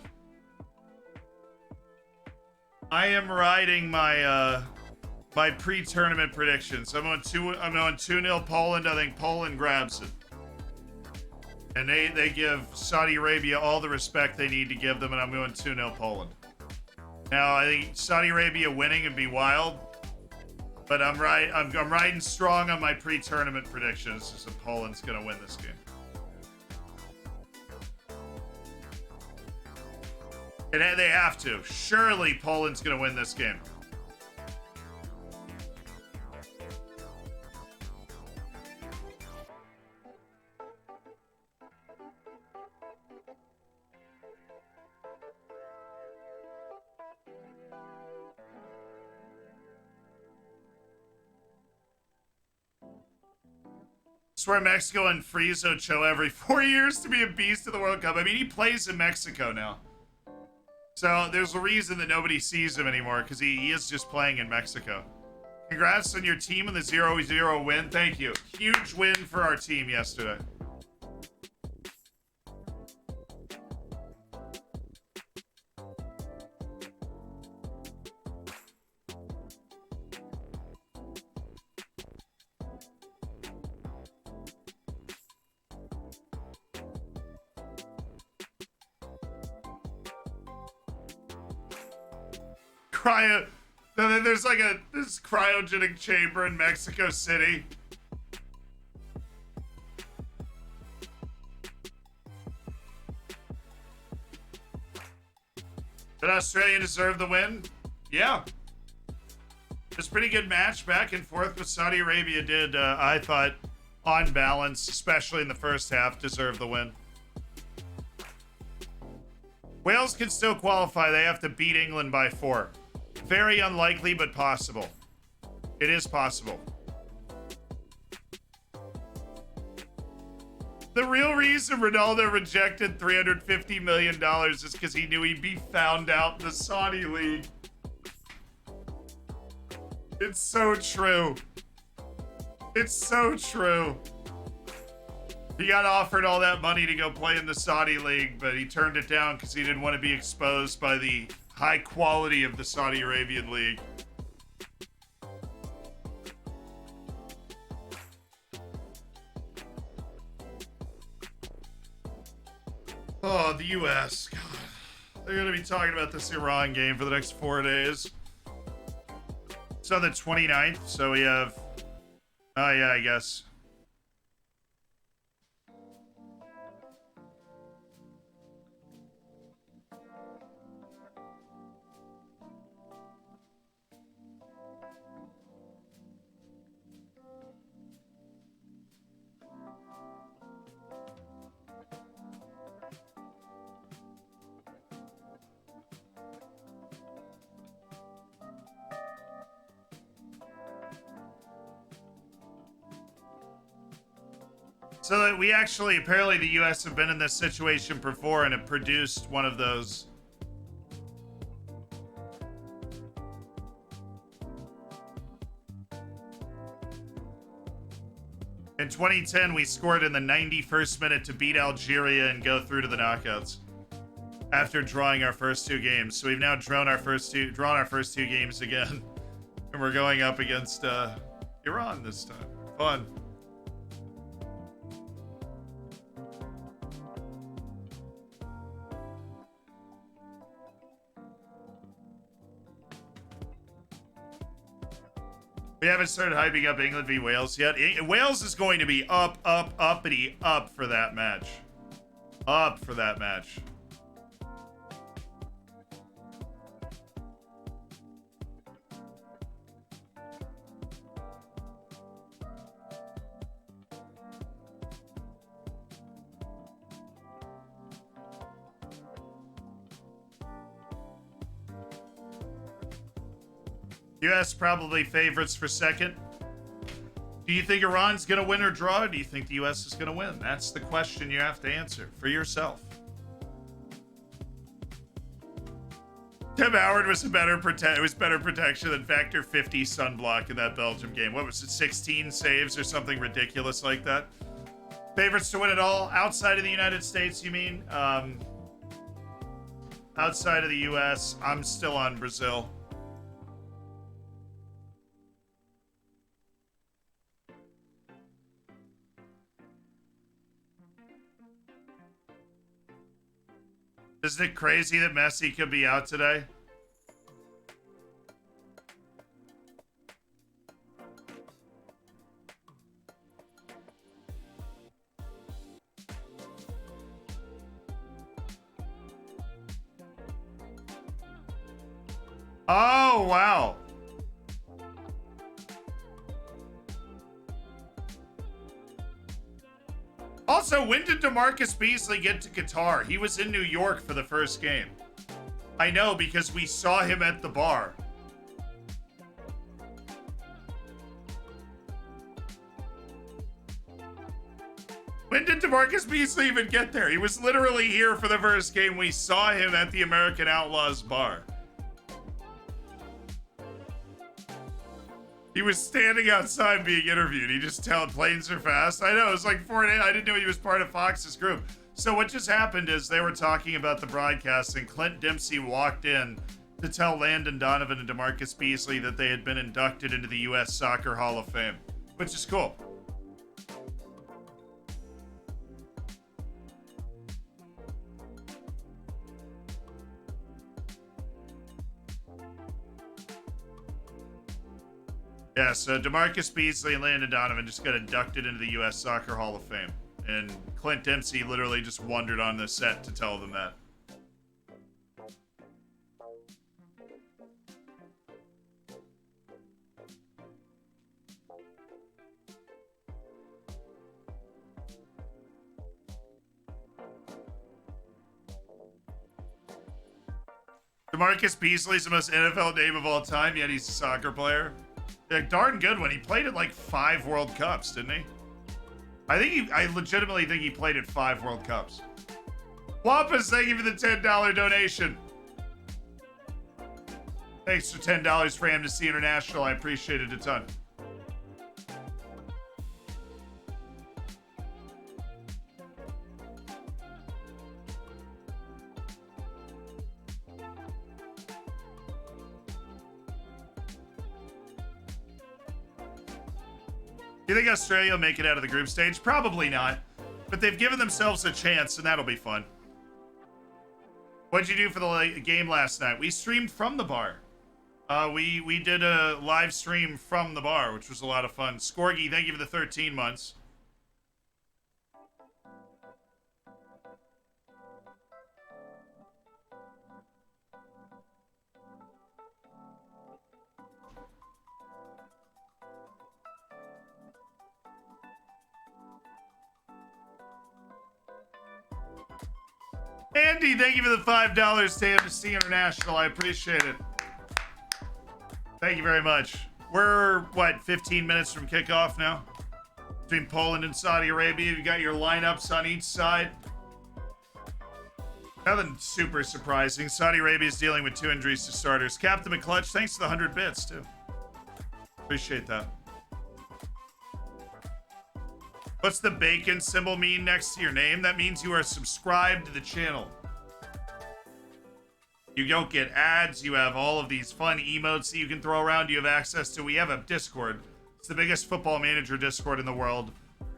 I am riding my my pre-tournament predictions. I'm on 2-0 Poland. I think Poland grabs it. And they give Saudi Arabia all the respect they need to give them, and I'm going 2-0 Poland. Now, I think Saudi Arabia winning would be wild, but I'm riding strong on my pre-tournament predictions, so Poland's going to win this game. And they have to. Surely Poland's going to win this game. Swear Mexico and freeze Ochoa every 4 years to be a beast of the World Cup. I mean, he plays in Mexico now. So there's a reason that nobody sees him anymore, because he is just playing in Mexico. Congrats on your team and the 0-0 win. Thank you. Huge win for our team yesterday. There's like this cryogenic chamber in Mexico City. Did Australia deserve the win? Yeah. It was a pretty good match back and forth with Saudi Arabia did, I thought, on balance, especially in the first half, deserve the win. Wales can still qualify. They have to beat England by 4. Very unlikely, but possible. It is possible. The real reason Ronaldo rejected $350 million is because he knew he'd be found out in the Saudi League. It's so true. It's so true. He got offered all that money to go play in the Saudi League, but he turned it down because he didn't want to be exposed by the high quality of the Saudi Arabian League. Oh, the U.S. God. They're going to be talking about this Iran game for the next 4 days. It's on the 29th, so we have... Oh, yeah, I guess. So that we actually, apparently the US have been in this situation before and have produced one of those. In 2010, we scored in the 91st minute to beat Algeria and go through to the knockouts after drawing our first 2 games. So we've now drawn our first two games again, and we're going up against Iran this time. Fun. We haven't started hyping up England v Wales yet. Wales is going to be up, uppity, up for that match. Up for that match. US probably favorites for second. Do you think Iran's going to win or draw? Or do you think the US is going to win? That's the question you have to answer for yourself. Tim Howard was better protection than Factor 50 sunblock in that Belgium game. What was it, 16 saves or something ridiculous like that? Favorites to win it all outside of the United States, you mean? Outside of the US, I'm still on Brazil. Isn't it crazy that Messi could be out today? Oh, wow. Also, when did DeMarcus Beasley get to Qatar? He was in New York for the first game. I know, because we saw him at the bar. When did DeMarcus Beasley even get there? He was literally here for the first game. We saw him at the American Outlaws bar. He was standing outside being interviewed. He just told planes are fast. I know, it was like 4 days. I didn't know he was part of Fox's group. So what just happened is they were talking about the broadcast, and Clint Dempsey walked in to tell Landon Donovan and DeMarcus Beasley that they had been inducted into the U.S. Soccer Hall of Fame, which is cool. Yeah, so DeMarcus Beasley and Landon Donovan just got inducted into the U.S. Soccer Hall of Fame. And Clint Dempsey literally just wandered on the set to tell them that. DeMarcus Beasley's the most NFL name of all time, yet he's a soccer player. Yeah, darn good one. He played at like 5 World Cups, didn't he? I legitimately think he played at 5 World Cups. Wampus, thank you for the $10 donation. Thanks for $10 for Amnesty International. I appreciate it a ton. Do you think Australia will make it out of the group stage? Probably not. But they've given themselves a chance, and that'll be fun. What'd you do for the game last night? We streamed from the bar. We did a live stream from the bar, which was a lot of fun. Scorgy, thank you for the 13 months. Andy, thank you for the $5 to Amnesty International. I appreciate it. Thank you very much. We're, what, 15 minutes from kickoff now? Between Poland and Saudi Arabia, you got your lineups on each side. Nothing super surprising. Saudi Arabia is dealing with 2 injuries to starters. Captain McClutch, thanks for the 100 bits, too. Appreciate that. What's the bacon symbol mean next to your name? That means you are subscribed to the channel. You don't get ads. You have all of these fun emotes that you can throw around. You have access to. We have a Discord. It's the biggest football manager Discord in the world.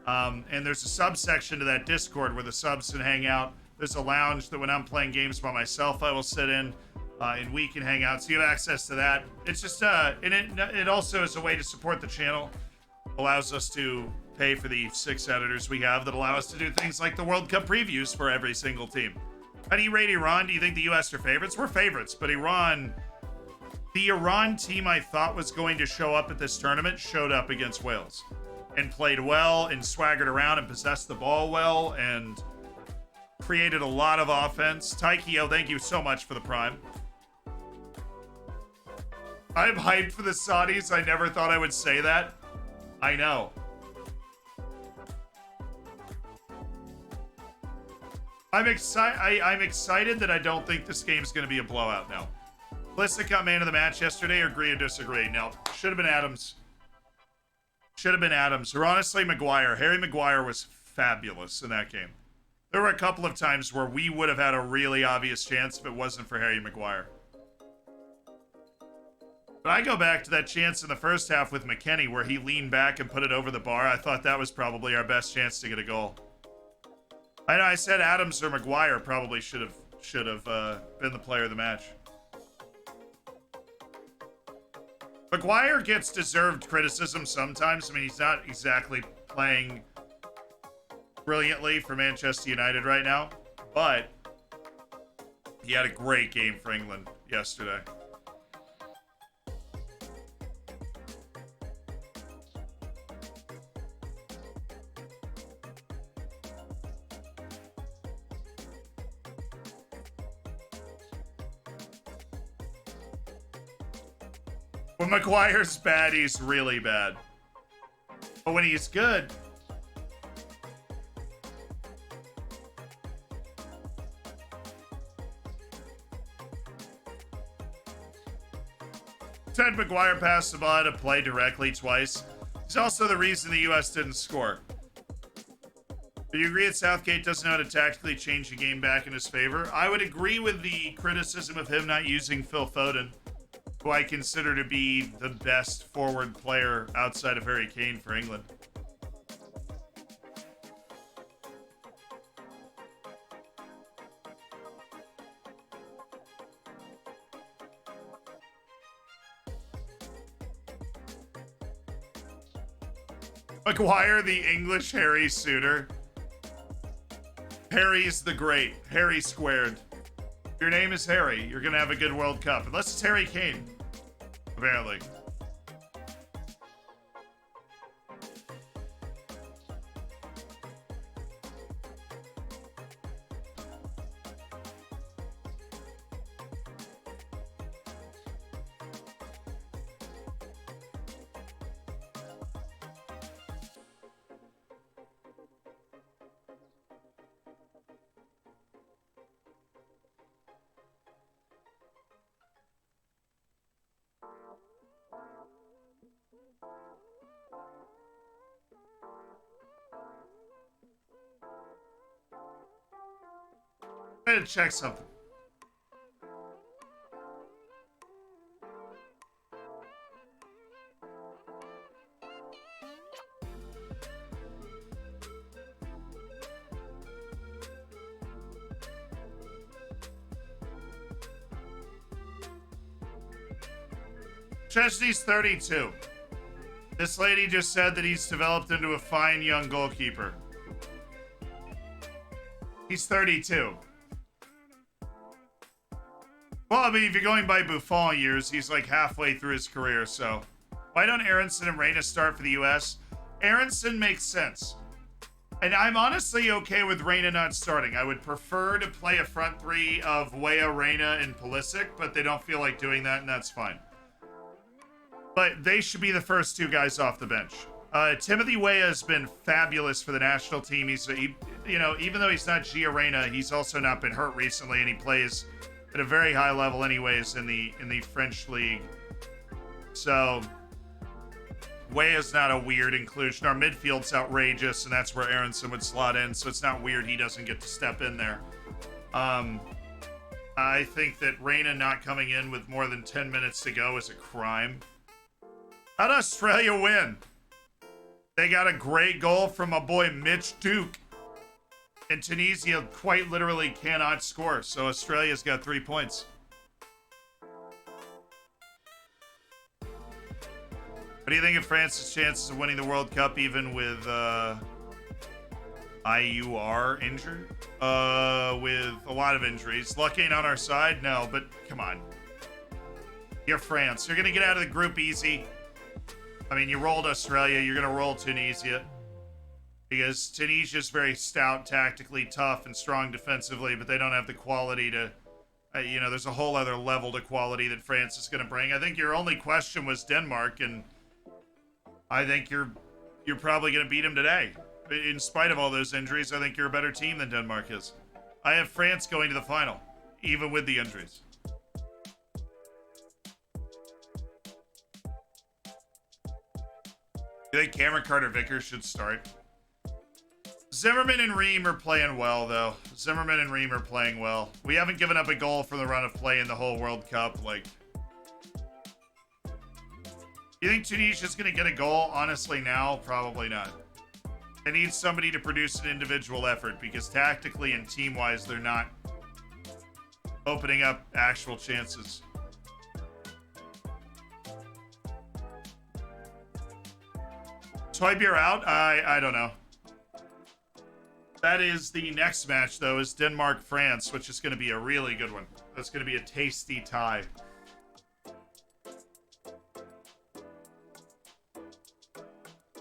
And there's a subsection to that Discord where the subs can hang out. There's a lounge that when I'm playing games by myself, I will sit in. and we can hang out. So you have access to that. It's just, and it also is a way to support the channel. Allows us to pay for the 6 editors we have that allow us to do things like the World Cup previews for every single team. How do you rate Iran? Do you think the U.S. are favorites? We're favorites, but Iran, the Iran team I thought was going to show up at this tournament showed up against Wales and played well and swaggered around and possessed the ball well and created a lot of offense. Taikio, thank you so much for the prime. I'm hyped for the Saudis. I never thought I would say that. I know. I'm excited that I don't think this game's going to be a blowout now. Blissett got man of the match yesterday. Agree or disagree? No. Should have been Adams. Should have been Adams. Or honestly, Maguire. Harry Maguire was fabulous in that game. There were a couple of times where we would have had a really obvious chance if it wasn't for Harry Maguire. But I go back to that chance in the first half with McKennie where he leaned back and put it over the bar. I thought that was probably our best chance to get a goal. I know I said Adams or Maguire probably should have been the player of the match. Maguire gets deserved criticism sometimes. I mean, he's not exactly playing brilliantly for Manchester United right now, but he had a great game for England yesterday. When Maguire's bad, he's really bad. But when he's good... Ted Maguire passed the ball to play directly twice. He's also the reason the U.S. didn't score. Do you agree that Southgate doesn't know how to tactically change the game back in his favor? I would agree with the criticism of him not using Phil Foden, who I consider to be the best forward player outside of Harry Kane for England. Maguire, the English Harry Suter. Harry's the great. Harry squared. Your name is Harry. You're going to have a good World Cup. Unless it's Harry Kane. Apparently. I had to check something. Chesney's 32. This lady just said that he's developed into a fine young goalkeeper. He's 32. Well, I mean, if you're going by Buffon years, he's like halfway through his career, so... Why don't Aronson and Reyna start for the U.S.? Aronson makes sense. And I'm honestly okay with Reyna not starting. I would prefer to play a front three of Weah, Reyna, and Pulisic, but they don't feel like doing that, and that's fine. But they should be the first two guys off the bench. Timothy Weah has been fabulous for the national team. Even though he's not Gia Reyna, he's also not been hurt recently, and he plays at a very high level anyways in the French league. So Weah's not a weird inclusion. Our midfield's outrageous, and that's where Aronson would slot in, so it's not weird he doesn't get to step in there. I think that Reyna not coming in with more than 10 minutes to go is a crime. How'd Australia win? They got a great goal from my boy Mitch Duke. And Tunisia quite literally cannot score, so Australia's got 3 points. do you think of France's chances of winning the World Cup even with IUR injured? With a lot of injuries. Luck ain't on our side? No, but come on. You're France. You're going to get out of the group easy. I mean, you rolled Australia. You're going to roll Tunisia. Because Tunisia's very stout, tactically tough, and strong defensively, but they don't have the quality to... you know, there's a whole other level to quality that France is going to bring. I think your only question was Denmark, and I think you're probably going to beat them today. In spite of all those injuries, I think you're a better team than Denmark is. I have France going to the final, even with the injuries. You think Cameron Carter-Vickers should start? Zimmerman and Ream are playing well, though. Zimmerman and Ream are playing well. We haven't given up a goal for the run of play in the whole World Cup. Like, you think Tunisia's going to get a goal? Honestly, now, probably not. They need somebody to produce an individual effort because tactically and team-wise, they're not opening up actual chances. Toy Beer out? I don't know. That is the next match, though, is Denmark-France, which is going to be a really good one. That's going to be a tasty tie.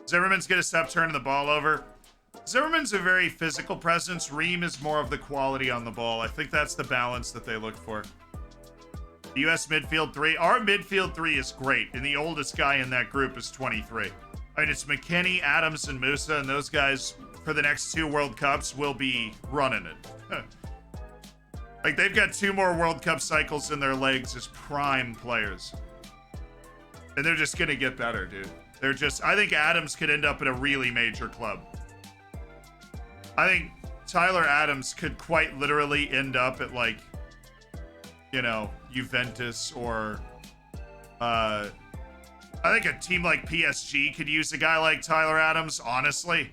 Zimmerman's going to stop turning the ball over. Zimmerman's a very physical presence. Ream is more of the quality on the ball. I think that's the balance that they look for. The U.S. midfield three. Our midfield three is great, and the oldest guy in that group is 23. I mean, it's McKennie, Adams, and Musa, and those guys... for the next 2 World Cups will be running it. Like, they've got 2 more World Cup cycles in their legs as prime players. And they're just going to get better, dude. They're just... I think Adams could end up in a really major club. I think Tyler Adams could quite literally end up at, like, you know, Juventus or... I think a team like PSG could use a guy like Tyler Adams, honestly.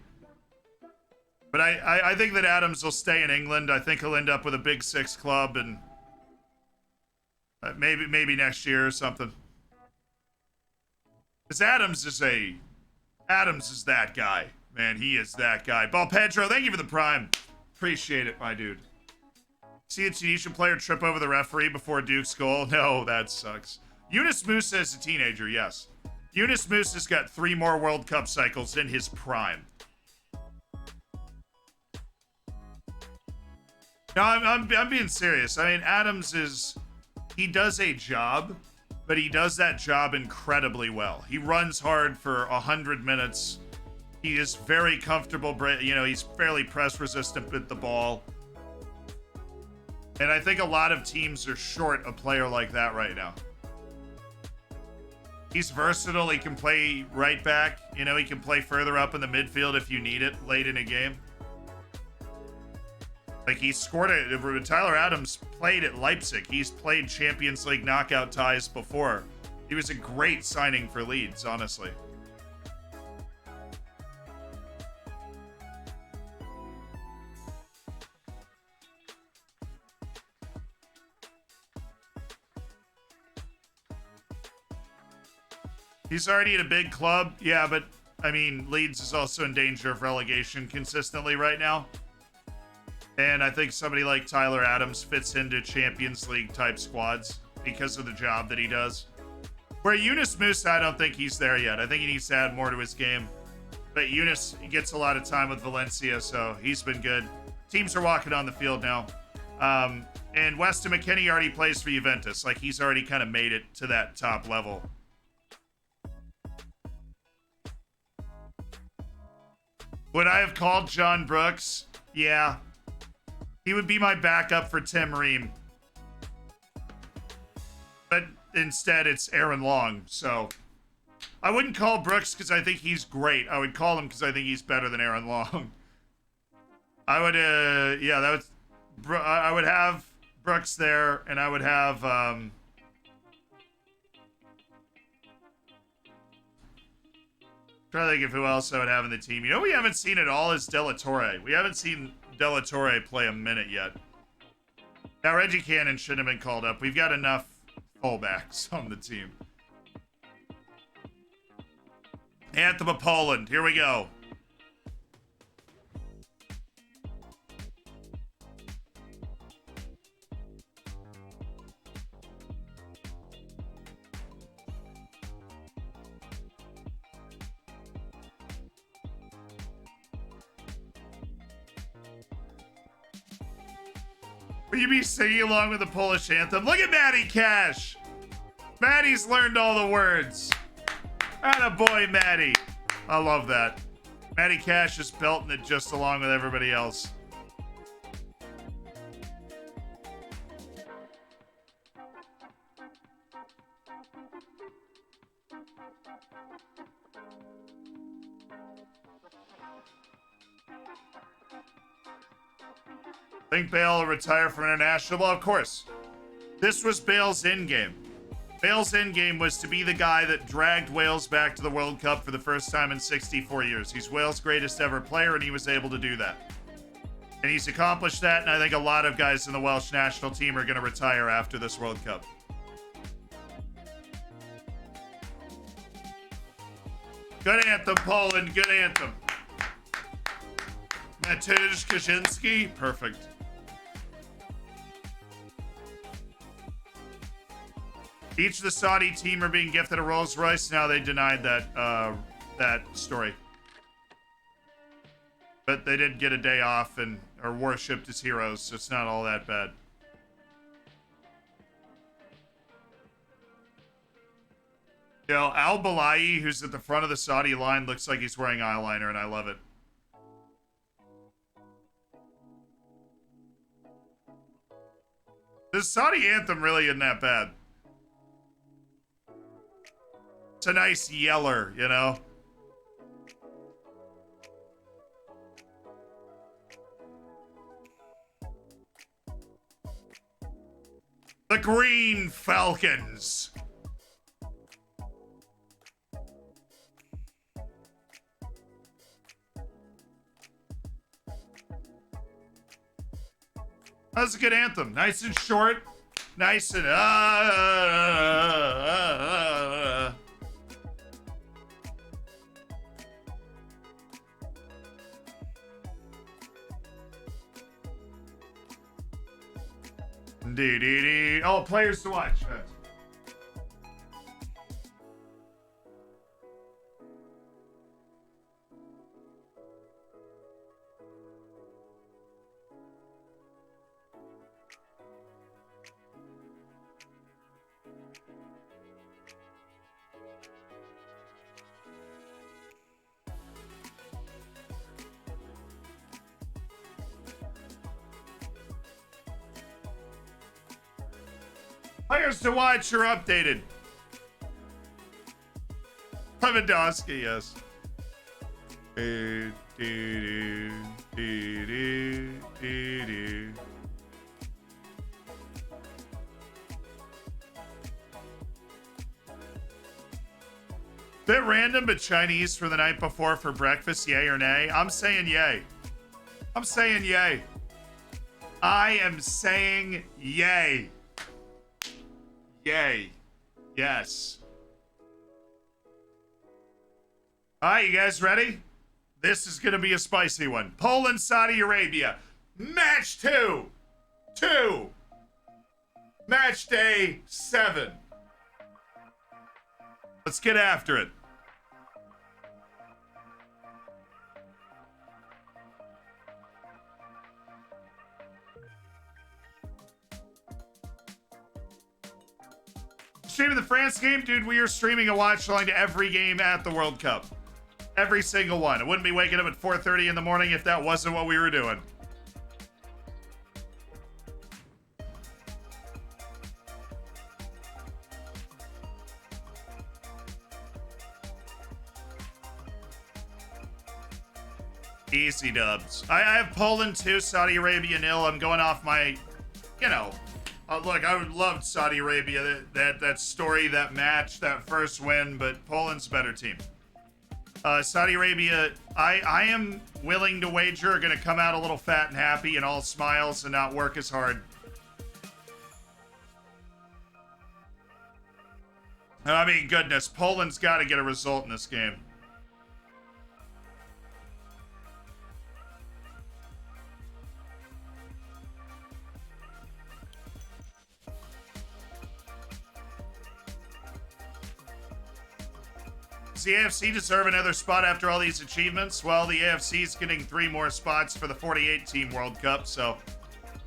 But I think that Adams will stay in England. I think he'll end up with a Big Six club and maybe next year or something. Because Adams is that guy. Man, he is that guy. Ball Pedro, thank you for the prime. Appreciate it, my dude. See a Tunisian player trip over the referee before Duke's goal? No, that sucks. Yunus Musa is a teenager, yes. Yunus Musa's got 3 more World Cup cycles in his prime. No, I'm being serious. I mean, Adams he does a job, but he does that job incredibly well. He runs hard for 100 minutes. He is very comfortable. You know, he's fairly press resistant with the ball. And I think a lot of teams are short a player like that right now. He's versatile. He can play right back. You know, he can play further up in the midfield if you need it late in a game. Like, he scored it. Tyler Adams played at Leipzig. He's played Champions League knockout ties before. He was a great signing for Leeds, honestly. He's already at a big club. Yeah, but, I mean, Leeds is also in danger of relegation consistently right now. And I think somebody like Tyler Adams fits into Champions League type squads because of the job that he does. Where Yunus Musa, I don't think he's there yet. I think he needs to add more to his game. But Yunus gets a lot of time with Valencia, so he's been good. Teams are walking on the field now. And Weston McKennie already plays for Juventus. Like, he's already kind of made it to that top level. Would I have called John Brooks? Yeah. He would be my backup for Tim Ream. But instead, it's Aaron Long, so... I wouldn't call Brooks because I think he's great. I would call him because I think he's better than Aaron Long. I would, yeah, that was... I would have Brooks there, and I would have, trying to think of who else I would have in the team. You know, we haven't seen at all is De La Torre. We haven't seen De La Torre play a minute yet. Now, Reggie Cannon shouldn't have been called up. We've got enough fullbacks on the team. Anthem of Poland. Here we go. Will you be singing along with the Polish anthem? Look at Matty Cash. Matty's learned all the words. Attaboy, Matty. I love that. Matty Cash is belting it just along with everybody else. Think Bale will retire from international? Well, of course. This was Bale's endgame. Bale's endgame was to be the guy that dragged Wales back to the World Cup for the first time in 64 years. He's Wales' greatest ever player, and he was able to do that. And he's accomplished that, and I think a lot of guys in the Welsh national team are going to retire after this World Cup. Good anthem, Poland. Good anthem. Mateusz Kaczynski. Perfect. Each of the Saudi team are being gifted a Rolls Royce. Now they denied that story, but they did get a day off and are worshipped as heroes, so it's not all that bad. Yo, Al Balai, who's at the front of the Saudi line, looks like he's wearing eyeliner, and I love it. The Saudi anthem really isn't that bad. It's a nice yeller, you know? The Green Falcons. That's a good anthem. Nice and short. Nice and Dee. Oh, players to watch. Players to watch are updated. Lewandowski, yes. Bit random, but Chinese for the night before for breakfast, yay or nay? I'm saying yay. I'm saying yay. I am saying yay. Yay. Yes. All right, you guys ready? This is going to be a spicy one. Poland, Saudi Arabia. Match 2. Match day 7. Let's get after it. Streaming the France game, dude. We are streaming a watch along to every game at the World Cup. Every single one. I wouldn't be waking up at 4:30 in the morning if that wasn't what we were doing. Easy dubs. I have Poland 2, Saudi Arabia 0. I'm going off my, you know, look, I would love Saudi Arabia, that story, that match, that first win, but Poland's a better team. Saudi Arabia, I am willing to wager are going to come out a little fat and happy and all smiles and not work as hard. I mean, goodness, Poland's got to get a result in this game. the AFC deserve another spot after all these achievements? Well, the AFC is getting 3 more spots for the 48-team World Cup, so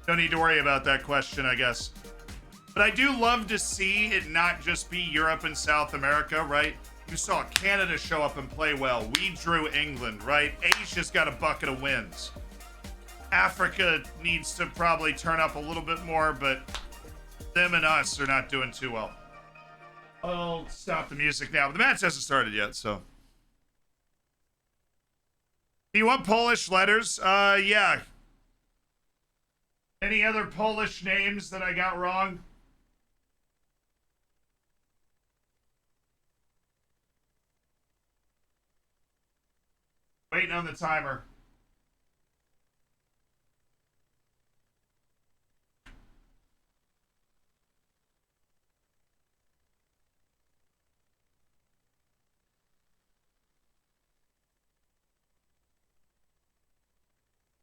don't need to worry about that question, I guess. But I do love to see it not just be Europe and South America, right? You saw Canada show up and play well. We drew England, right? Asia's got a bucket of wins. Africa needs to probably turn up a little bit more, but them and us are not doing too well. I'll stop the music now. But the match hasn't started yet, so. Do you want Polish letters? Yeah. Any other Polish names that I got wrong? Waiting on the timer.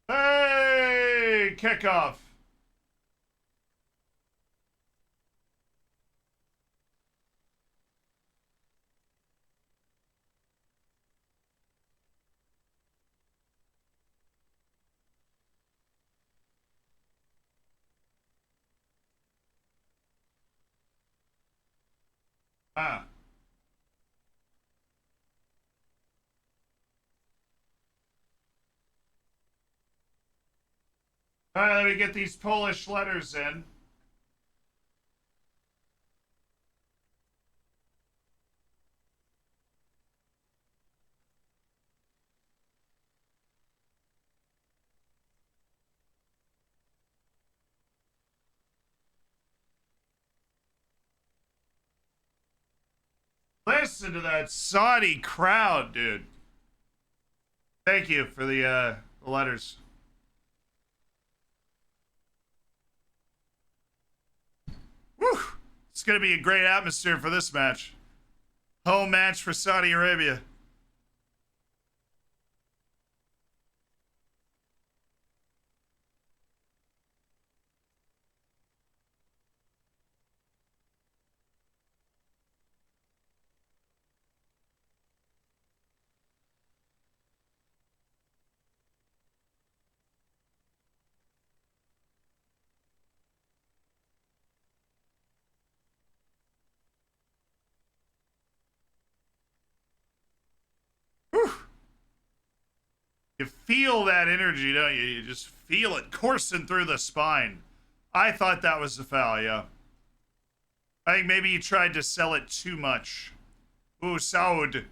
Hey, kickoff. Ah. All right, let me get these Polish letters in. Listen to that Saudi crowd, dude. Thank you for the letters. Whew. It's going to be a great atmosphere for this match. Home match for Saudi Arabia. Whew. You feel that energy, don't you? You just feel it coursing through the spine. I thought that was a foul, yeah. I think maybe you tried to sell it too much. Ooh, Saud.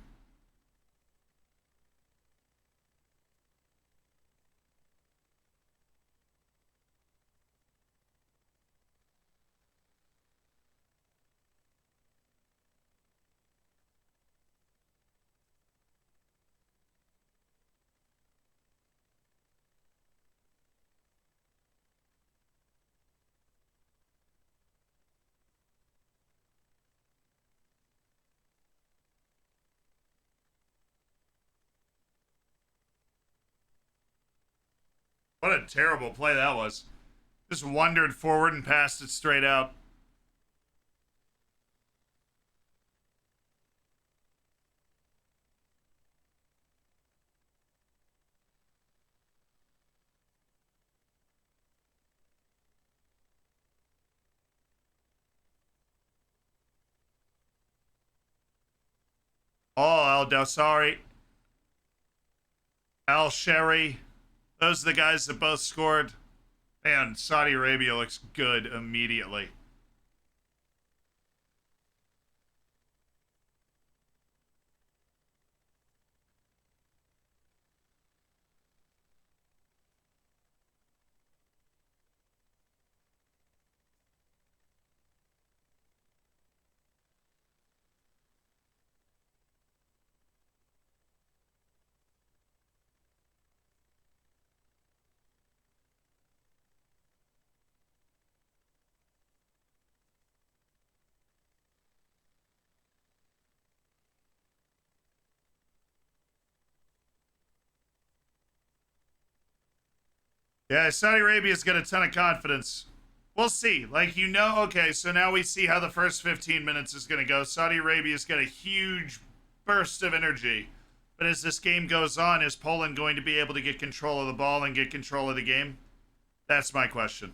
What a terrible play that was. Just wandered forward and passed it straight out. Oh, Al Dawsari. Al Sherry. Those are the guys that both scored. Man, Saudi Arabia looks good immediately. Yeah, Saudi Arabia's got a ton of confidence. We'll see. Like, you know, okay, so now we see how the first 15 minutes is going to go. Saudi Arabia's got a huge burst of energy. But as this game goes on, is Poland going to be able to get control of the ball and get control of the game? That's my question.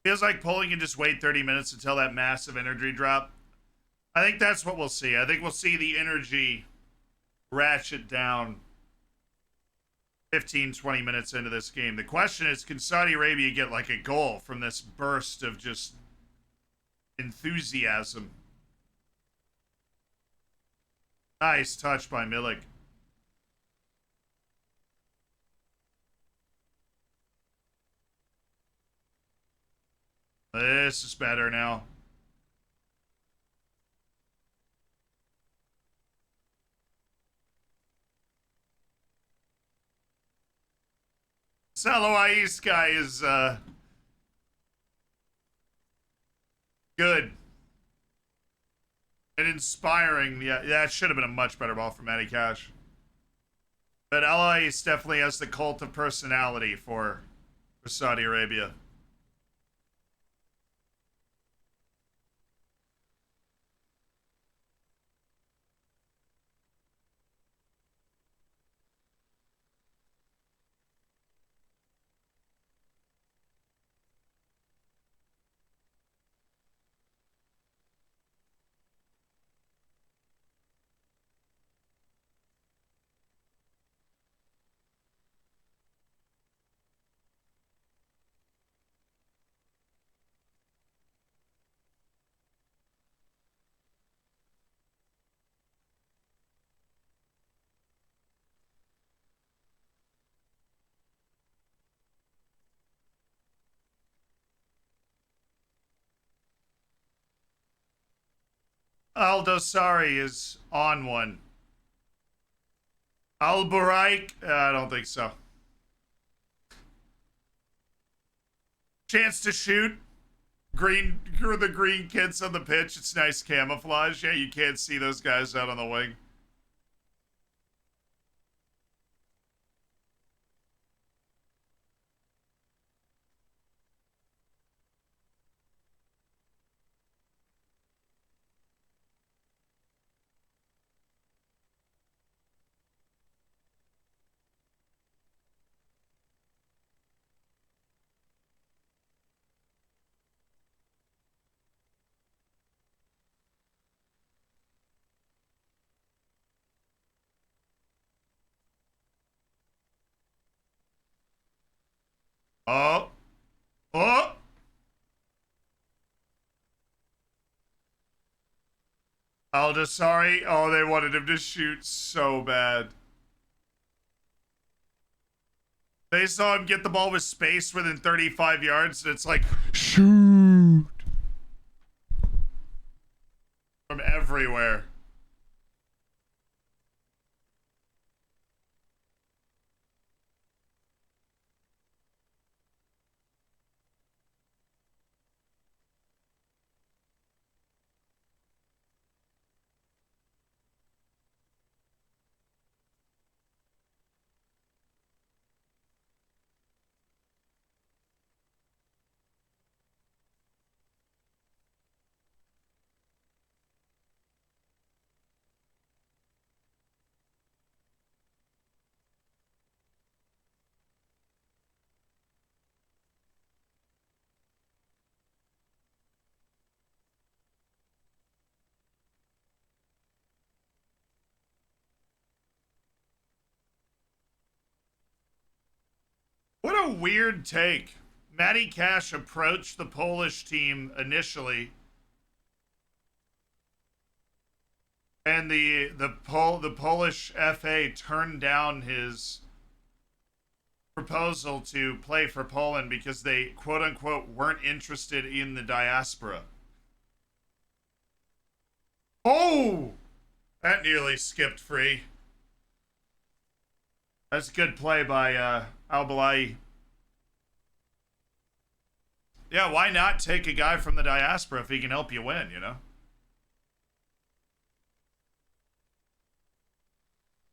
Feels like Poland can just wait 30 minutes until that massive energy drop. I think that's what we'll see. I think we'll see the energy ratchet down 15, 20 minutes into this game. The question is, can Saudi Arabia get like a goal from this burst of just enthusiasm? Nice touch by Milik. This is better now. Salouais guy is good and inspiring. Yeah, that should have been a much better ball from Matty Cash. But Alais definitely has the cult of personality for Saudi Arabia. Al-Dosari is on one. Al-Buraik? I don't think so. Chance to shoot. The green kids on the pitch. It's nice camouflage. Yeah, you can't see those guys out on the wing. Oh. Oh. Al-Dosari. Oh, they wanted him to shoot so bad. They saw him get the ball with space within 35 yards, and it's like, shoot. From everywhere. What a weird take. Matty Cash approached the Polish team initially, and the Polish FA turned down his proposal to play for Poland because they quote unquote weren't interested in the diaspora. Oh, that nearly skipped free. That's a good play by Al-Balai. Yeah, why not take a guy from the diaspora if he can help you win, you know?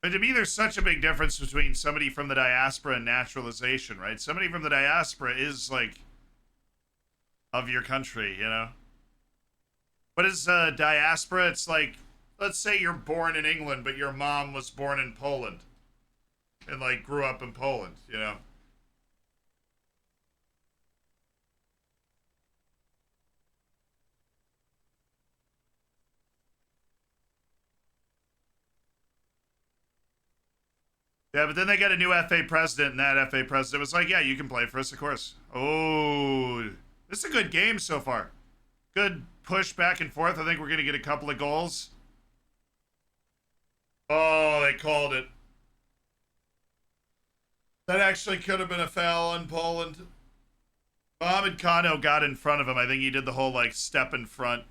But to me, there's such a big difference between somebody from the diaspora and naturalization, right? Somebody from the diaspora is, like, of your country, you know? What is diaspora? It's like, let's say you're born in England, but your mom was born in Poland. And, like, grew up in Poland, you know? Yeah, but then they got a new FA president, and that FA president was like, yeah, you can play for us, of course. Oh, this is a good game so far. Good push back and forth. I think we're going to get a couple of goals. Oh, they called it. That actually could have been a foul on Poland. Mohamed Kano got in front of him. I think he did the whole, like, step in front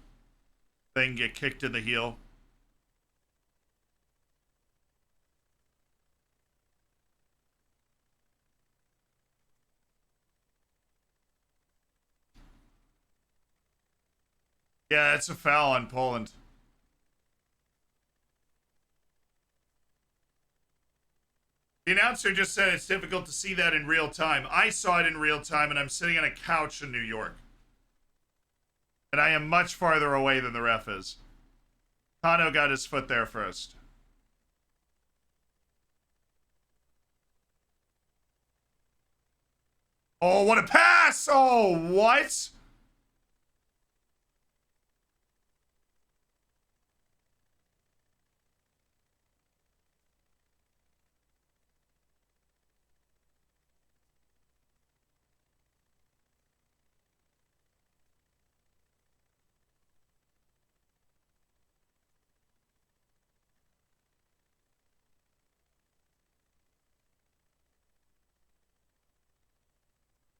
thing, get kicked in the heel. Yeah, it's a foul on Poland. The announcer just said it's difficult to see that in real time. I saw it in real time, and I'm sitting on a couch in New York. And I am much farther away than the ref is. Kano got his foot there first. Oh, what a pass! Oh, what?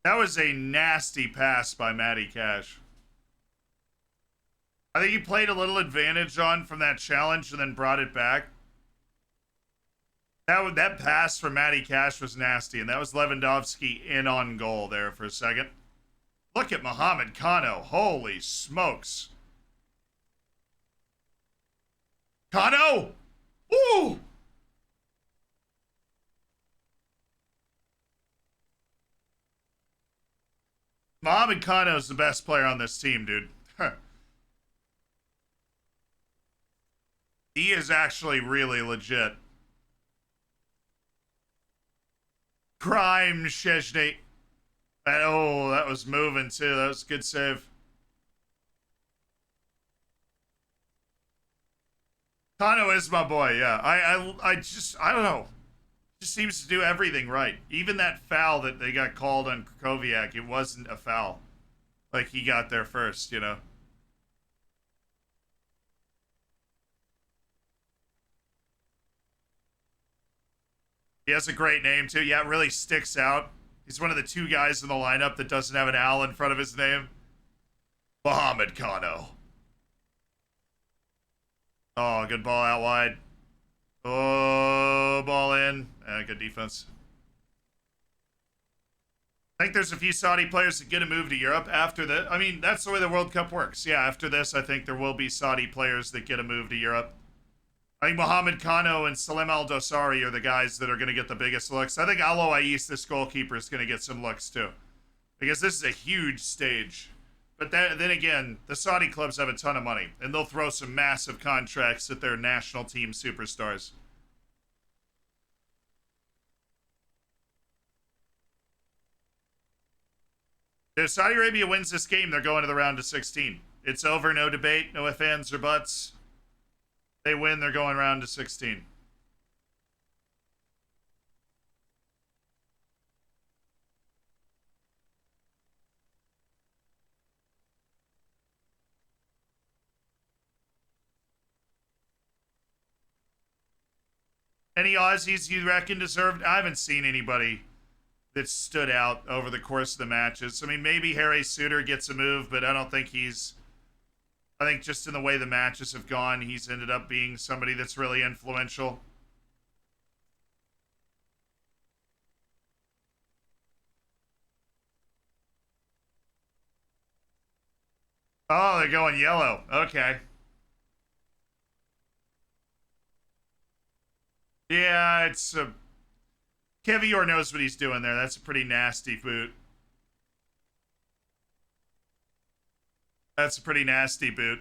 That was a nasty pass by Matty Cash. I think he played a little advantage on from that challenge and then brought it back. That pass from Matty Cash was nasty, and that was Lewandowski in on goal there for a second. Look at Mohamed Kano. Holy smokes. Kano! Woo! Mohamed Kano is the best player on this team, dude. He is actually really legit. Crime, Szczesny. Oh, that was moving too. That was a good save. Kano is my boy, yeah. I don't know. Just seems to do everything right. Even that foul that they got called on Krakowiak, it wasn't a foul. Like, he got there first, you know? He has a great name, too. Yeah, it really sticks out. He's one of the two guys in the lineup that doesn't have an Al in front of his name. Mohamed Kano. Oh, good ball out wide. Oh, ball in. Good defense. I think there's a few Saudi players that get a move to Europe after the... I mean, that's the way the World Cup works. Yeah, after this, I think there will be Saudi players that get a move to Europe. I think Mohamed Kano and Salem Al-Dosari are the guys that are going to get the biggest looks. I think Alo Ais, this goalkeeper, is going to get some looks too. Because this is a huge stage. But then again, the Saudi clubs have a ton of money. And they'll throw some massive contracts at their national team superstars. If Saudi Arabia wins this game, they're going to the round of 16. It's over, no debate, no ifs, ands, or buts. They win, they're going round to 16. Any Aussies you reckon deserved? I haven't seen anybody that stood out over the course of the matches. I mean, maybe Harry Suter gets a move, but I don't think he's. I think just in the way the matches have gone, he's ended up being somebody that's really influential. Oh, they're going yellow. Okay. Yeah, it's a. Kevior knows what he's doing there. That's a pretty nasty boot. That's a pretty nasty boot.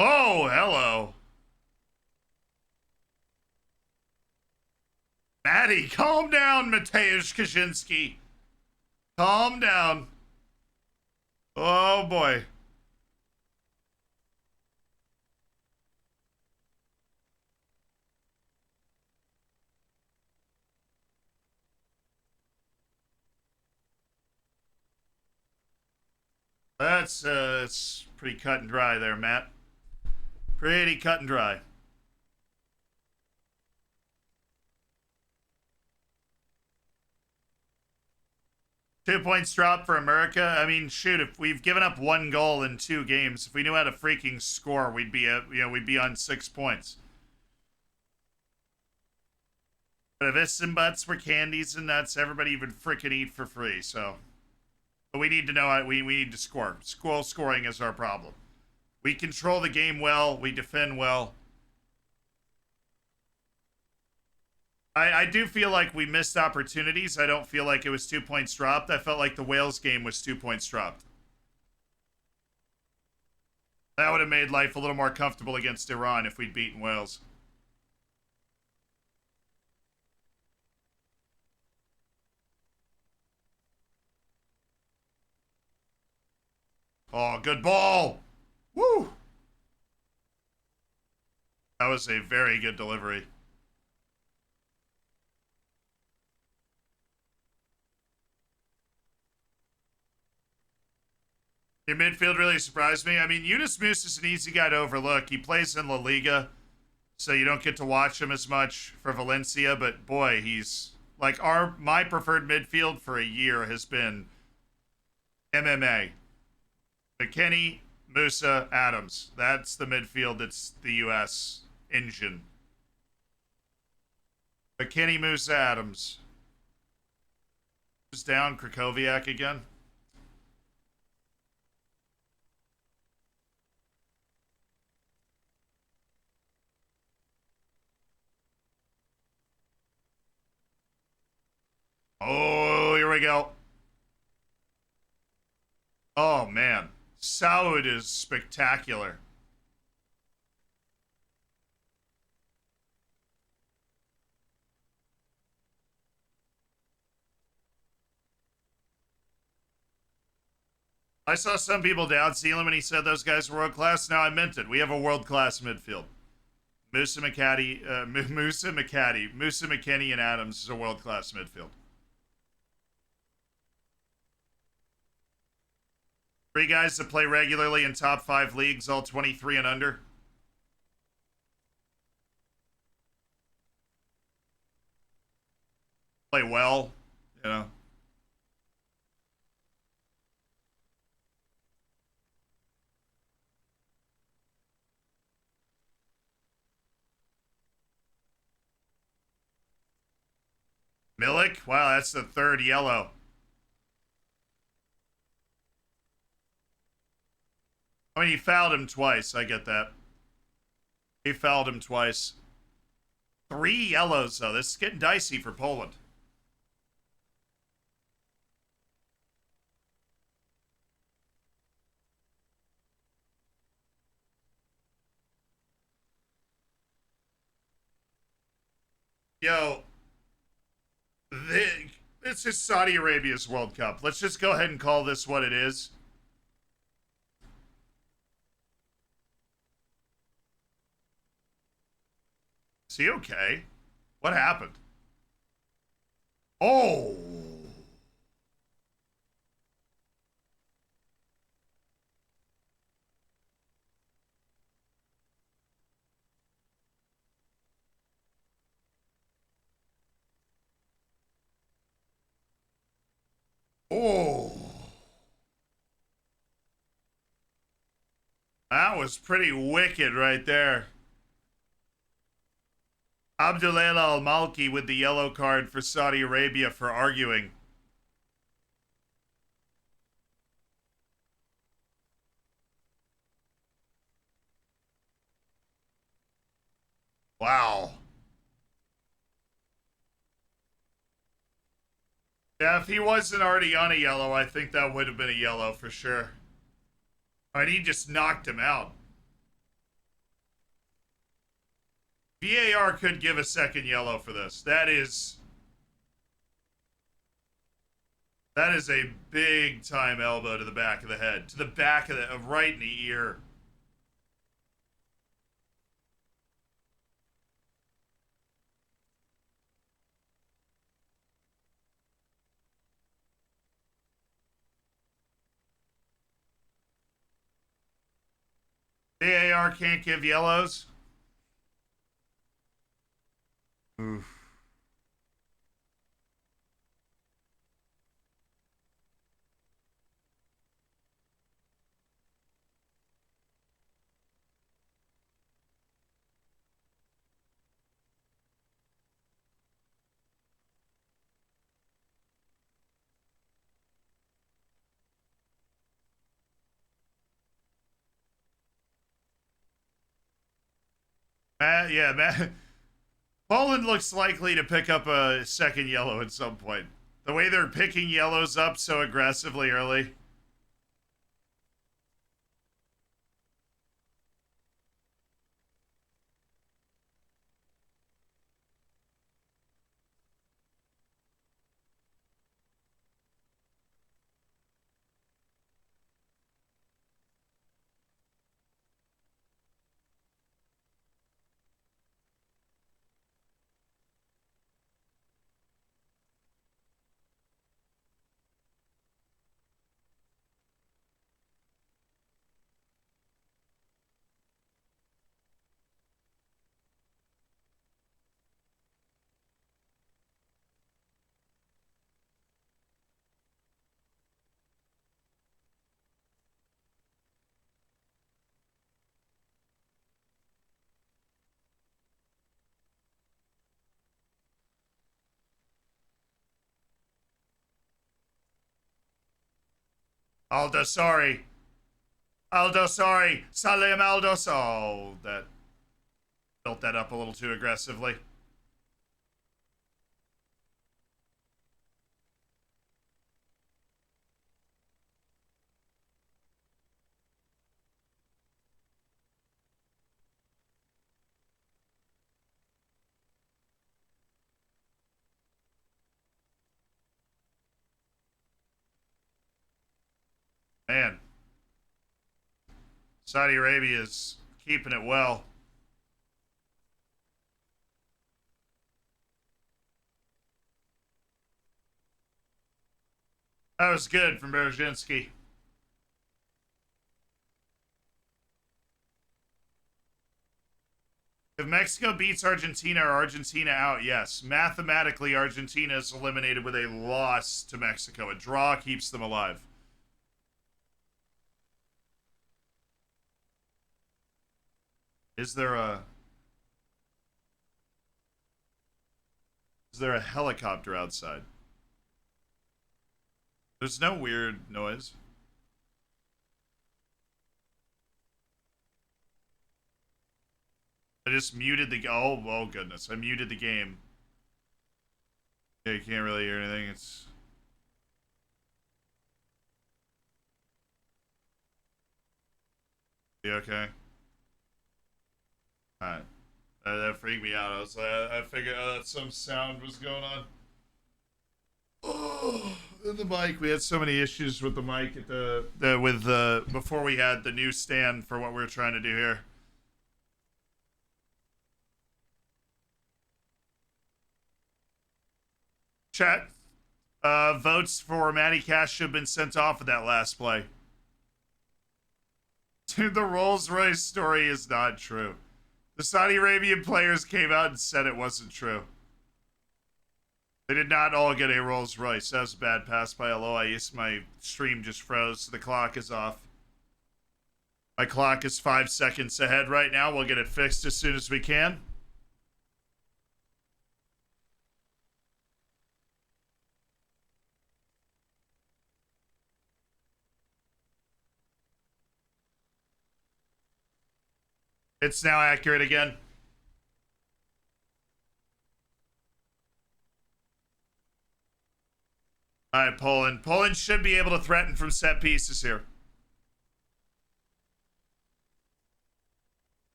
Oh, hello. Maddie, calm down, Mateusz Kaczynski. Calm down. Oh, boy. It's pretty cut and dry there, Matt. Pretty cut and dry. Two-points drop for America. I mean, shoot, if we've given up one goal in 2 games, if we knew how to freaking score, we'd be we'd be on 6 points. But if ifs and buts were candies and nuts, everybody would freaking eat for free. So, but we need to know we need to score. Scoring is our problem. We control the game well. We defend well. I do feel like we missed opportunities. I don't feel like it was 2 points dropped. I felt like the Wales game was 2 points dropped. That would have made life a little more comfortable against Iran if we'd beaten Wales. Oh, good ball. Woo! That was a very good delivery. Your midfield really surprised me. I mean, Yunus Moose is an easy guy to overlook. He plays in La Liga, so you don't get to watch him as much for Valencia. But boy, he's like my preferred midfield for a year has been MMA. McKennie, Musa, Adams. That's the midfield that's the U.S. engine. McKennie, Musa, Adams. Who's down? Krakowiak again? Oh, here we go. Oh, man. Saud is spectacular. I saw some people downseal him and he said those guys were world class. Now I meant it. We have a world class midfield. Musa McKennie, and Adams is a world class midfield. 3 guys that play regularly in top 5 leagues, all 23 and under. Play well, you know. Milik? Wow, that's the 3rd yellow. I mean, he fouled him twice. I get that. He fouled him twice. 3 yellows, though. This is getting dicey for Poland. Yo, this is Saudi Arabia's World Cup. Let's just go ahead and call this what it is. Is he okay? What happened? Oh. Oh. That was pretty wicked right there. Abdullah Al Malki with the yellow card for Saudi Arabia for arguing. Wow. Yeah, if he wasn't already on a yellow, I think that would have been a yellow for sure. I mean, he just knocked him out. VAR could give a second yellow for this. That is a big time elbow to the back of the head, to the back of the right in the ear. VAR can't give yellows. Oof. Yeah, man. Poland looks likely to pick up a second yellow at some point. The way they're picking yellows up so aggressively early. Aldo, sorry. Aldo, sorry. Salim Aldo. Oh, that built that up a little too aggressively. Man, Saudi Arabia is keeping it well. That was good from Berzinski. If Mexico beats Argentina, or Argentina out? Yes. Mathematically, Argentina is eliminated with a loss to Mexico. A draw keeps them alive. Is there a helicopter outside? There's no weird noise. I just muted the oh goodness. I muted the game. Yeah, you can't really hear anything. It's you okay? Alright. That freaked me out. I was like, I figured that some sound was going on. Oh, and the mic. We had so many issues with the mic at the before we had the new stand for what we were trying to do here. Chat. Votes for Matty Cash should have been sent off with that last play. Dude, the Rolls Royce story is not true. The Saudi Arabian players came out and said it wasn't true. They did not all get a Rolls Royce. That was a bad pass by Alois. My stream just froze, so the clock is off. My clock is 5 seconds ahead right now. We'll get it fixed as soon as we can. It's now accurate again. All right, Poland. Poland should be able to threaten from set pieces here.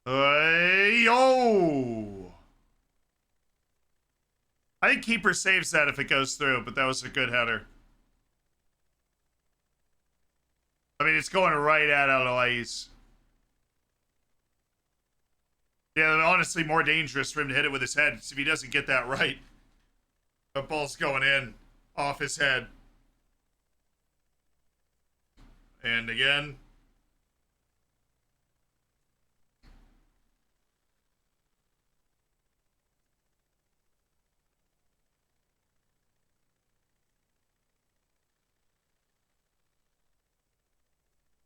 Yo! I think keeper saves that if it goes through, but that was a good header. I mean, it's going right at Alois. Yeah, honestly, more dangerous for him to hit it with his head if he doesn't get that right. The ball's going in off his head. And again.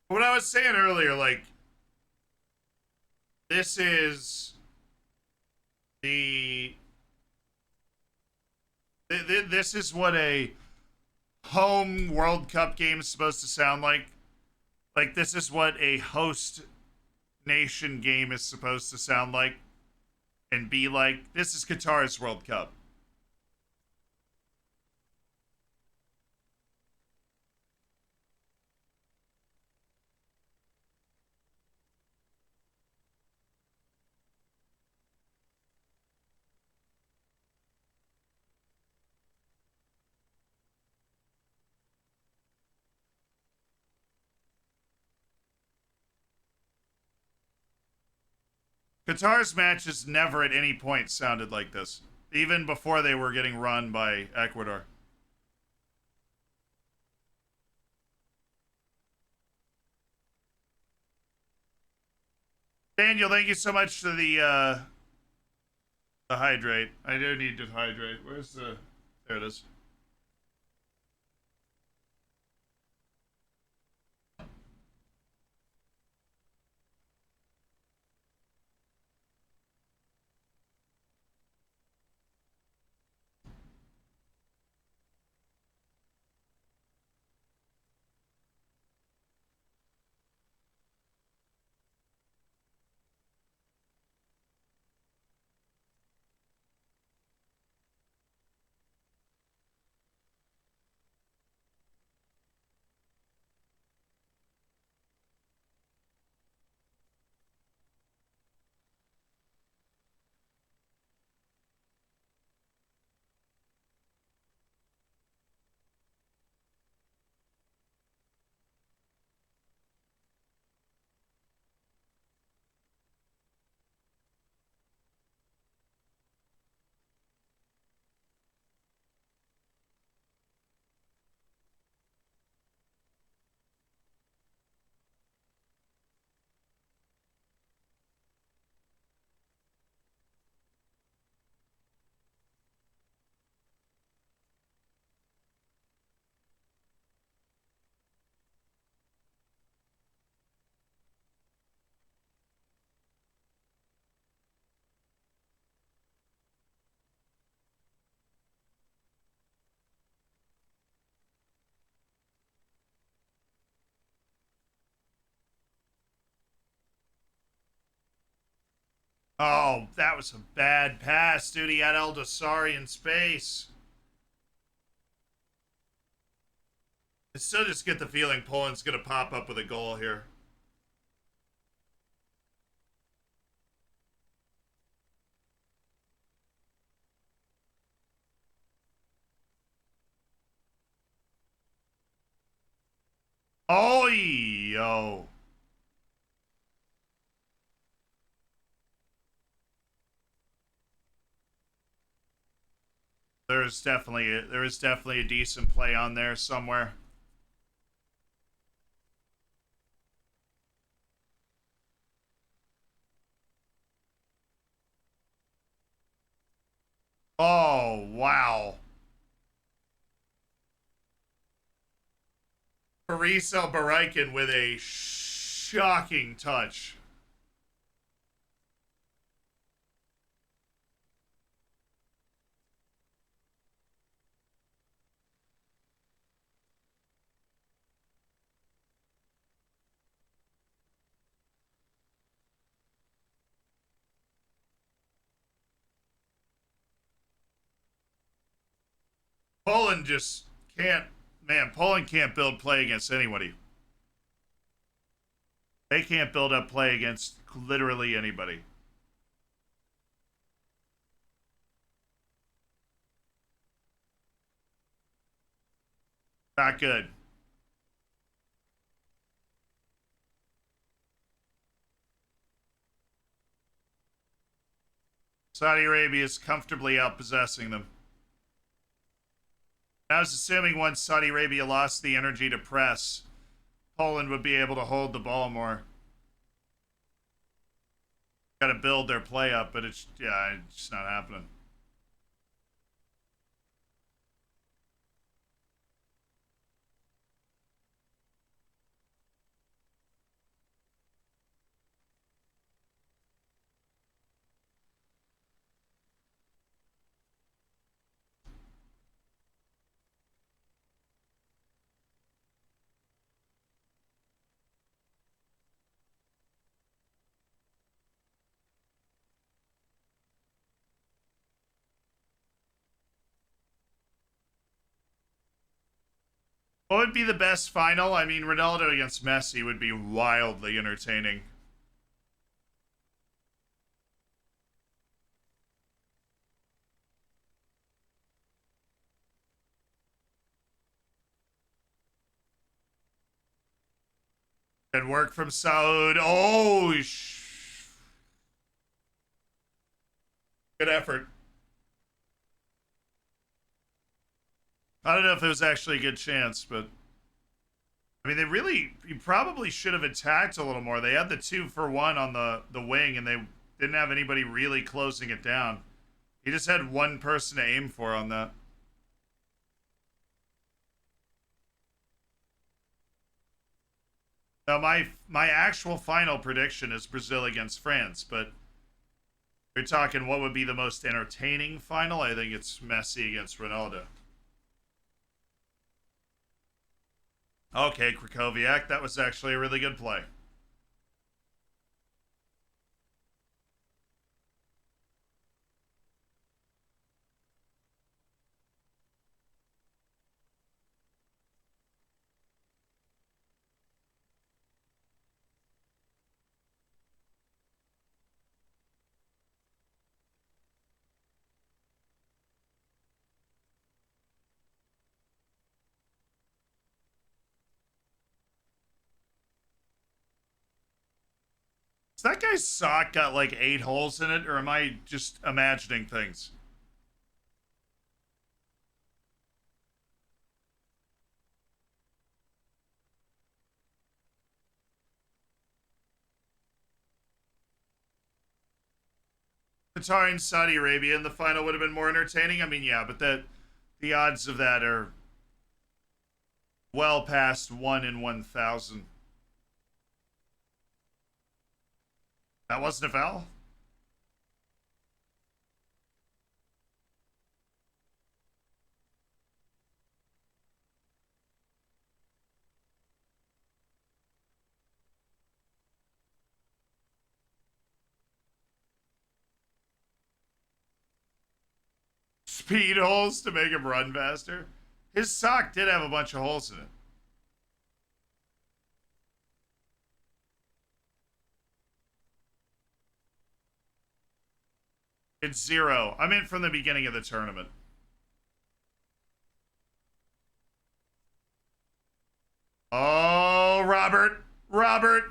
What I was saying earlier, like, this is this is what a home World Cup game is supposed to sound like. Like, this is what a host nation game is supposed to sound like and be like. This is Qatar's World Cup. Qatar's matches never at any point sounded like this, even before they were getting run by Ecuador. Daniel, thank you so much for the hydrate. I do need to hydrate. Where's the... There it is. Oh, that was a bad pass, dude. He had Eldasari in space. I still just get the feeling Poland's going to pop up with a goal here. Oh, yo. There is definitely a decent play on there somewhere. Oh, wow. Parisa Baraikin with a shocking touch. Poland just can't, man, Poland can't build play against anybody. They can't build up play against literally anybody. Not good. Saudi Arabia is comfortably outpossessing them. I was assuming once Saudi Arabia lost the energy to press, Poland would be able to hold the ball more. Got to build their play up, but it's just not happening. What would be the best final? I mean, Ronaldo against Messi would be wildly entertaining. Good work from Saud. Oh, good effort. I don't know if it was actually a good chance, but I mean, you probably should have attacked a little more. They had the 2-for-1 on the wing, and they didn't have anybody really closing it down. He just had one person to aim for on that. Now, my actual final prediction is Brazil against France, but you're talking what would be the most entertaining final? I think it's Messi against Ronaldo. Okay, Krakowiak, that was actually a really good play. So that guy's sock got like 8 holes in it, or am I just imagining things? Qatar and Saudi Arabia in the final would have been more entertaining. I mean, yeah, but the odds of that are well past 1 in 1,000. That wasn't a foul. Speed holes to make him run faster. His sock did have a bunch of holes in it. It's 0. I'm in from the beginning of the tournament. Oh, Robert. Robert.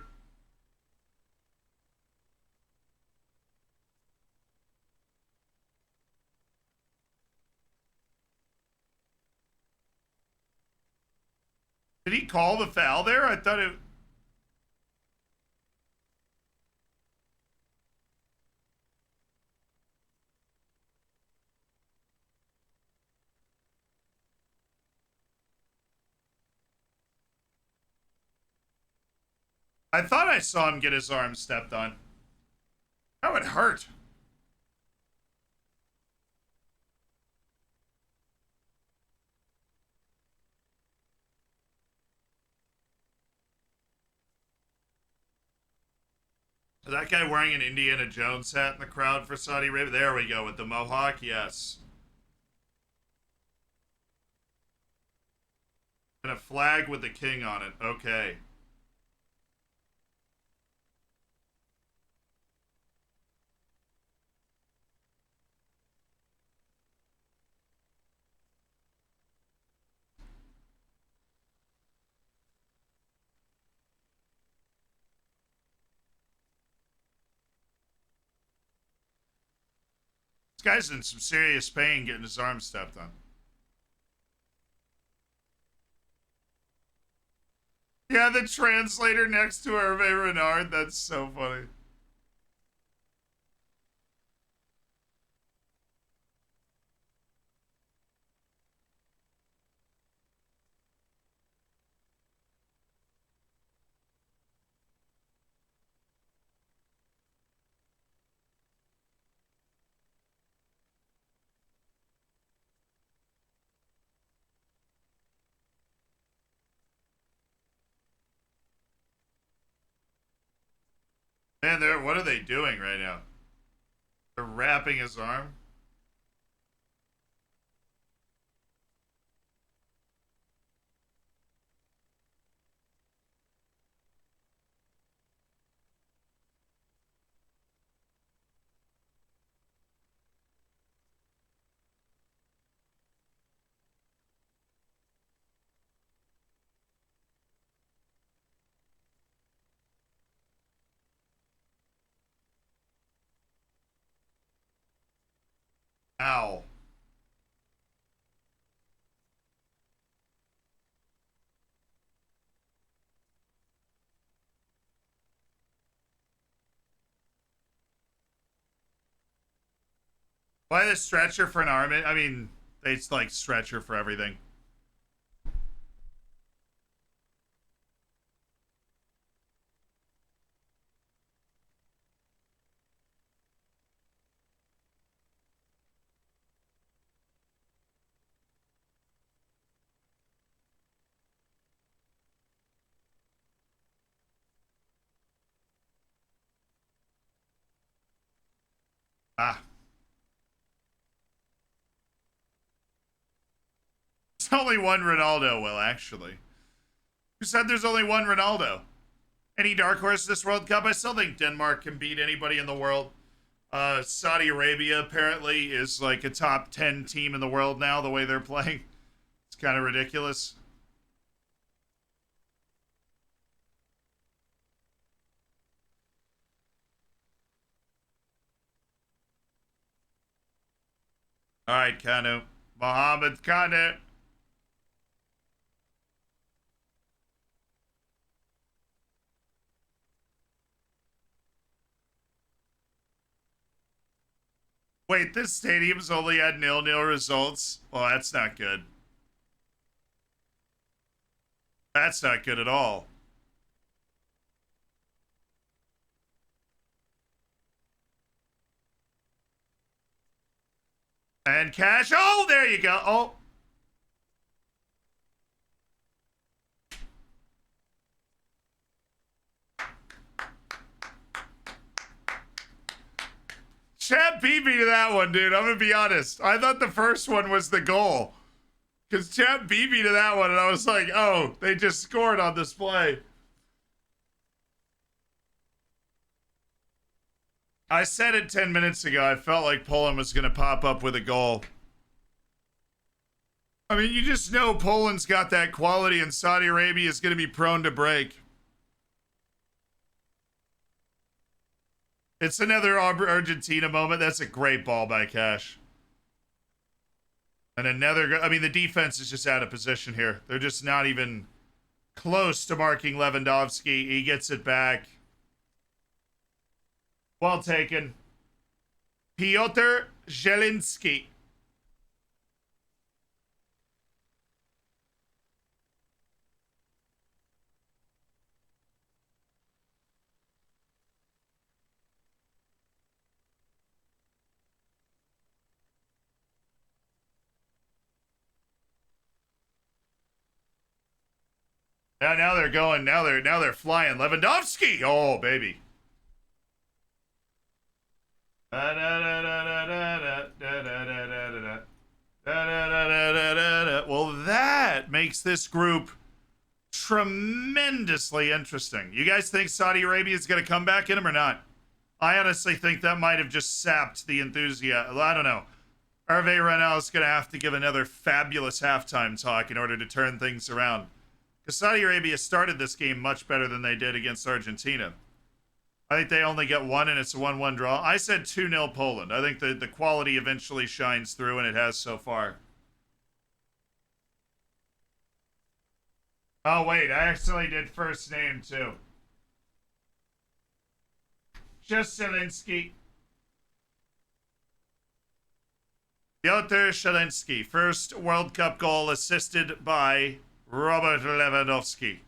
Did he call the foul there? I thought it... I thought I saw him get his arm stepped on. That would hurt. Is that guy wearing an Indiana Jones hat in the crowd for Saudi Arabia? There we go, with the mohawk, yes. And a flag with the king on it, okay. This guy's in some serious pain getting his arm stepped on. Yeah, the translator next to Hervé Renard. That's so funny. Man, what are they doing right now? They're wrapping his arm. Ow. Why the stretcher for an arm? I mean, it's like stretcher for everything. Ah. It's only one Ronaldo, Will, actually. Who said there's only one Ronaldo? Any dark horse this World Cup? I still think Denmark can beat anybody in the world. Saudi Arabia apparently is like a top 10 team in the world now, the way they're playing. It's kind of ridiculous. All right, Kanu. Mohammed Kanu. Wait, this stadium's only had 0-0 results? Well, that's not good. That's not good at all. And cash. Oh, there you go. Oh. Champ beat me to that one, dude. I'm going to be honest. I thought the first one was the goal. Because Champ beat me to that one, and I was like, oh, they just scored on this play. I said it 10 minutes ago. I felt like Poland was going to pop up with a goal. I mean, you just know Poland's got that quality, and Saudi Arabia is going to be prone to break. It's another Argentina moment. That's a great ball by Cash. And another, I mean, the defense is just out of position here. They're just not even close to marking Lewandowski. He gets it back. Well taken. Piotr Zielinski. Now they're going. Now they're flying. Lewandowski. Oh baby. Well, that makes this group tremendously interesting. You guys think Saudi Arabia is going to come back in them or not? I honestly think that might have just sapped the enthusiasm. I don't know. Hervé Renard is going to have to give another fabulous halftime talk in order to turn things around. Because Saudi Arabia started this game much better than they did against Argentina. I think they only get one, and it's a 1-1 draw. I said 2-0 Poland. I think the quality eventually shines through, and it has so far. Oh, wait. I actually did first name, too. Just Zielinski. Piotr Zielinski. First World Cup goal assisted by Robert Lewandowski.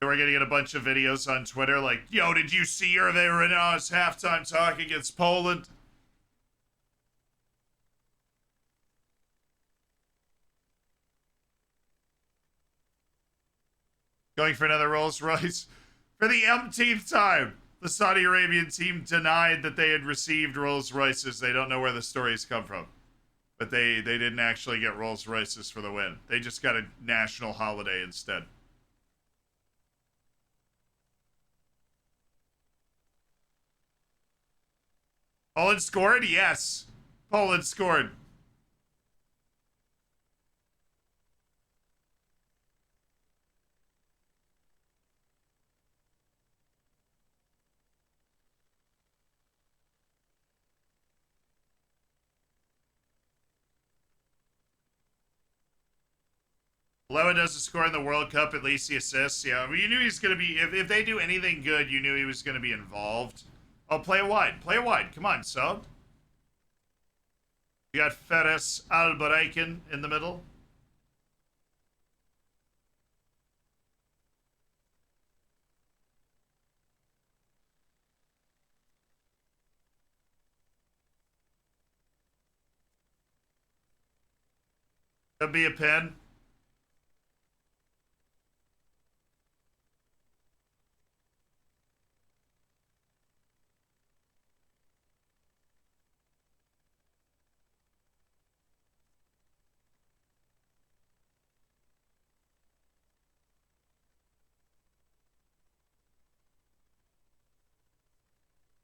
We're going to get a bunch of videos on Twitter like, yo, did you see Hervé Renard's halftime talk against Poland? Going for another Rolls Royce. For the umpteenth time, the Saudi Arabian team denied that they had received Rolls Royces. They don't know where the stories come from. But they didn't actually get Rolls Royces for the win. They just got a national holiday instead. Poland scored? Yes. Poland scored. Lewa doesn't score in the World Cup, at least he assists. Yeah, well, you knew he was going to be, if they do anything good, you knew he was going to be involved. Oh, play it wide. Play it wide. Come on, sub. You got Feres Albayrak in the middle. Could be a pin.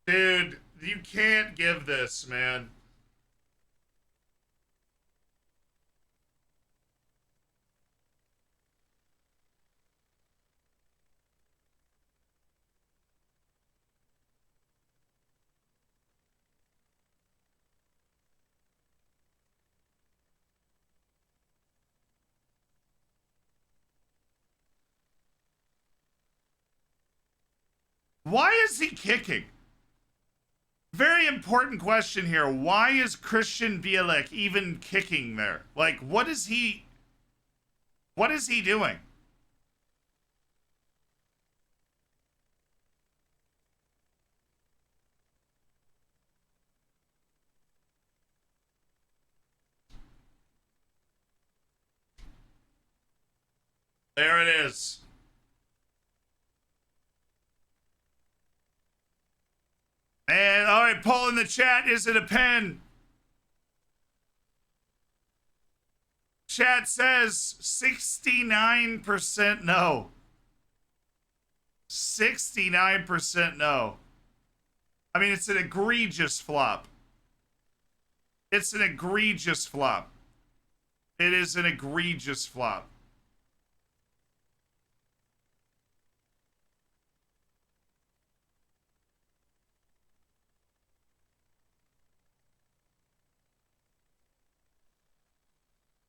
Dude, you can't give this, man. Why is he kicking? Very important question here. Why is Christian Bielik even kicking there? Like, what is he doing? There it is. And all right, poll in the chat, is it a pen? Chat says 69% no. 69% no. I mean, it's an egregious flop. It's an egregious flop. It is an egregious flop.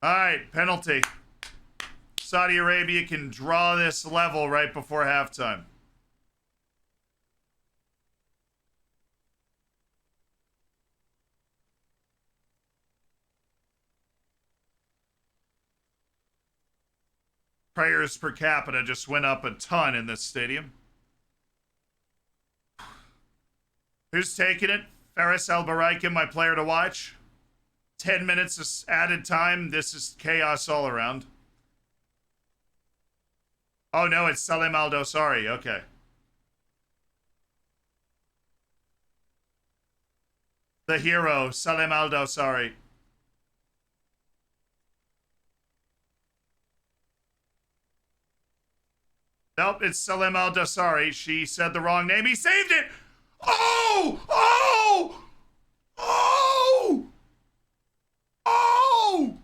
All right, penalty. Saudi Arabia can draw this level right before halftime. Prayers per capita just went up a ton in this stadium. Who's taking it? Faris Al-Baraikim, my player to watch. 10 minutes of added time. This is chaos all around. Oh, no, it's Salem Al-Dosari. Okay. The hero, Salem Al-Dosari. Nope, it's Salem Al-Dosari. She said the wrong name. He saved it! Oh! Oh! Oh! Oh!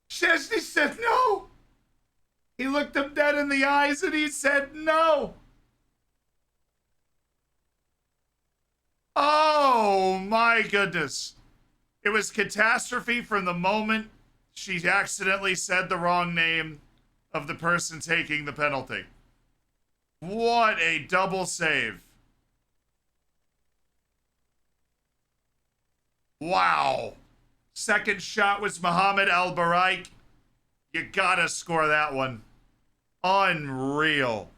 Chesney said no. He looked him dead in the eyes and he said no. Oh my goodness. It was catastrophe from the moment she accidentally said the wrong name of the person taking the penalty. What a double save. Wow. Second shot was Mohammed Al-Baraik. You gotta score that one. Unreal.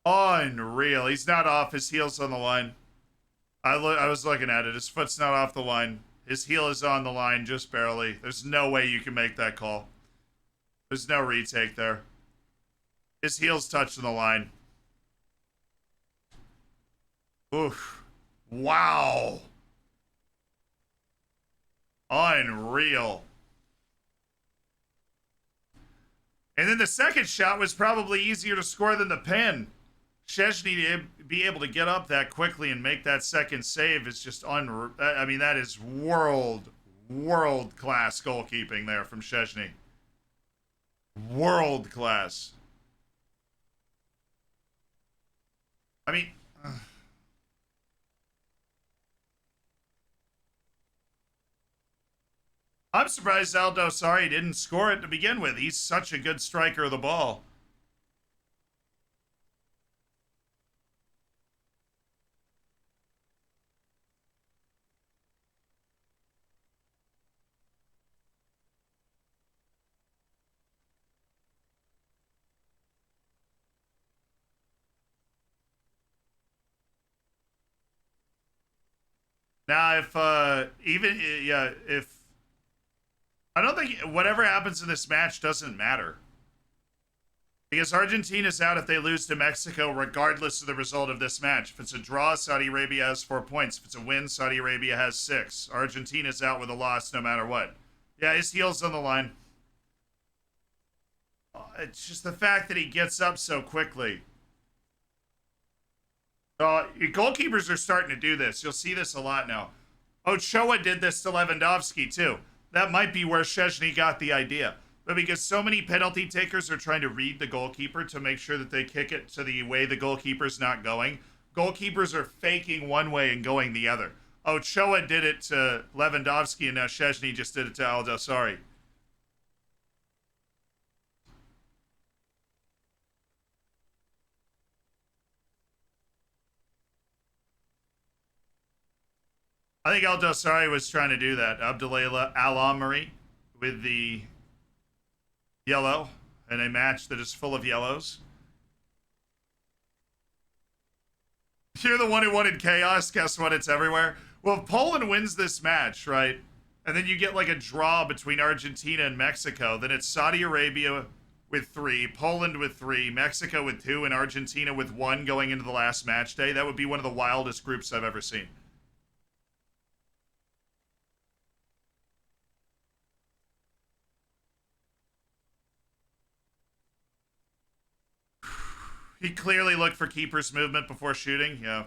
Unreal. He's not off. His heel's on the line. I was looking at it. His foot's not off the line. His heel is on the line, just barely. There's no way you can make that call. There's no retake there. His heel's touching the line. Oof. Wow. Unreal. And then the second shot was probably easier to score than the pin. Szczesny to be able to get up that quickly and make that second save is just I mean, that is world class goalkeeping there from Szczesny. World class. I mean, I'm surprised Aldo Sari didn't score it to begin with. He's such a good striker of the ball. Now, if I don't think whatever happens in this match doesn't matter. Because Argentina's out if they lose to Mexico, regardless of the result of this match. If it's a draw, Saudi Arabia has 4 points. If it's a win, Saudi Arabia has 6. Argentina's out with a loss no matter what. Yeah, his heel's on the line. It's just the fact that he gets up so quickly. Goalkeepers are starting to do this. You'll see this a lot now. Ochoa did this to Lewandowski, too. That might be where Szczesny got the idea. But because so many penalty takers are trying to read the goalkeeper to make sure that they kick it to the way the goalkeeper's not going, goalkeepers are faking one way and going the other. Ochoa did it to Lewandowski, and now Szczesny just did it to Al-Dosari. I think Al-Dosari was trying to do that. Abdullah Al-Amri with the yellow in a match that is full of yellows. You're the one who wanted chaos. Guess what? It's everywhere. Well, if Poland wins this match, right? And then you get like a draw between Argentina and Mexico. Then it's Saudi Arabia with 3, Poland with 3, Mexico with 2, and Argentina with 1 going into the last match day. That would be one of the wildest groups I've ever seen. He clearly looked for keeper's movement before shooting. Yeah.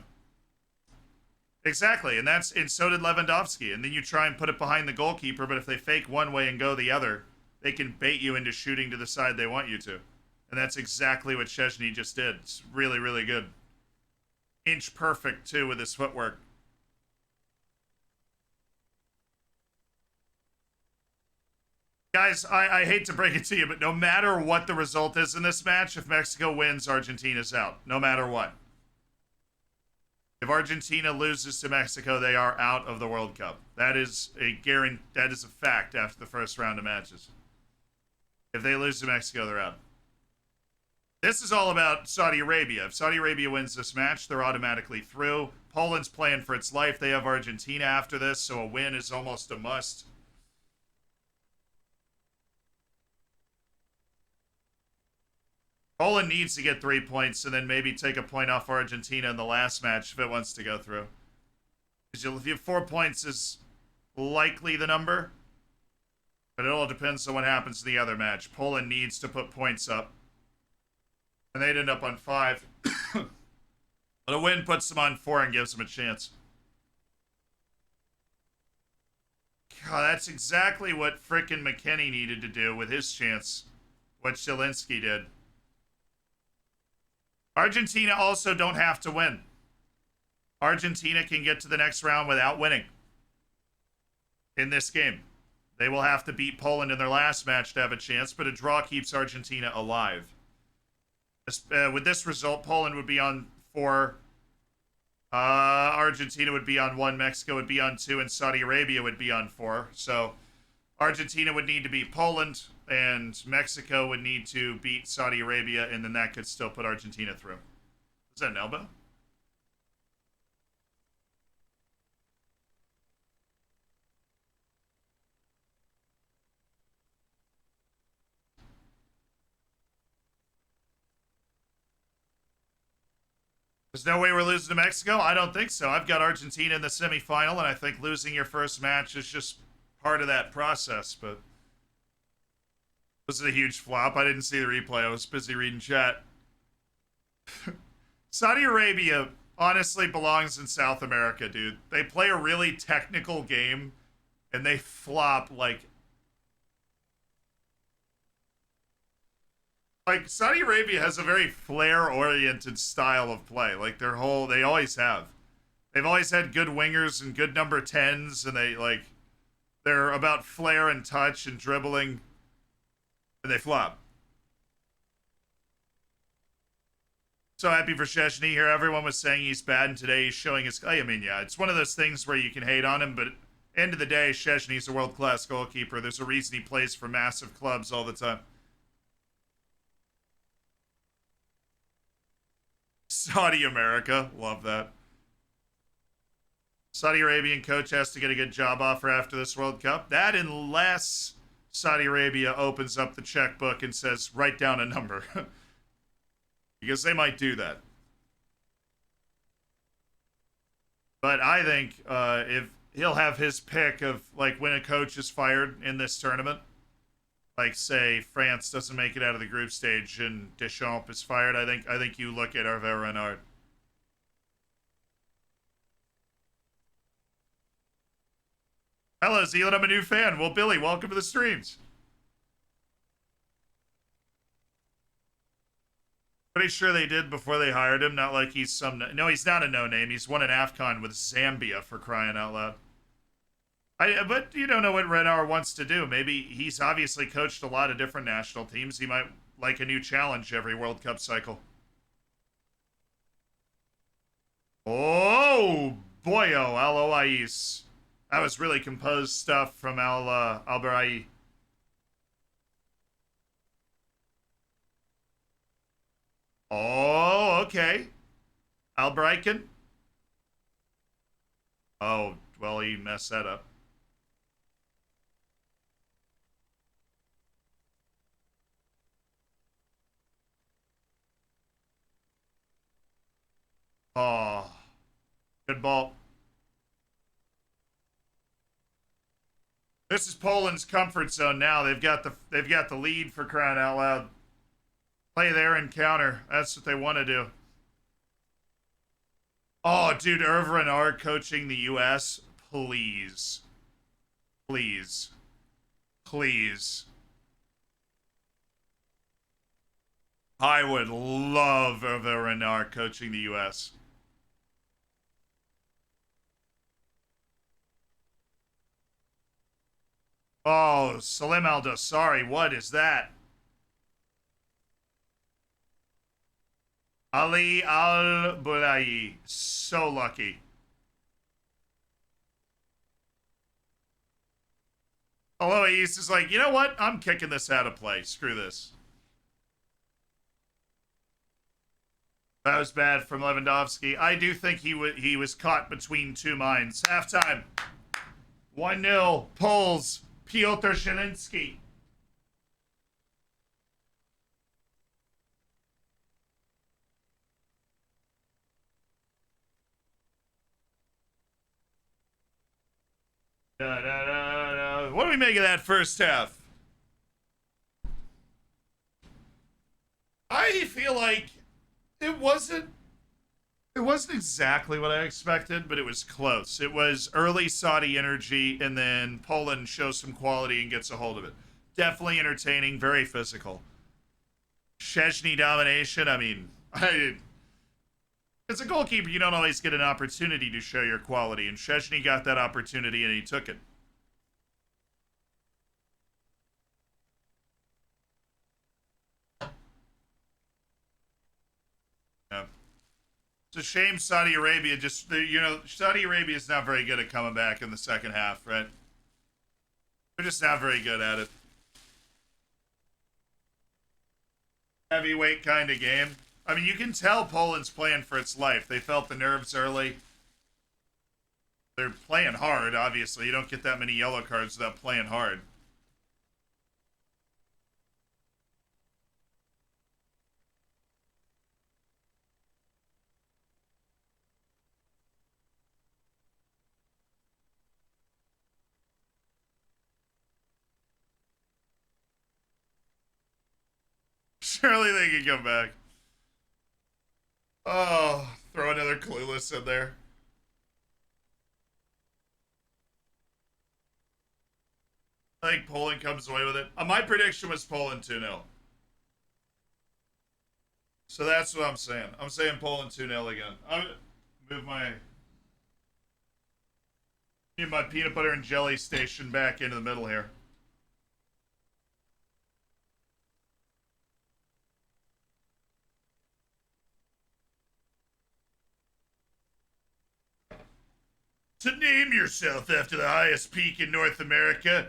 Exactly. And so did Lewandowski. And then you try and put it behind the goalkeeper, but if they fake one way and go the other, they can bait you into shooting to the side they want you to. And that's exactly what Szczęsny just did. It's really, really good. Inch perfect, too, with his footwork. Guys, I hate to break it to you, but no matter what the result is in this match, if Mexico wins, Argentina's out. No matter what. If Argentina loses to Mexico, they are out of the World Cup. That is a fact after the first round of matches. If they lose to Mexico, they're out. This is all about Saudi Arabia. If Saudi Arabia wins this match, they're automatically through. Poland's playing for its life. They have Argentina after this, so a win is almost a must. Poland needs to get 3 points and then maybe take a point off Argentina in the last match if it wants to go through. If you have 4 points is likely the number, but it all depends on what happens in the other match. Poland needs to put points up, and they'd end up on 5. But a win puts them on 4 and gives them a chance. God, that's exactly what frickin' McKennie needed to do with his chance. What Zielinski did. Argentina also don't have to win. Argentina can get to the next round without winning in this game. They will have to beat Poland in their last match to have a chance, but a draw keeps Argentina alive. With this result, Poland would be on 4. Argentina would be on 1. Mexico would be on 2. And Saudi Arabia would be on 4. So Argentina would need to beat Poland, and Mexico would need to beat Saudi Arabia, and then that could still put Argentina through. Is that an elbow? There's no way we're losing to Mexico? I don't think so. I've got Argentina in the semifinal, and I think losing your first match is just part of that process, but this is a huge flop. I didn't see the replay. I was busy reading chat. Saudi Arabia honestly belongs in South America, dude. They play a really technical game, and they flop like Saudi Arabia has a very flair-oriented style of play. Like they always have. They've always had good wingers and good number 10s, and they're about flair and touch and dribbling, and they flop. So happy for Szczęsny here. Everyone was saying he's bad, and today he's showing his... I mean, yeah, it's one of those things where you can hate on him, but at the end of the day, Szczęsny's a world-class goalkeeper. There's a reason he plays for massive clubs all the time. Saudi America. Love that. Saudi Arabian coach has to get a good job offer after this World Cup. That unless Saudi Arabia opens up the checkbook and says, write down a number. Because they might do that. But I think if he'll have his pick of when a coach is fired in this tournament, like say France doesn't make it out of the group stage and Deschamps is fired, I think you look at Hervé Renard. Hello, Zealand, I'm a new fan. Well, Billy, welcome to the streams. Pretty sure they did before they hired him. Not like he's some... No, he's not a no-name. He's won an AFCON with Zambia, for crying out loud. But you don't know what Renard wants to do. Maybe he's obviously coached a lot of different national teams. He might like a new challenge every World Cup cycle. Oh, boyo, Al Oais. That was really composed stuff from Al-Barai. Oh, okay. Al-Braiken. Oh, well, he messed that up. Oh, good ball. This is Poland's comfort zone now. They've got the lead, for crying out loud. Play there and counter. That's what they want to do. Oh, dude, Irv Renard coaching the U.S. Please. Please. Please. I would love Irv Renard coaching the U.S. Oh, Salim Al-Dosari, what is that? Ali Al-Bulayi, so lucky. Although he's just like, you know what? I'm kicking this out of play. Screw this. That was bad from Lewandowski. I do think he was caught between two minds. Halftime. 1-0. Poles. Piotr Zielinski. Da, da, da, da. What do we make of that first half? I feel like it wasn't exactly what I expected, but it was close. It was early Saudi energy, and then Poland shows some quality and gets a hold of it. Definitely entertaining, very physical. Szczesny domination. I mean, as a goalkeeper, you don't always get an opportunity to show your quality, and Szczesny got that opportunity and he took it. Yeah. It's a shame Saudi Arabia Saudi Arabia is not very good at coming back in the second half, right? They're just not very good at it. Heavyweight kind of game. I mean, you can tell Poland's playing for its life. They felt the nerves early. They're playing hard, obviously. You don't get that many yellow cards without playing hard. Surely they can come back. Oh, throw another clueless in there. I think Poland comes away with it. My prediction was Poland 2-0. So that's what I'm saying. I'm saying Poland 2-0 again. I move my peanut butter and jelly station back into the middle here. To name yourself after the highest peak in North America,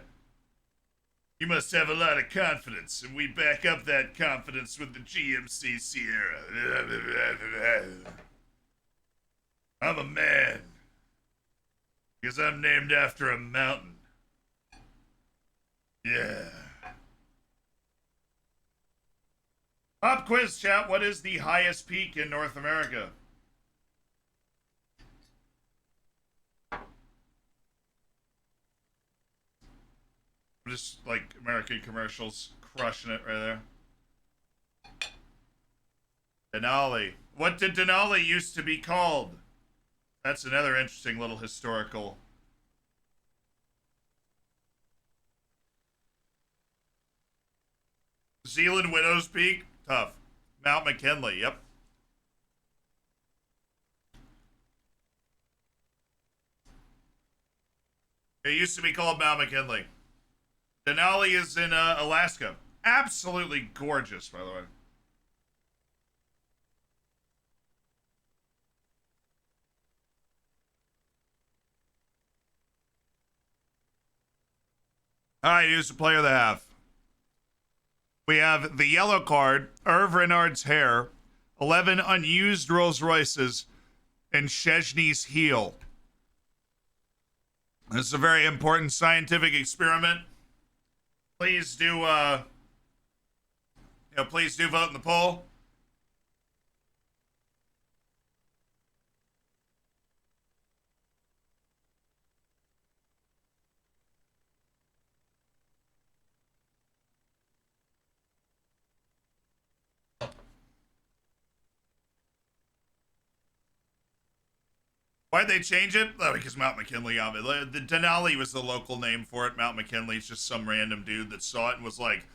you must have a lot of confidence, and we back up that confidence with the GMC Sierra. I'm a man, because I'm named after a mountain. Yeah. Pop quiz chat, what is the highest peak in North America? Just like American commercials, crushing it right there. Denali. What did Denali used to be called? That's another interesting little historical. Zealand Widow's Peak? Tough. Mount McKinley, yep. It used to be called Mount McKinley. Denali is in Alaska. Absolutely gorgeous, by the way. All right, who's the player of the half? We have the yellow card, Irv Renard's hair, 11 unused Rolls Royces, and Szczesny's heel. This is a very important scientific experiment. Please do, please do vote in the poll. Why'd they change it? Oh, because Mount McKinley of it. The Denali was the local name for it. Mount McKinley's just some random dude that saw it and was like,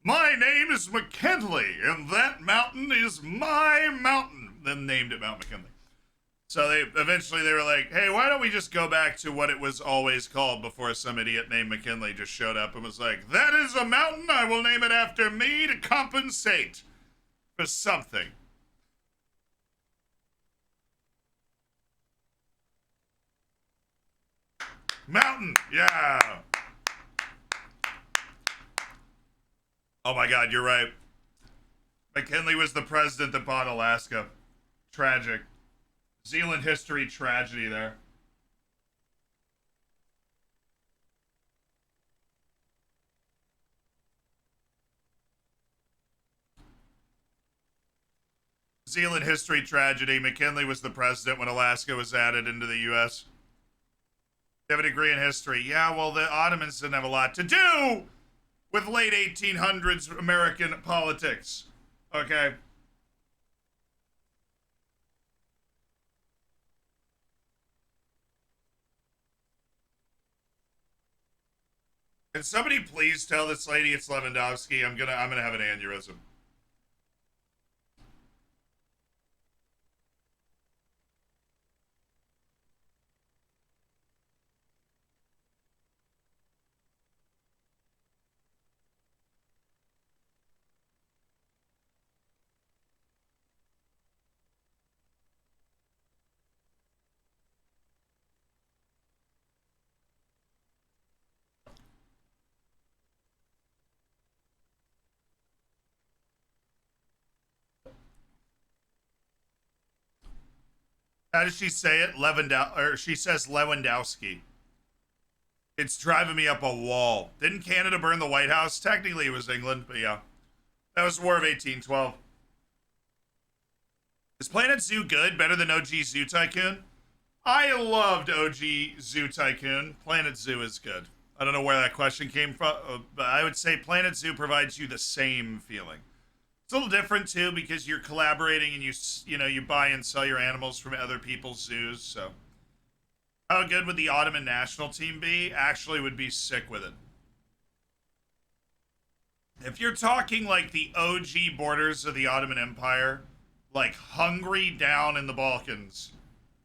my name is McKinley, and that mountain is my mountain. Then named it Mount McKinley. So they were like, hey, why don't we just go back to what it was always called before some idiot named McKinley just showed up and was like, that is a mountain, I will name it after me to compensate for something. Mountain, yeah. Oh my God, you're right. McKinley was the president that bought Alaska. Tragic. Zealand history tragedy there. Zealand history tragedy. McKinley was the president when Alaska was added into the U.S. You have a degree in history. Yeah, well, the Ottomans didn't have a lot to do with late 1800s American politics. Okay. Can somebody please tell this lady it's Lewandowski? I'm gonna have an aneurysm. How does she say it? Or she says Lewandowski. It's driving me up a wall. Didn't Canada burn the White House? Technically, it was England, but yeah. That was War of 1812. Is Planet Zoo good? Better than OG Zoo Tycoon? I loved OG Zoo Tycoon. Planet Zoo is good. I don't know where that question came from, but I would say Planet Zoo provides you the same feeling. It's a little different too because you're collaborating and you buy and sell your animals from other people's zoos. So, how good would the Ottoman national team be? Actually, would be sick with it. If you're talking like the OG borders of the Ottoman Empire, like Hungary down in the Balkans,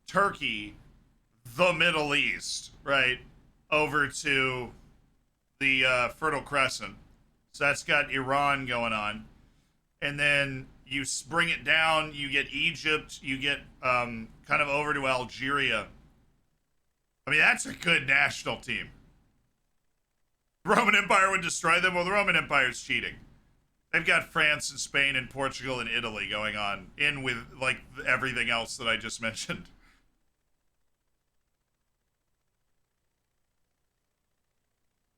Turkey, the Middle East, right, over to the Fertile Crescent. So that's got Iran going on. And then you bring it down, you get Egypt, you get kind of over to Algeria. I mean, that's a good national team. The Roman Empire would destroy them. Well, the Roman Empire's cheating. They've got France and Spain and Portugal and Italy going on in with like everything else that I just mentioned.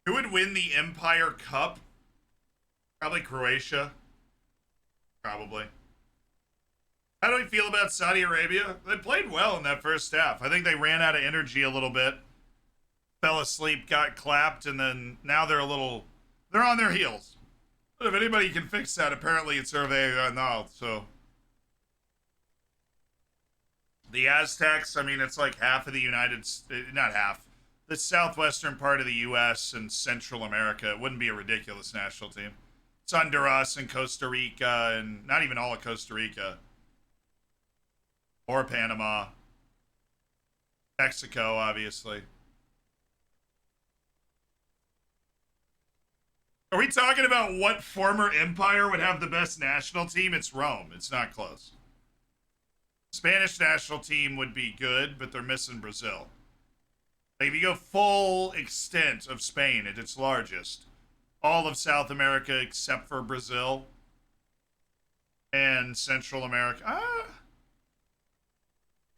Who would win the Empire Cup? Probably Croatia. Probably. How do we feel about Saudi Arabia? They played well in that first half. I think they ran out of energy a little bit. Fell asleep, got clapped, and then now they're on their heels. But if anybody can fix that, apparently it's Hervé Arnaud, so. The Aztecs, I mean, it's like half of the not half, the southwestern part of the U.S. and Central America. It wouldn't be a ridiculous national team. It's Honduras and Costa Rica, and not even all of Costa Rica. Or Panama. Mexico, obviously. Are we talking about what former empire would have the best national team? It's Rome. It's not close. Spanish national team would be good, but they're missing Brazil. Like if you go full extent of Spain at its largest, all of South America except for Brazil and Central America.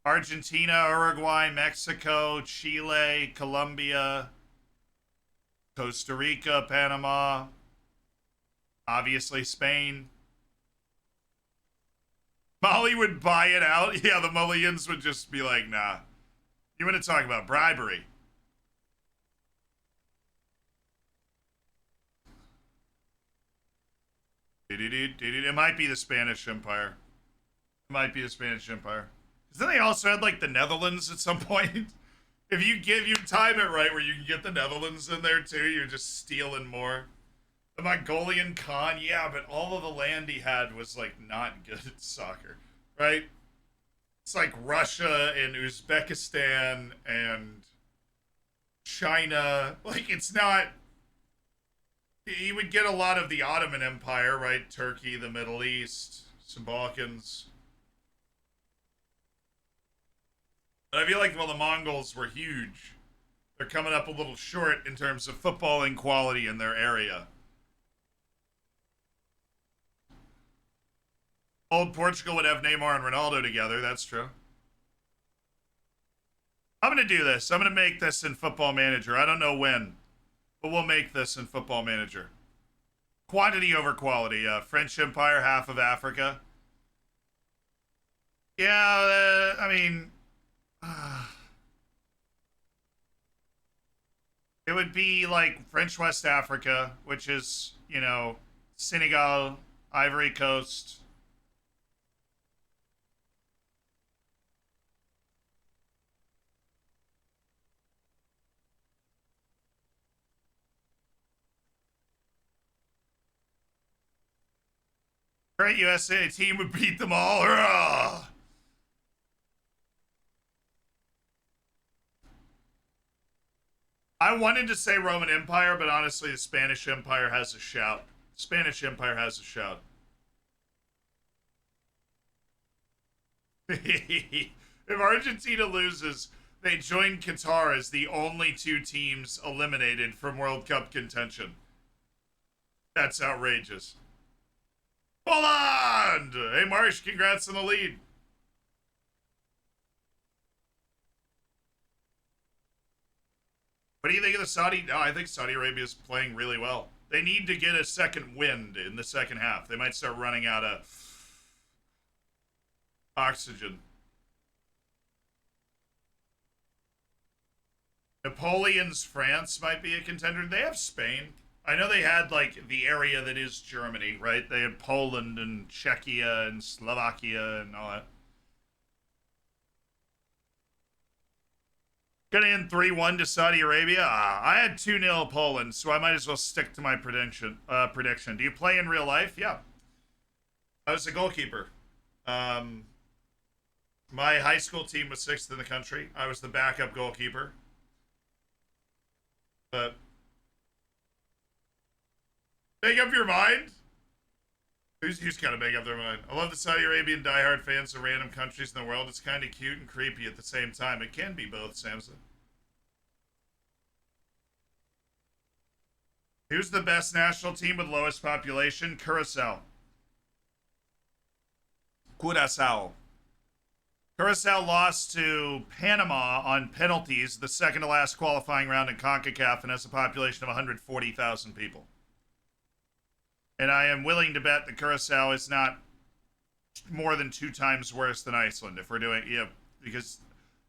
Argentina, Uruguay, Mexico, Chile, Colombia, Costa Rica, Panama, obviously Spain. Mali would buy it out. Yeah, the Malians would just be like, nah. You want to talk about bribery? It might be the Spanish Empire. It might be the Spanish Empire. Then they also had like the Netherlands at some point. If you time it right where you can get the Netherlands in there too, you're just stealing more. The Mongolian Khan, yeah, but all of the land he had was like not good at soccer, right? It's like Russia and Uzbekistan and China. Like it's not. He would get a lot of the Ottoman Empire, right? Turkey, the Middle East, some Balkans. But I feel like, well, the Mongols were huge. They're coming up a little short in terms of footballing quality in their area. Old Portugal would have Neymar and Ronaldo together. That's true. I'm going to do this. I'm going to make this in Football Manager. I don't know when, but we'll make this in Football Manager. Quantity over quality. French Empire, half of Africa. Yeah, I mean, it would be like French West Africa, which is, Senegal, Ivory Coast. Great USA team would beat them all. Hurrah! I wanted to say Roman Empire, but honestly, the Spanish Empire has a shout. Spanish Empire has a shout. If Argentina loses, they join Qatar as the only two teams eliminated from World Cup contention. That's outrageous. Poland! Hey, Marsh, congrats on the lead. What do you think of the Saudi? No, I think Saudi Arabia is playing really well. They need to get a second wind in the second half. They might start running out of oxygen. Napoleon's France might be a contender. They have Spain. I know they had like the area that is Germany, right? They had Poland and Czechia and Slovakia and all that. Gonna end 3-1 to Saudi Arabia. I had 2-0 Poland, so I might as well stick to my prediction. Do you play in real life? Yeah. I was a goalkeeper. My high school team was 6th in the country. I was the backup goalkeeper. But make up your mind. Who's got to make up their mind? I love the Saudi Arabian diehard fans of random countries in the world. It's kind of cute and creepy at the same time. It can be both, Samson. Who's the best national team with lowest population? Curacao. Curacao. Curacao lost to Panama on penalties the second to last qualifying round in CONCACAF and has a population of 140,000 people. And I am willing to bet that Curacao is not more than 2 times worse than Iceland if we're doing, because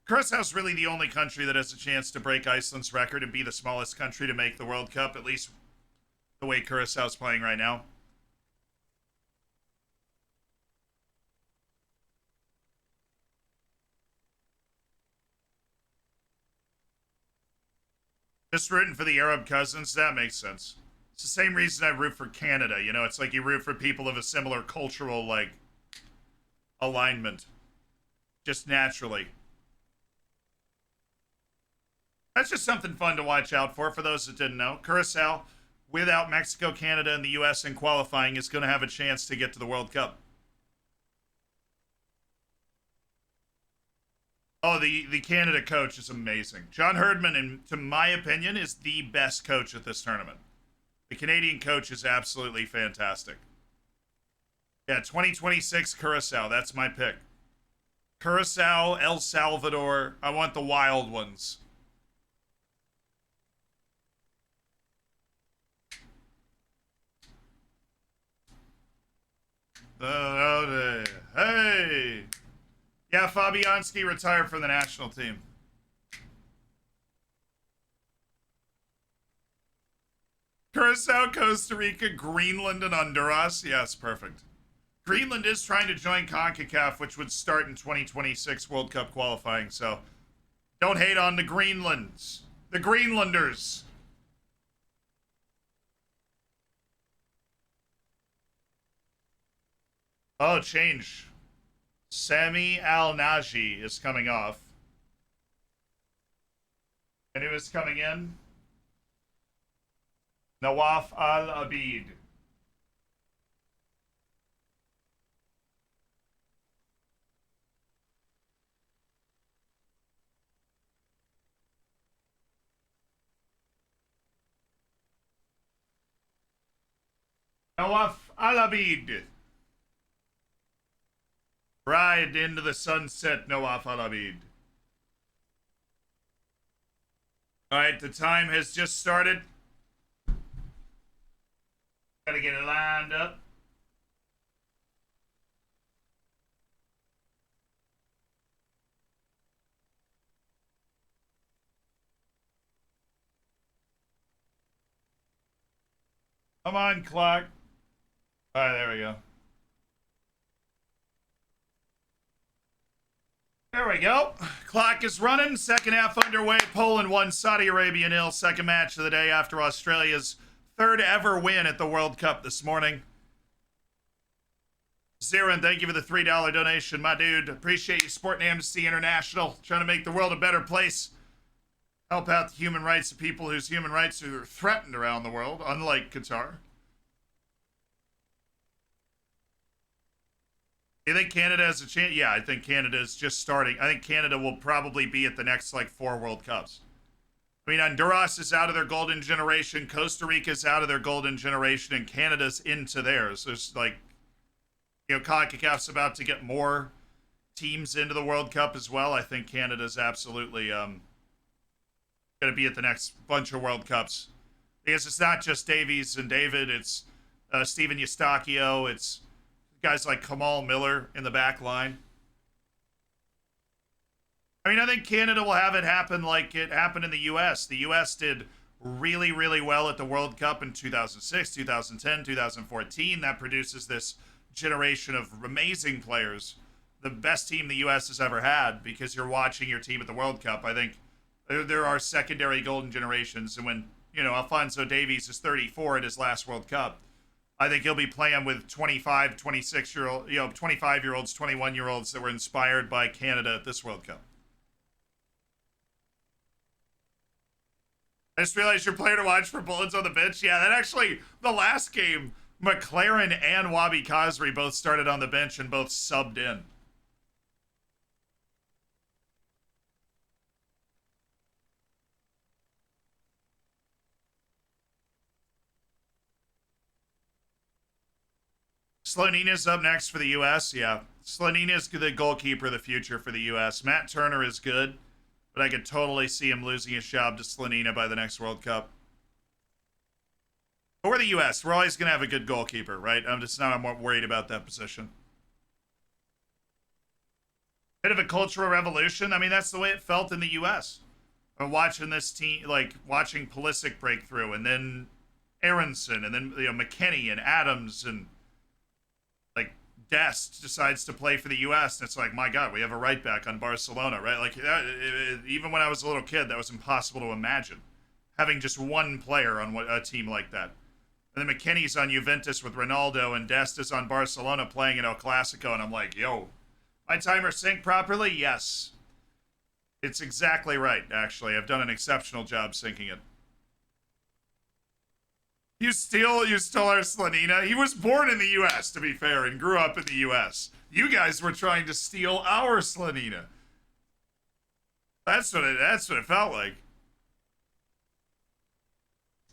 Curacao is really the only country that has a chance to break Iceland's record and be the smallest country to make the World Cup, at least the way Curaçao's playing right now. Just rooting for the Arab cousins, that makes sense. It's the same reason I root for Canada. It's like you root for people of a similar cultural, alignment. Just naturally. That's just something fun to watch out for those that didn't know. Curacao, without Mexico, Canada, and the U.S. in qualifying, is going to have a chance to get to the World Cup. Oh, the Canada coach is amazing. John Herdman, to my opinion, is the best coach at this tournament. The Canadian coach is absolutely fantastic. Yeah, 2026 Curacao. That's my pick. Curacao, El Salvador. I want the wild ones. Hey! Yeah, Fabianski retired from the national team. Curacao, Costa Rica, Greenland, and Honduras. Yes, perfect. Greenland is trying to join CONCACAF, which would start in 2026 World Cup qualifying. So don't hate on the Greenlands. The Greenlanders. Oh, change. Sami Al-Naji is coming off. And who is coming in? Nawaf Al-Abid. Nawaf Al-Abid. Ride into the sunset, Nawaf Al-Abid. Alright, the time has just started. Gotta get it lined up. Come on, clock. Alright, there we go. There we go. Clock is running. Second half underway. Poland 1, Saudi Arabia 0. Second match of the day after Australia's third ever win at the World Cup this morning. Zirin, thank you for the $3 donation, my dude. Appreciate you supporting Amnesty International. Trying to make the world a better place. Help out the human rights of people whose human rights are threatened around the world, unlike Qatar. You think Canada has a chance? Yeah, I think Canada is just starting. I think Canada will probably be at the next, 4 World Cups. I mean, Honduras is out of their golden generation. Costa Rica's out of their golden generation. And Canada's into theirs. There's, CONCACAF's about to get more teams into the World Cup as well. I think Canada's absolutely going to be at the next bunch of World Cups. Because it's not just Davies and David. It's Steven Eustachio. It's guys like Kamal Miller in the back line. I mean, I think Canada will have it happen like it happened in the U.S. The U.S. did really, really well at the World Cup in 2006, 2010, 2014. That produces this generation of amazing players. The best team the U.S. has ever had because you're watching your team at the World Cup. I think there are secondary golden generations. And when, Alphonso Davies is 34 at his last World Cup, I think he'll be playing with 25, 26-year-old, 25-year-olds, 21-year-olds that were inspired by Canada at this World Cup. I just realized you're playing to watch for Bullets on the bench. Yeah, that actually, the last game, McLaren and Wabi Kazri both started on the bench and both subbed in. Slonina's up next for the U.S. Yeah, Slonina's the goalkeeper of the future for the U.S. Matt Turner is good, but I could totally see him losing his job to Slonina by the next World Cup. But we're the U.S. We're always going to have a good goalkeeper, right? I'm more worried about that position. Bit of a cultural revolution. I mean, that's the way it felt in the U.S. Watching this team, watching Pulisic break through, and then Aronson, and then McKennie and Adams, and Dest decides to play for the U.S. and it's like, my God, we have a right back on Barcelona, right? Even when I was a little kid, that was impossible to imagine having just one player on a team like that. And then McKennie's on Juventus with Ronaldo, and Dest is on Barcelona playing in El Clasico, and I'm like, yo, my timer synced properly? Yes. It's exactly right, actually. I've done an exceptional job syncing it. You stole our Slonina. He was born in the U.S., to be fair, and grew up in the U.S. You guys were trying to steal our Slonina. That's what it felt like.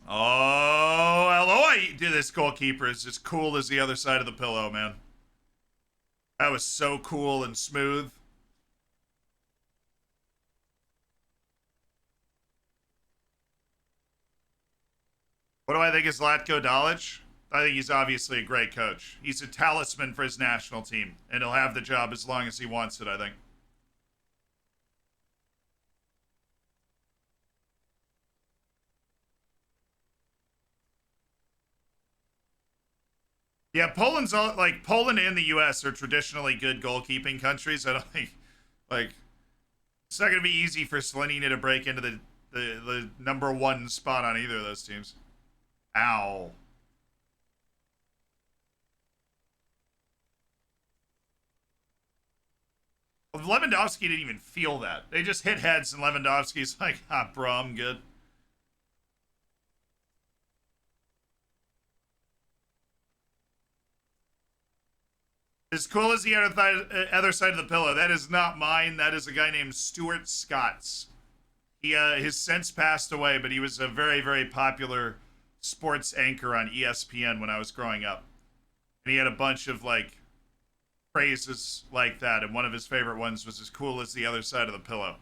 Oh, Eloy, dude, this goalkeeper is as cool as the other side of the pillow, man. That was so cool and smooth. What do I think of Zlatko Dalic? I think he's obviously a great coach. He's a talisman for his national team, and he'll have the job as long as he wants it, I think. Yeah, Poland's all like Poland and the U.S. are traditionally good goalkeeping countries. I don't think like it's not gonna be easy for Slanina to break into the number one spot on either of those teams. Ow. Well, Lewandowski didn't even feel that. They just hit heads, and Lewandowski's like, ah, bro, I'm good. As cool as the other side of the pillow. That is not mine. That is a guy named Stuart Scotts. He has since passed away, but he was a very, very popular sports anchor on ESPN when I was growing up. And he had a bunch of like phrases like that, and one of his favorite ones was as cool as the other side of the pillow.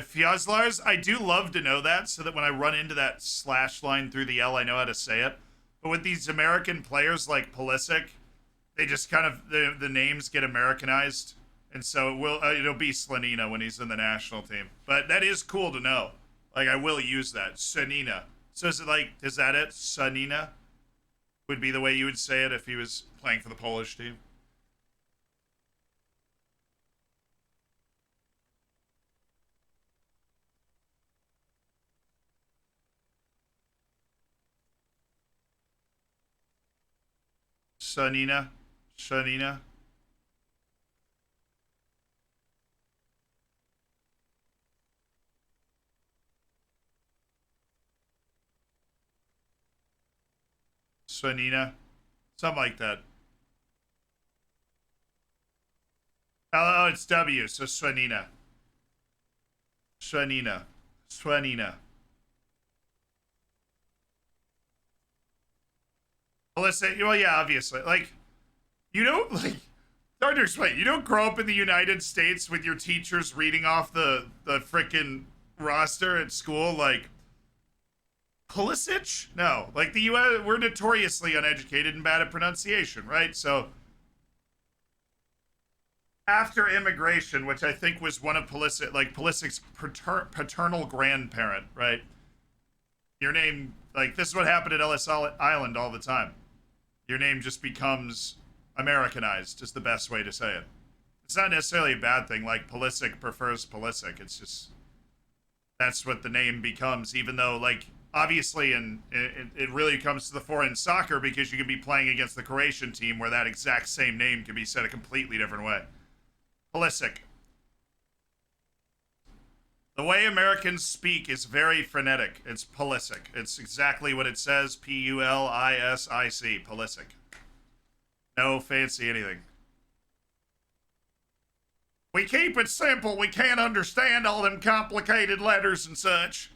Fjazlars, I do love to know that so that when I run into that slash line through the L, I know how to say it. But with these American players like Pulisic, they just kind of the names get Americanized, and so it'll be Slanina when he's in the national team. But that is cool to know. Like I will use that Slanina. So is it like is that it? Slanina would be the way you would say it if he was playing for the Polish team. Slanina, Slanina. Swanina, something like that. Oh, it's W, so Swanina. Swanina. Swanina. Well, let's say, well, yeah, obviously. Like, you don't, like, hard to explain. You don't grow up in the United States with your teachers reading off the frickin' roster at school, like, Pulisic? No. Like, the U.S., we're notoriously uneducated and bad at pronunciation, right? So, after immigration, which I think was one of Pulisic's paternal grandparent, right? Your name, like, this is what happened at Ellis Island all the time. Your name just becomes Americanized, is the best way to say it. It's not necessarily a bad thing. Like, Pulisic prefers Pulisic. It's just, that's what the name becomes, even though, like, obviously, and it really comes to the fore in soccer because you could be playing against the Croatian team where that exact same name could be said a completely different way. Pulisic. The way Americans speak is very frenetic. It's Pulisic. It's exactly what it says. Pulisic. Pulisic. No fancy anything. We keep it simple. We can't understand all them complicated letters and such.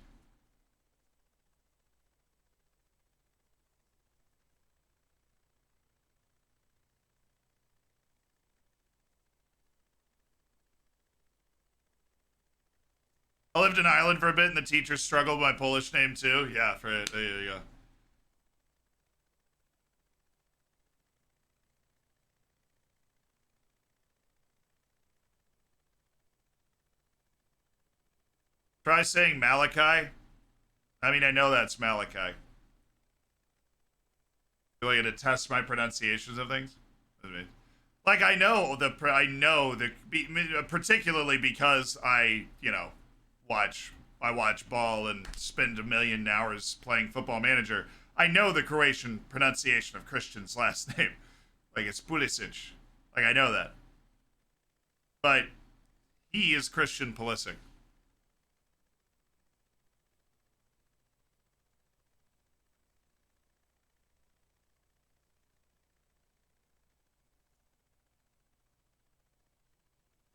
I lived in Ireland for a bit, and the teachers struggled with my Polish name too. Yeah, there you go. Try saying Malachi. I mean, I know that's Malachi. Really going to test my pronunciations of things. Like I know the particularly because I watch ball and spend a million hours playing Football Manager. I know the Croatian pronunciation of Christian's last name. Like it's Pulisic. Like I know that. But he is Christian Pulisic.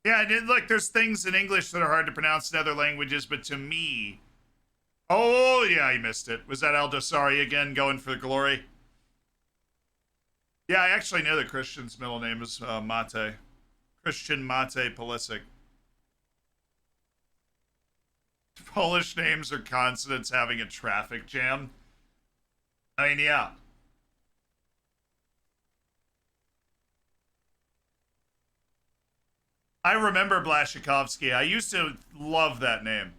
Yeah, and look, there's things in English that are hard to pronounce in other languages, but to me, oh yeah, I missed it. Was that Aldosari again going for glory? Yeah, I actually know that Christian's middle name is Mate. Christian Mate Pulisic. Polish names are consonants having a traffic jam. I mean, yeah. I remember Blashikovsky. I used to love that name.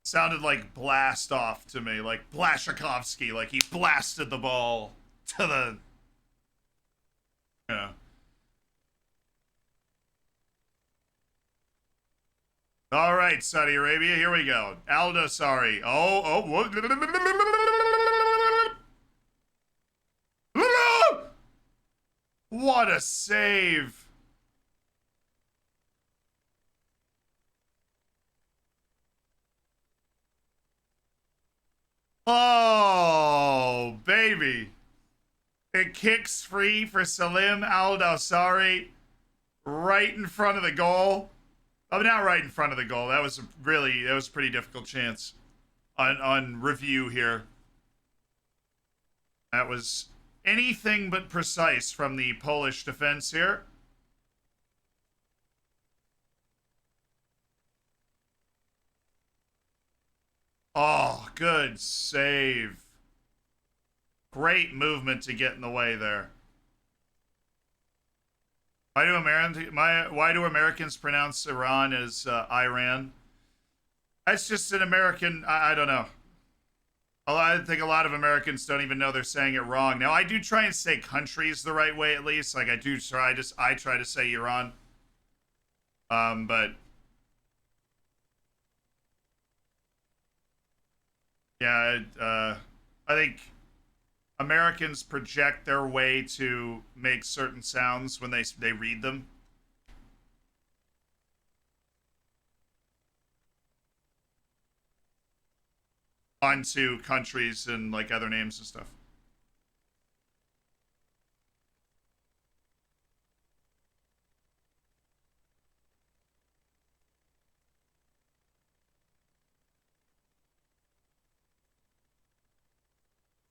Sounded like blast off to me, like Blashikovsky, like he blasted the ball to the, you know. All right, Saudi Arabia, here we go. Aldo, sorry. What? What a save. Oh, baby. It kicks free for Salim Al-Dawsari right in front of the goal. Oh, not right in front of the goal. That was a pretty difficult chance on review here. That was anything but precise from the Polish defense here. Oh, good save. Great movement to get in the way there. Why do Americans pronounce Iran as Iran? That's just an American. I don't know. I think a lot of Americans don't even know they're saying it wrong. Now I do try and say countries the right way at least. Like I do try. I try to say Iran. But yeah, I think Americans project their way to make certain sounds when they read them. Onto countries and like other names and stuff.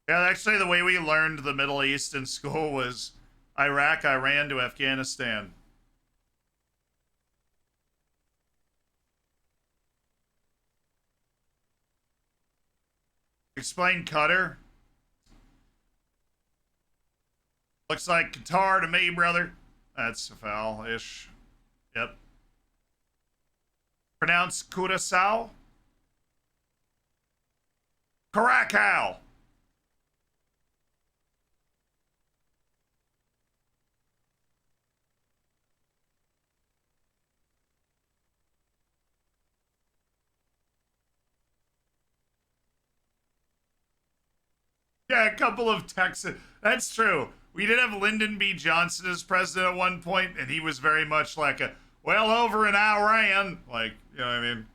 Yeah, actually, the way we learned the Middle East in school was Iraq, Iran to Afghanistan. Explain Qatar. Looks like Qatar to me, brother. That's a foul-ish. Yep. Pronounce Curacao. Curacao. Yeah, a couple of Texas. That's true. We did have Lyndon B. Johnson as president at one point, and he was very much like a, well, over in Iran. Like, you know what I mean?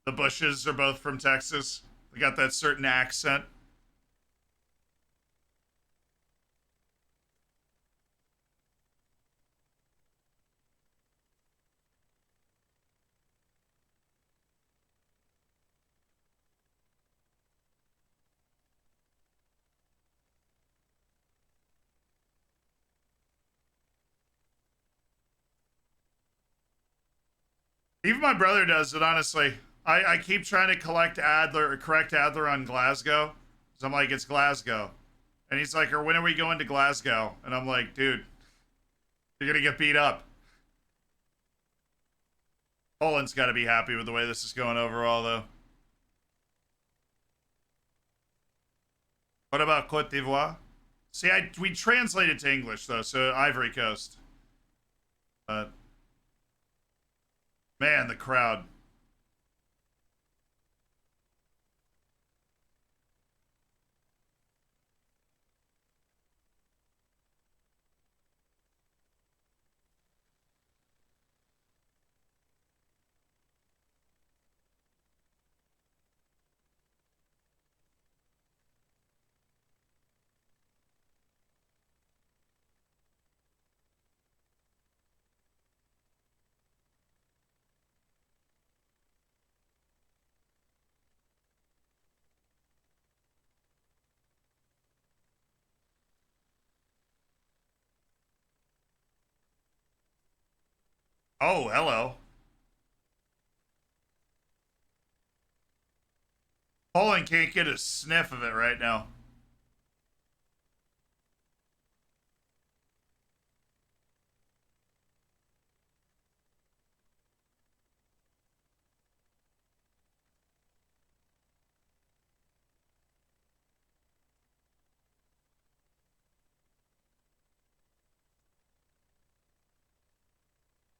The Bushes are both from Texas. They got that certain accent. Even my brother does it, honestly. I keep trying to correct Adler on Glasgow. So I'm like, it's Glasgow. And he's like, or when are we going to Glasgow? And I'm like, dude, you're going to get beat up. Poland's got to be happy with the way this is going overall, though. What about Cote d'Ivoire? See, we translated to English, though, so Ivory Coast. Man, the crowd. Oh, hello. Poland can't get a sniff of it right now.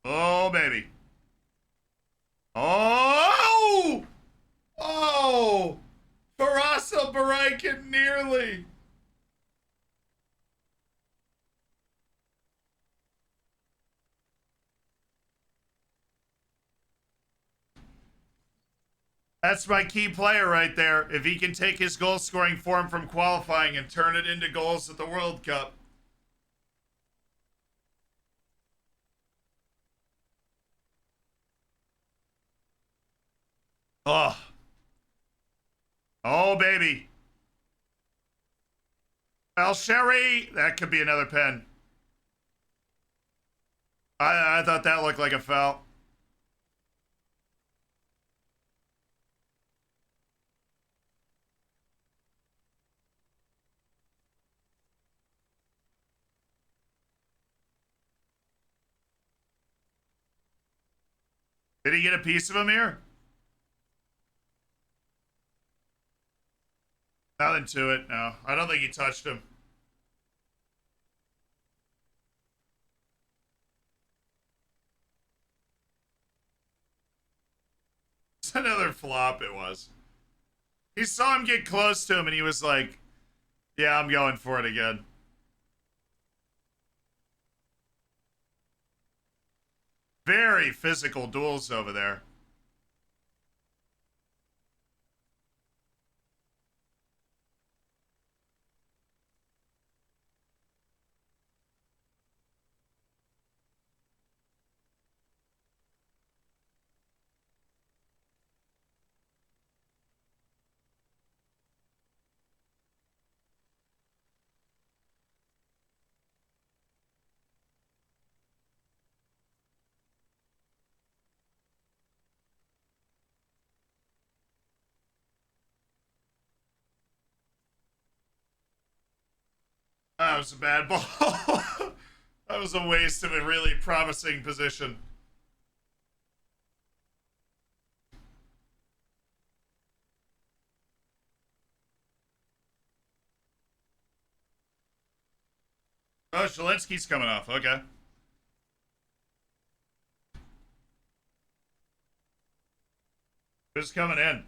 Oh, baby. Oh! Oh! Farasa Baraikin nearly. That's my key player right there. If he can take his goal scoring form from qualifying and turn it into goals at the World Cup. Oh. Oh, baby. El Sherry. That could be another pen. I thought that looked like a foul. Did he get a piece of him here? Nothing to it, no. I don't think he touched him. It's another flop, it was. He saw him get close to him and he was like, yeah, I'm going for it again. Very physical duels over there. That was a bad ball. That was a waste of a really promising position. Oh, Shalinski's coming off. Okay. Who's coming in?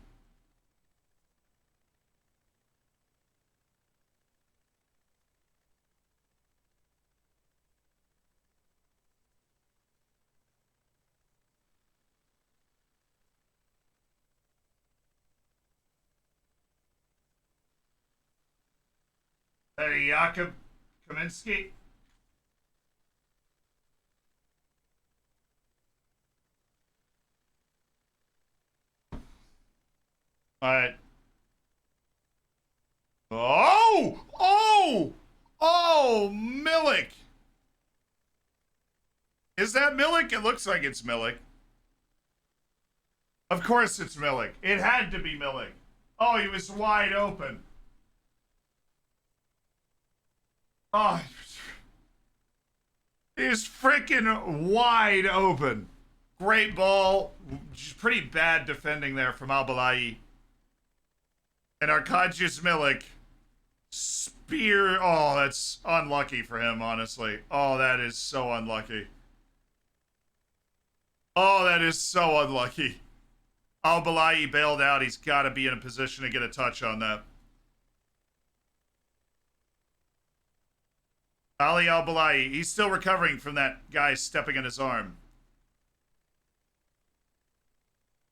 Hey, Jakub Kaminski. All right. Oh! Oh! Oh, Milik. Is that Milik? It looks like it's Milik. Of course it's Milik. It had to be Milik. Oh, he was wide open. Oh, he's freaking wide open. Great ball. Just pretty bad defending there from Al-Balai. And Arkadjius Milik. Spear. Oh, that's unlucky for him, honestly. Oh, that is so unlucky. Oh, that is so unlucky. Al-Balai bailed out. He's got to be in a position to get a touch on that. Ali Al-Balai, he's still recovering from that guy stepping on his arm.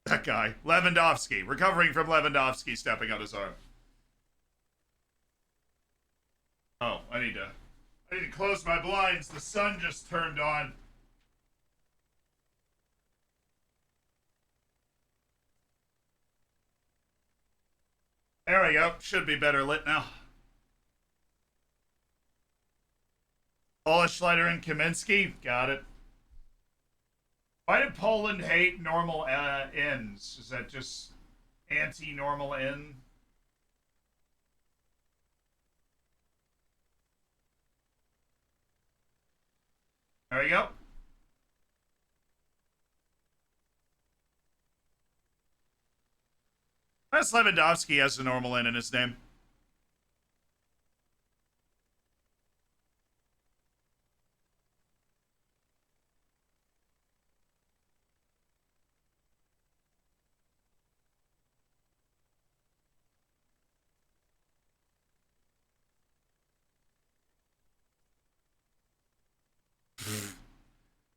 That guy, Lewandowski, recovering from Lewandowski stepping on his arm. Oh, I need to close my blinds. The sun just turned on. There we go. Should be better lit now. Polish Schleider and Kaminsky. Got it. Why did Poland hate normal ends? Is that just anti-normal in? There we go. Unless Lewandowski has a normal in his name.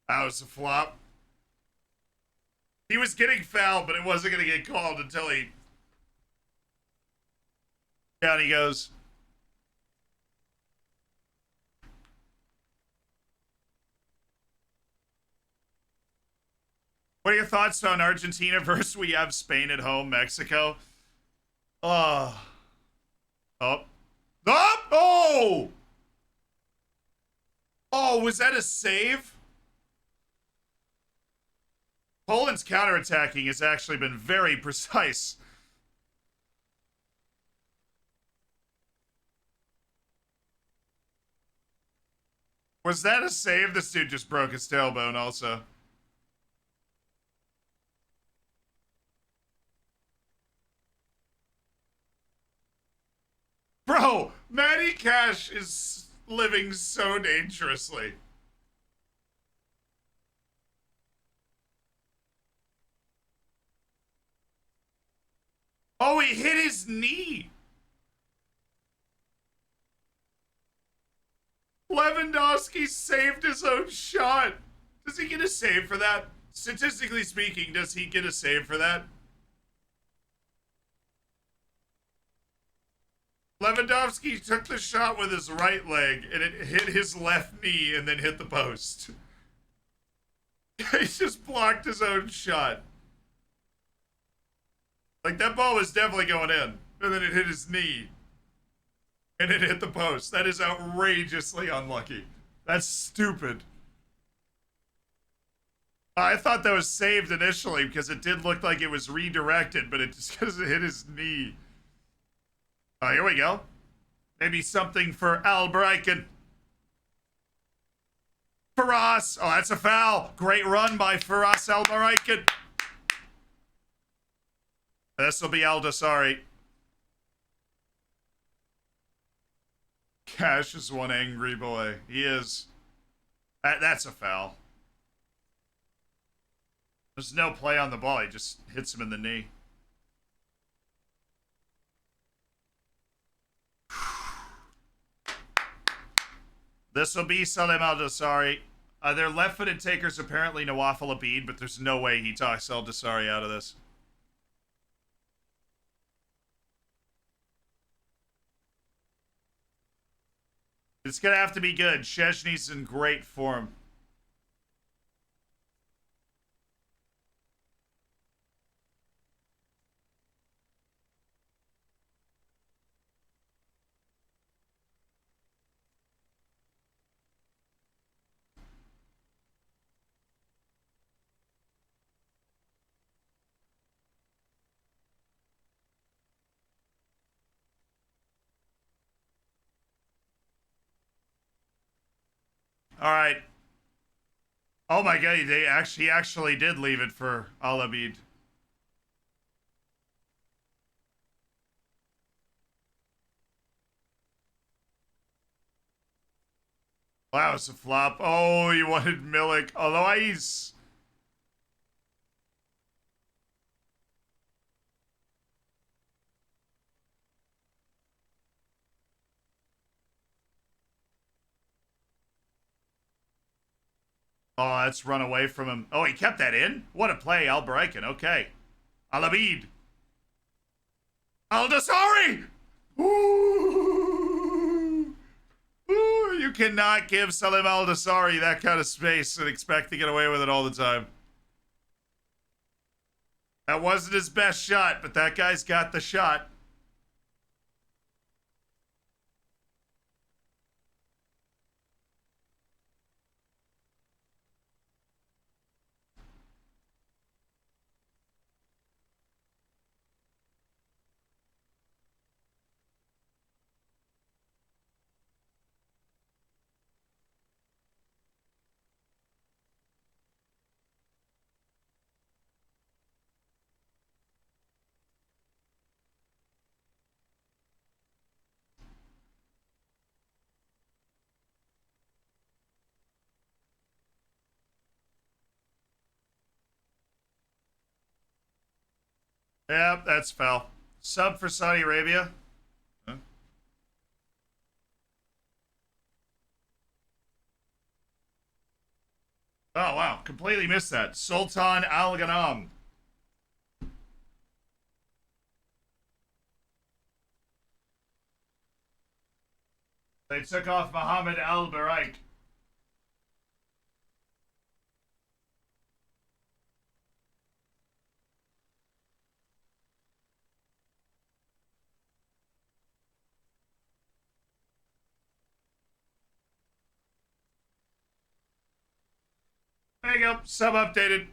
That was a flop. He was getting fouled, but it wasn't going to get called until he... Down he goes. What are your thoughts on Argentina versus we have Spain at home, Mexico? Oh. Oh. Oh! Oh! Oh, was that a save? Poland's counterattacking has actually been very precise. Was that a save? This dude just broke his tailbone also. Bro, Matty Cash is living so dangerously. Oh, he hit his knee. Lewandowski saved his own shot. Does he get a save for that? Statistically speaking, does he get a save for that? Lewandowski took the shot with his right leg and it hit his left knee and then hit the post. He just blocked his own shot. Like, that ball was definitely going in. And then it hit his knee. And it hit the post. That is outrageously unlucky. That's stupid. I thought that was saved initially because it did look like it was redirected, but it just because it hit his knee. Oh, here we go. Maybe something for Albrecht. Faraz. Oh, that's a foul. Great run by Faraz Albrecht. This will be Aldasari. Cash is one angry boy. He is. That's a foul. There's no play on the ball. He just hits him in the knee. This will be Salem Aldasari. Their left-footed takers apparently Nawaf Al-Abid, but there's no way he talks Aldasari out of this. It's going to have to be good. Szczesny's in great form. All right. Oh my god, he actually did leave it for Al-Abid. Wow, it's a flop. Oh, you wanted Milik. Although he's... Oh, that's run away from him. Oh, he kept that in? What a play, Albrecht. Okay. Al-Abid. Aldasari! Ooh. Ooh, you cannot give Salim Aldasari that kind of space and expect to get away with it all the time. That wasn't his best shot, but that guy's got the shot. Yep, that's foul. Sub for Saudi Arabia. Huh? Oh, wow. Completely missed that. Sultan Al Ghanam. They took off Muhammad Al Baraik. There you go. Sub updated.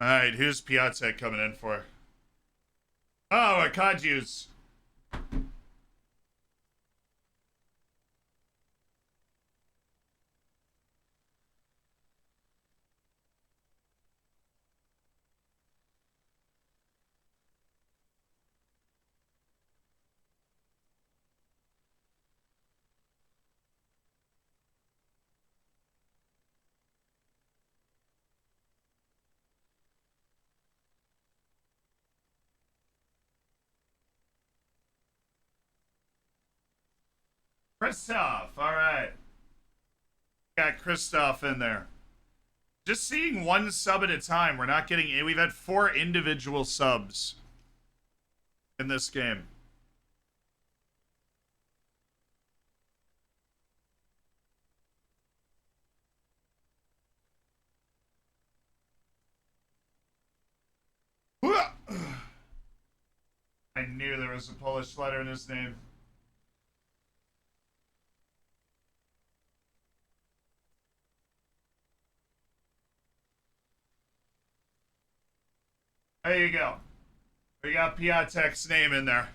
All right, who's Piatek coming in for? Oh, a Kaju's. Christoph. All right. Got Christoph in there. Just seeing one sub at a time. We're not getting. We've had 4 individual subs in this game. I knew there was a Polish letter in his name. There you go. We got Piatek's name in there.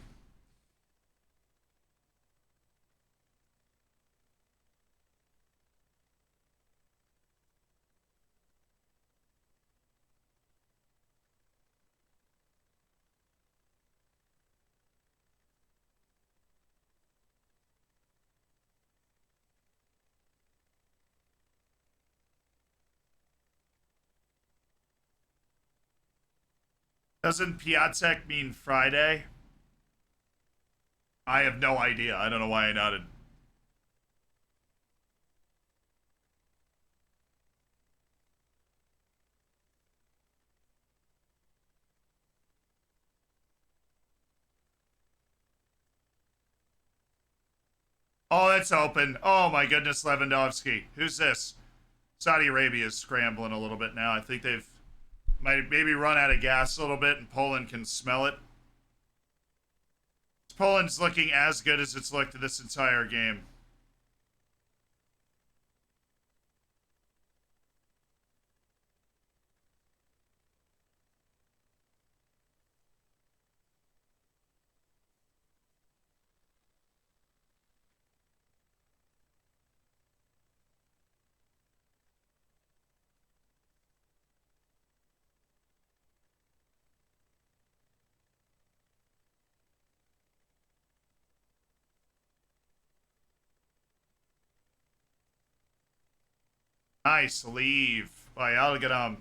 Doesn't Piatek mean Friday? I have no idea. I don't know why I nodded. Oh, it's open. Oh my goodness, Lewandowski. Who's this? Saudi Arabia is scrambling a little bit now. I think they've might maybe run out of gas a little bit, and Poland can smell it. Poland's looking as good as it's looked this entire game. Nice leave by Algadam.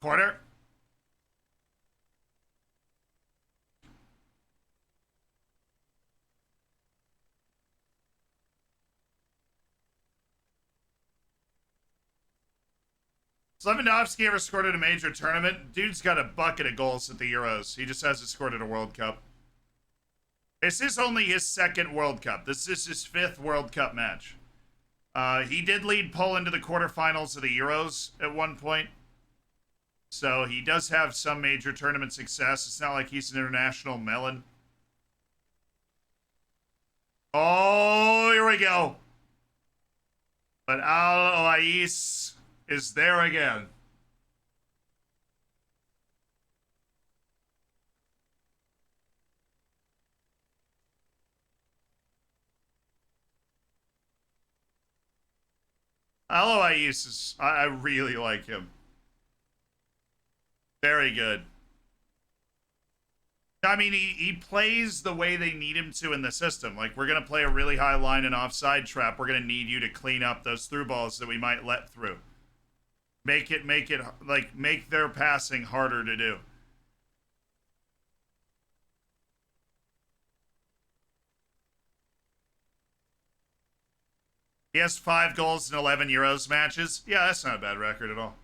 Quarter. Lewandowski ever scored at a major tournament? Dude's got a bucket of goals at the Euros. He just hasn't scored at a World Cup. This is only his 2nd World Cup. This is his 5th World Cup match. He did lead Poland to the quarterfinals of the Euros at one point. So he does have some major tournament success. It's not like he's an international melon. Oh, here we go. But Al Oais is there again. Alois is, I really like him. Very good. I mean, he plays the way they need him to in the system. Like, we're going to play a really high line and offside trap. We're going to need you to clean up those through balls that we might let through. make their passing harder to do. He has 5 goals in 11 Euros matches. Yeah, that's not a bad record at all.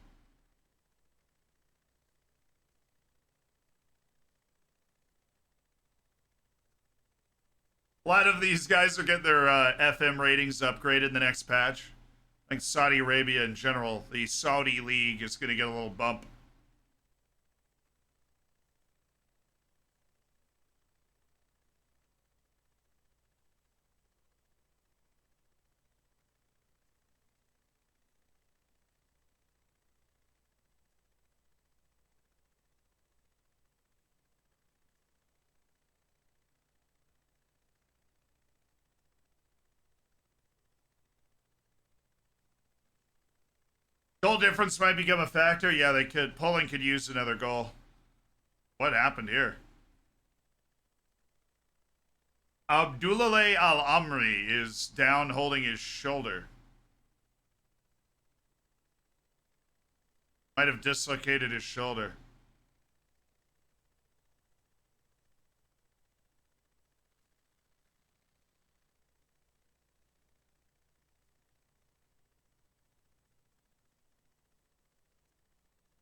A lot of these guys will get their FM ratings upgraded in the next patch. I think Saudi Arabia in general, the Saudi League is going to get a little bump. Goal difference might become a factor. Yeah, they could. Poland could use another goal. What happened here? Abdullah Al Amri is down holding his shoulder. Might have dislocated his shoulder.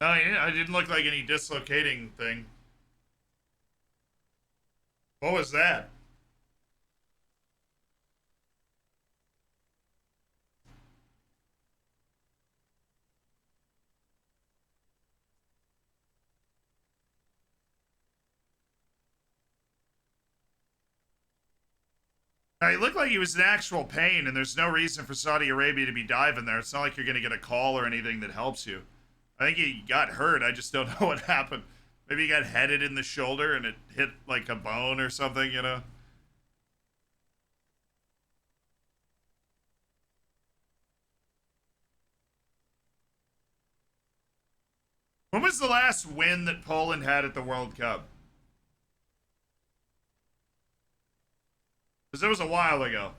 No, I didn't look like any dislocating thing. What was that? It looked like he was in actual pain, and there's no reason for Saudi Arabia to be diving there. It's not like you're going to get a call or anything that helps you. I think he got hurt. I just don't know what happened. Maybe he got headed in the shoulder and it hit like a bone or something, you know? When was the last win that Poland had at the World Cup? Because it was a while ago.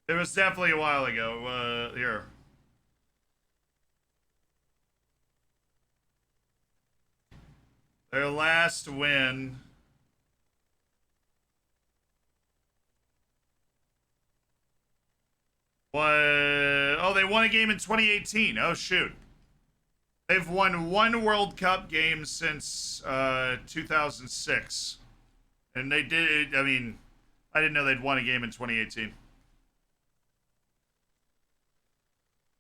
It was definitely a while ago. Here. Their last win. What? Oh, they won a game in 2018. Oh, shoot. They've won one World Cup game since 2006. And they did, I mean, I didn't know they'd won a game in 2018.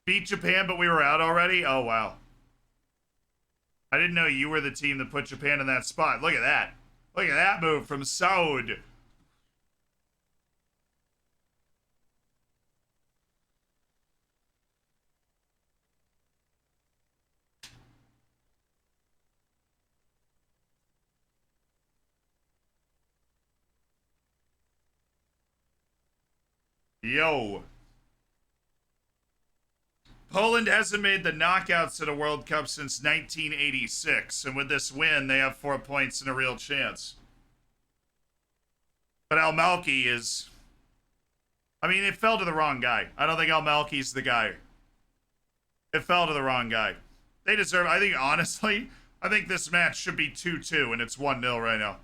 Beat Japan, but we were out already? Oh, wow. I didn't know you were the team that put Japan in that spot. Look at that. Look at that move from Saud. Yo. Poland hasn't made the knockouts at a World Cup since 1986, and with this win, they have 4 points and a real chance. But Al Malki is... I mean, it fell to the wrong guy. I don't think Al Malki's the guy. It fell to the wrong guy. They deserve... I think, honestly, I think this match should be 2-2, and it's 1-0 right now.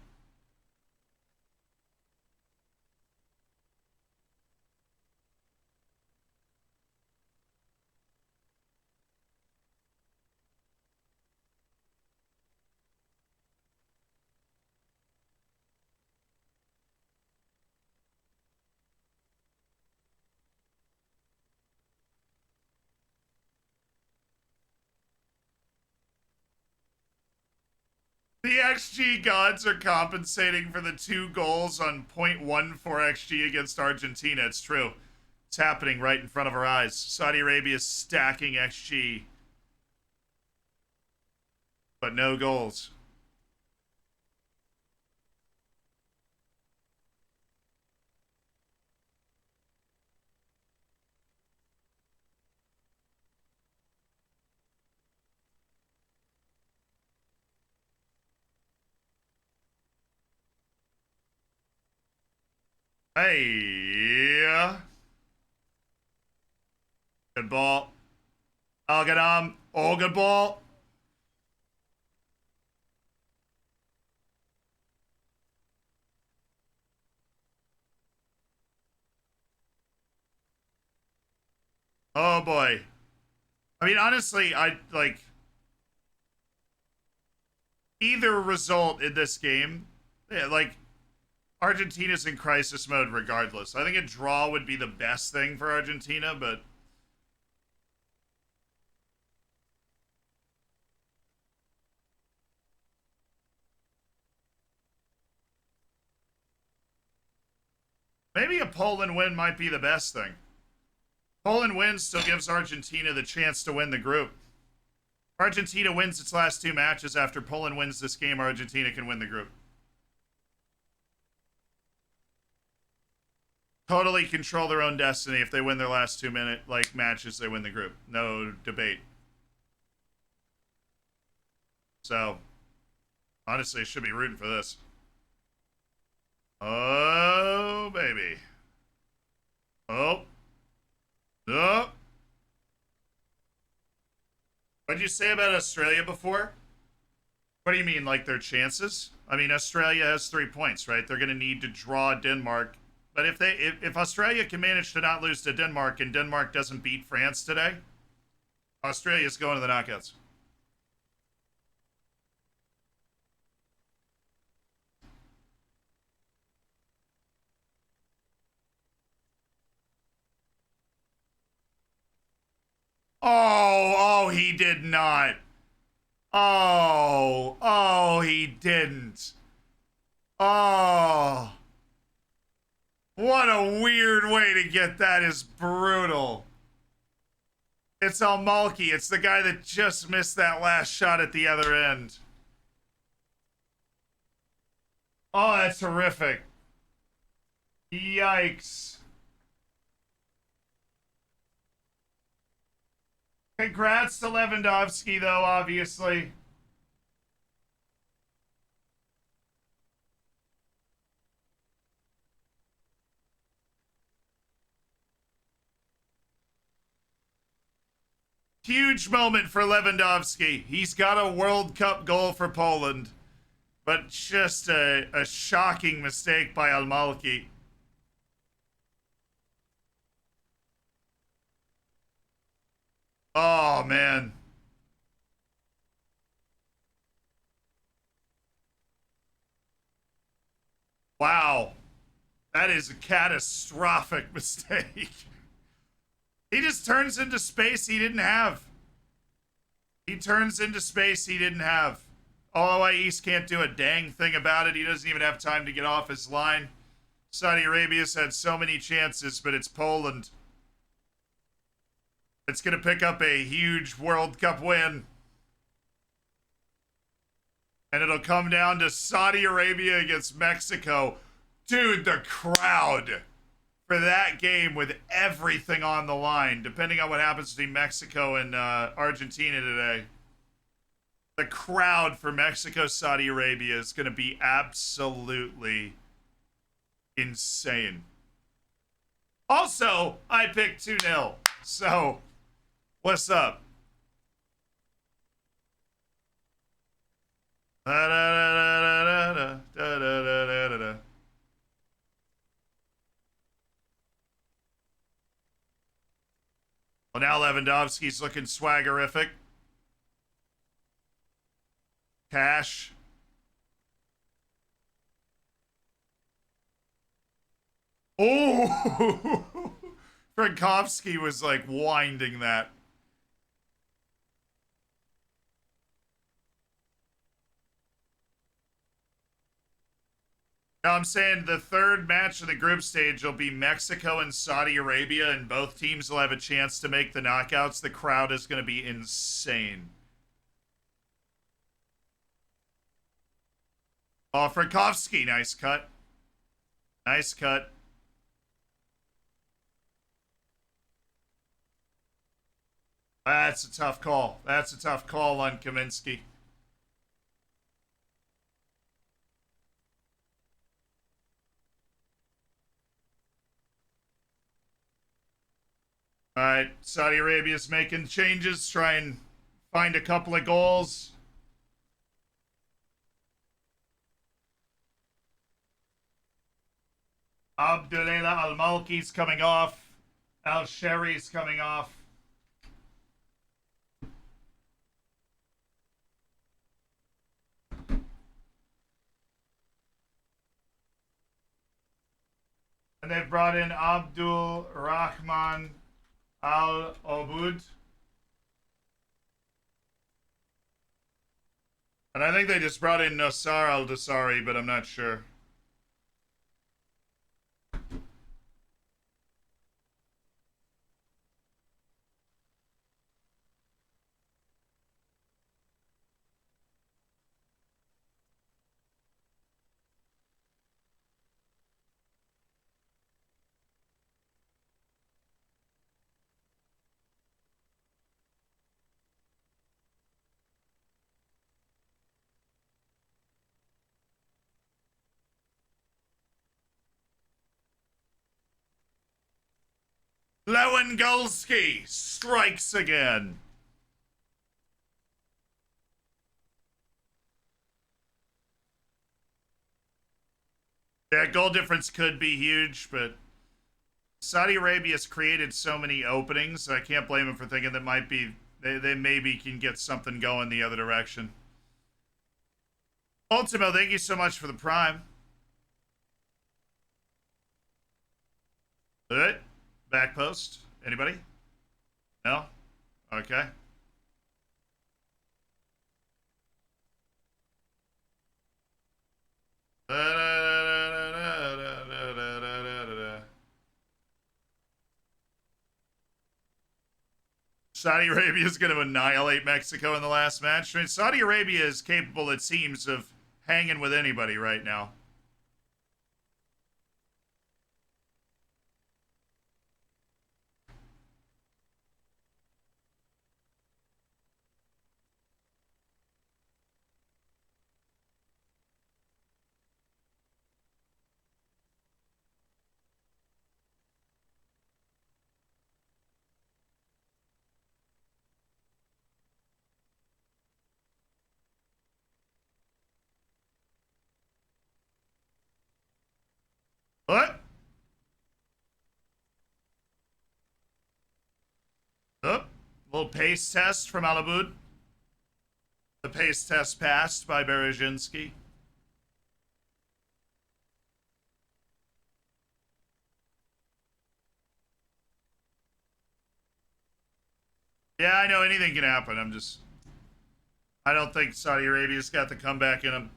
The XG gods are compensating for the 2 goals on .14 XG against Argentina. It's true. It's happening right in front of our eyes. Saudi Arabia is stacking XG. But no goals. Hey. Good ball. Oh, good Oh, good ball. Oh boy. I mean, honestly, I like either result in this game. Yeah, like Argentina's in crisis mode regardless. I think a draw would be the best thing for Argentina, but maybe a Poland win might be the best thing. Poland win still gives Argentina the chance to win the group. Argentina wins its last two matches. After Poland wins this game, Argentina can win the group. Totally control their own destiny. If they win their last 2 minute matches, they win the group. No debate. So, honestly, I should be rooting for this. Oh, baby. Oh. Oh. What'd you say about Australia before? What do you mean, like their chances? I mean, Australia has 3 points, right? They're going to need to draw Denmark. But if Australia can manage to not lose to Denmark and Denmark doesn't beat France today, Australia's going to the knockouts. Oh, he did not. Oh, he didn't. Oh. What a weird way to get that is brutal. It's Almalki. It's the guy that just missed that last shot at the other end. Oh, that's horrific. Yikes. Congrats to Lewandowski, though, obviously. Huge moment for Lewandowski. He's got a World Cup goal for Poland, but just a shocking mistake by Almalki. Oh, man. Wow. That is a catastrophic mistake. He just turns into space he didn't have. He turns into space he didn't have. OIS can't do a dang thing about it. He doesn't even have time to get off his line. Saudi Arabia's had so many chances, but it's Poland. It's going to pick up a huge World Cup win. And it'll come down to Saudi Arabia against Mexico. Dude, the crowd for that game with everything on the line, depending on what happens between Mexico and Argentina today. The crowd for Mexico, Saudi Arabia is going to be absolutely insane. Also, I picked 2-0. So, what's up? Well, now Lewandowski's looking swaggerific. Cash. Oh! Frankowski was like winding that. Now I'm saying the third match of the group stage will be Mexico and Saudi Arabia, and both teams will have a chance to make the knockouts. The crowd is going to be insane. Oh, Frankowski, nice cut. Nice cut. That's a tough call. That's a tough call on Kaminsky. All right, Saudi Arabia's making changes, try and find a couple of goals. Abdullah Al-Malki's coming off. Al-Sheri's coming off. And they've brought in Abdul Rahman Al-Obud. And I think they just brought in Nassar Al-Dasari, but I'm not sure. Lewandowski strikes again. Yeah, goal difference could be huge, but Saudi Arabia's created so many openings, I can't blame them for thinking that might be they maybe can get something going the other direction. Ultimo, thank you so much for the prime. All right. Back post. Anybody? No? Okay. Saudi Arabia is going to annihilate Mexico in the last match. I mean, Saudi Arabia is capable, it seems, of hanging with anybody right now. What? Oh, little pace test from Alabud. The pace test passed by Berezhinsky. Yeah, I know anything can happen. I don't think Saudi Arabia's got the comeback in them.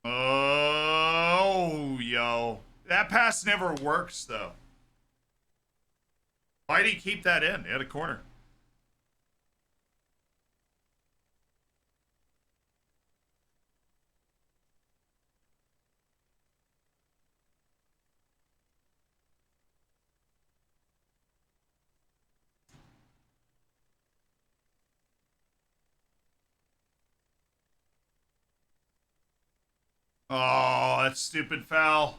Oh, yo. That pass never works, though. Why'd he keep that in? He had a corner. Oh, that stupid foul.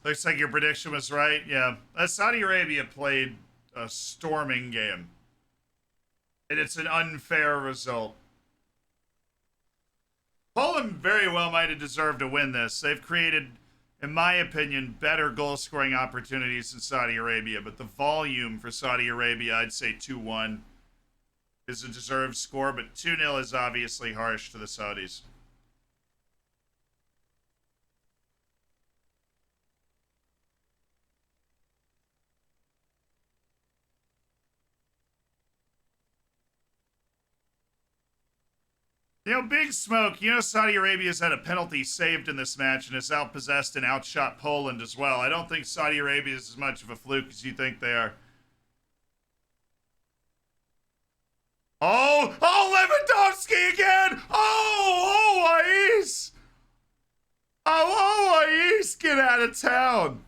Looks like your prediction was right. Yeah. Saudi Arabia played a storming game. And it's an unfair result. Poland very well might have deserved to win this. They've created, in my opinion, better goal-scoring opportunities than Saudi Arabia. But the volume for Saudi Arabia, I'd say 2-1 is a deserved score. But 2-0 is obviously harsh to the Saudis. You know, Big Smoke, you know Saudi Arabia's had a penalty saved in this match and has outpossessed and outshot Poland as well. I don't think Saudi Arabia is as much of a fluke as you think they are. Oh, Lewandowski again! Oh, Ais! Oh, Ais, get out of town!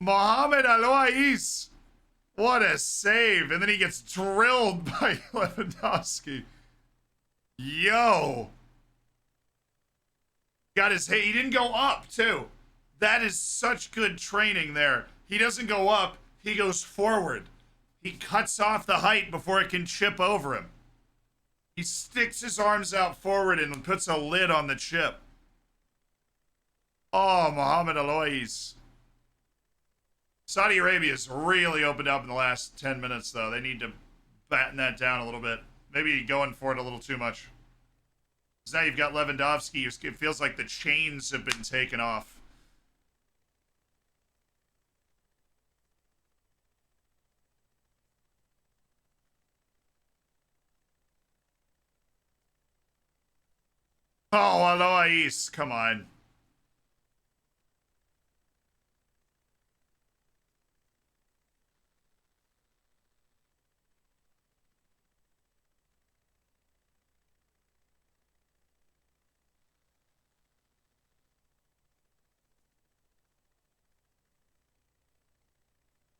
Mohamed Ais! What a save. And then he gets drilled by Lewandowski. Yo. Got his hit. He didn't go up, too. That is such good training there. He doesn't go up. He goes forward. He cuts off the height before it can chip over him. He sticks his arms out forward and puts a lid on the chip. Oh, Mohamed Alois. Saudi Arabia's really opened up in the last 10 minutes, though. They need to batten that down a little bit. Maybe going for it a little too much. Because now you've got Lewandowski. It feels like the chains have been taken off. Oh, Alois, come on.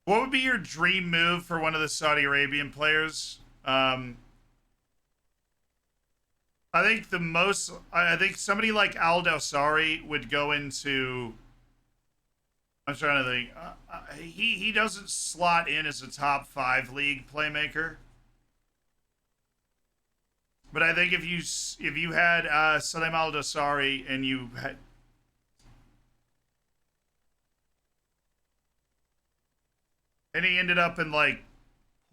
What would be your dream move for one of the Saudi Arabian players? I think somebody like Al Dawsari would go into. I'm trying to think. He doesn't slot in as a top 5 league playmaker. But I think if you had Salem Al Dawsari and you had. And he ended up in like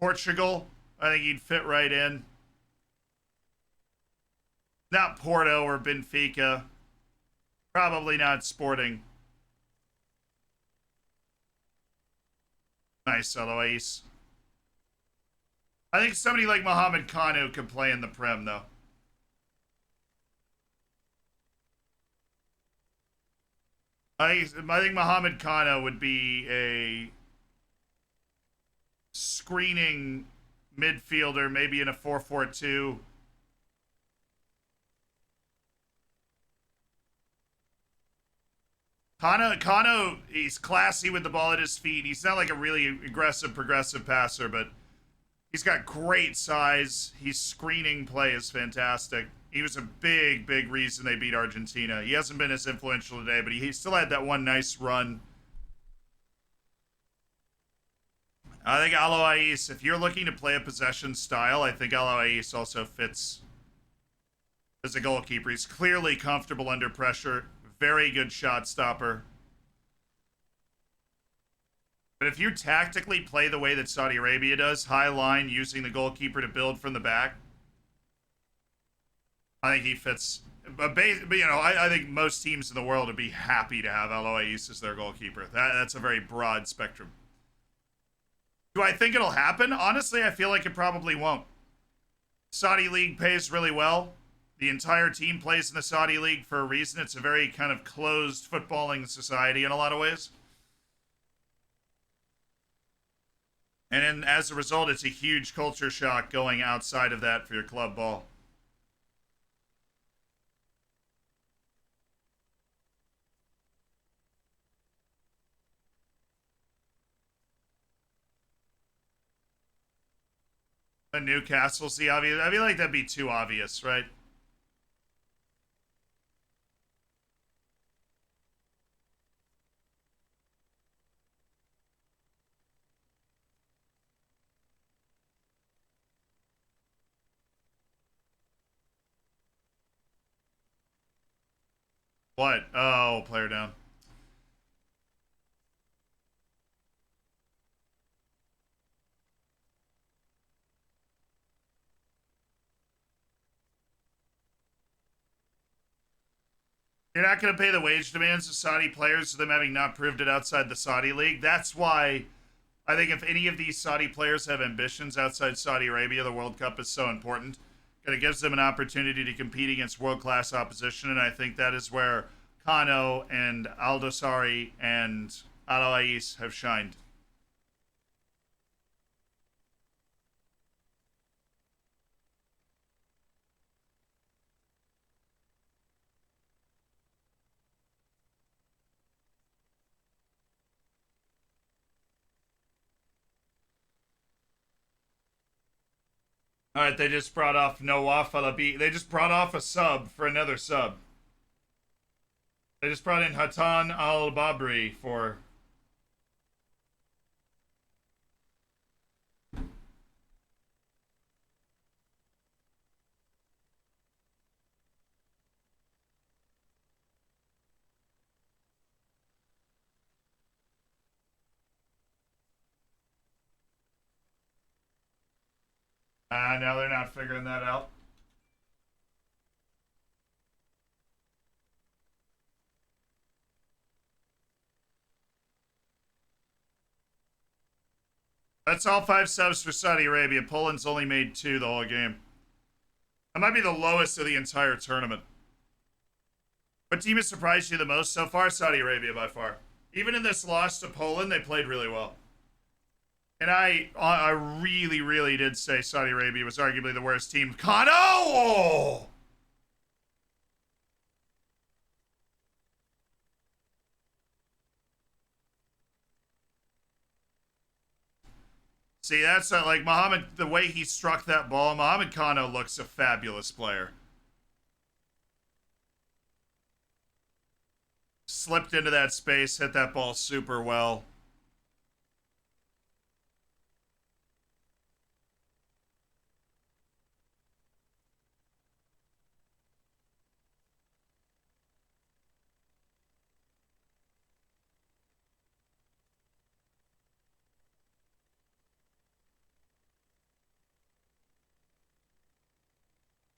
Portugal, I think he'd fit right in. Not Porto or Benfica. Probably not Sporting. Nice, Eloise. I think somebody like Mohamed Kanu could play in the Prem, though. I think Mohamed Kanu would be a screening midfielder, maybe in a 4-4-2. Kano, he's classy with the ball at his feet. He's not like a really aggressive, progressive passer, but he's got great size. His screening play is fantastic. He was a big, big reason they beat Argentina. He hasn't been as influential today, but he still had that one nice run. I think Alois, if you're looking to play a possession style, I think Alois also fits as a goalkeeper. He's clearly comfortable under pressure. Very good shot stopper. But if you tactically play the way that Saudi Arabia does, high line, using the goalkeeper to build from the back, I think he fits. But you know, I think most teams in the world would be happy to have Alois as their goalkeeper. That's a very broad spectrum. Do I think it'll happen? Honestly, I feel like it probably won't. Saudi League pays really well. The entire team plays in the Saudi League for a reason. It's a very kind of closed footballing society in a lot of ways. And as a result, it's a huge culture shock going outside of that for your club ball. A Newcastle's the obvious. I feel like that'd be too obvious, right? What? Oh, player down. You're not going to pay the wage demands of Saudi players for them having not proved it outside the Saudi league. That's why I think if any of these Saudi players have ambitions outside Saudi Arabia, the World Cup is so important. It gives them an opportunity to compete against world-class opposition, and I think that is where Kano and Aldosari and Alois have shined. All right, they just brought off Nawaf Alabi. They just brought off a sub for another sub. They just brought in Hatan Al-Babri for... now they're not figuring that out. That's all 5 subs for Saudi Arabia. Poland's only made 2 the whole game. That might be the lowest of the entire tournament. What team has surprised you the most so far? Saudi Arabia by far. Even in this loss to Poland, they played really well. And I really, really did say Saudi Arabia was arguably the worst team. Kano! Oh! See, that's like Mohammed, the way he struck that ball. Mohammed Kano looks a fabulous player. Slipped into that space, hit that ball super well.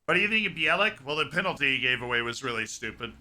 What do you think of Bielik? Well, the penalty he gave away was really stupid.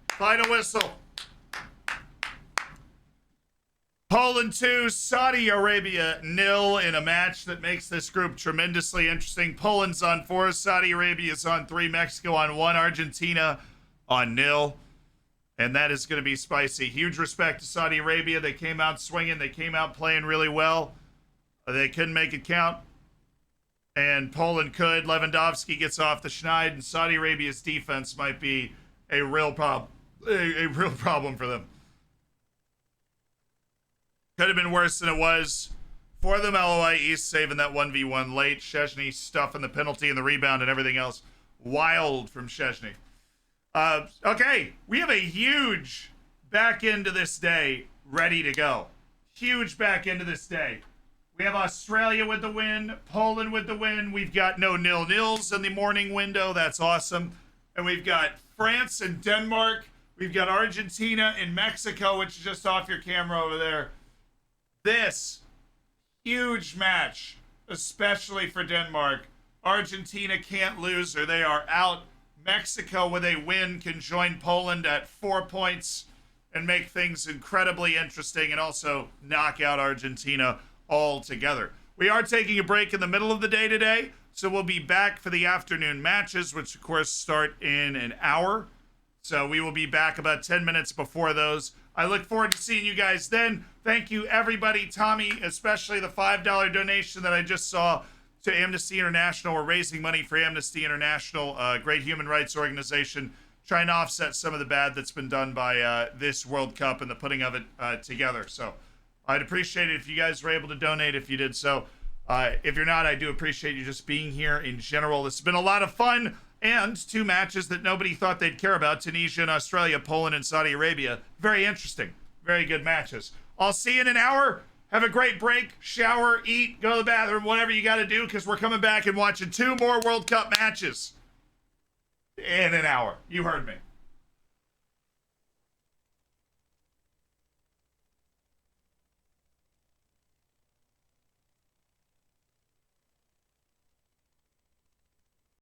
Final whistle. Poland 2, Saudi Arabia 0 in a match that makes this group tremendously interesting. Poland's on 4, Saudi Arabia's on 3, Mexico on 1, Argentina on 0. And that is going to be spicy. Huge respect to Saudi Arabia. They came out swinging. They came out playing really well. They couldn't make it count. And Poland could. Lewandowski gets off the schneid, and Saudi Arabia's defense might be a real problem. A real problem for them. Could have been worse than it was. For them, LOI East saving that 1v1 late. Szczesny stuffing the penalty and the rebound and everything else. Wild from Szczesny. Okay, we have a huge back end to this day ready to go. Huge back end to this day. We have Australia with the win, Poland with the win. We've got no nil-nils in the morning window. That's awesome. And we've got France and Denmark. We've got Argentina and Mexico, which is just off your camera over there. This huge match, especially for Denmark. Argentina can't lose or they are out. Mexico, with a win, can join Poland at 4 points and make things incredibly interesting and also knock out Argentina altogether. We are taking a break in the middle of the day today, so we'll be back for the afternoon matches, which of course start in an hour. So we will be back about 10 minutes before those. I look forward to seeing you guys then. Thank you, everybody. Tommy, especially the $5 donation that I just saw to Amnesty International. We're raising money for Amnesty International, a great human rights organization, trying to offset some of the bad that's been done by this World Cup and the putting of it together. So I'd appreciate it if you guys were able to donate if you did so. If you're not, I do appreciate you just being here in general. It's been a lot of fun. And 2 matches that nobody thought they'd care about, Tunisia and Australia, Poland and Saudi Arabia. Very interesting. Very good matches. I'll see you in an hour. Have a great break. Shower, eat, go to the bathroom, whatever you got to do, because we're coming back and watching 2 more World Cup matches in an hour. You heard me.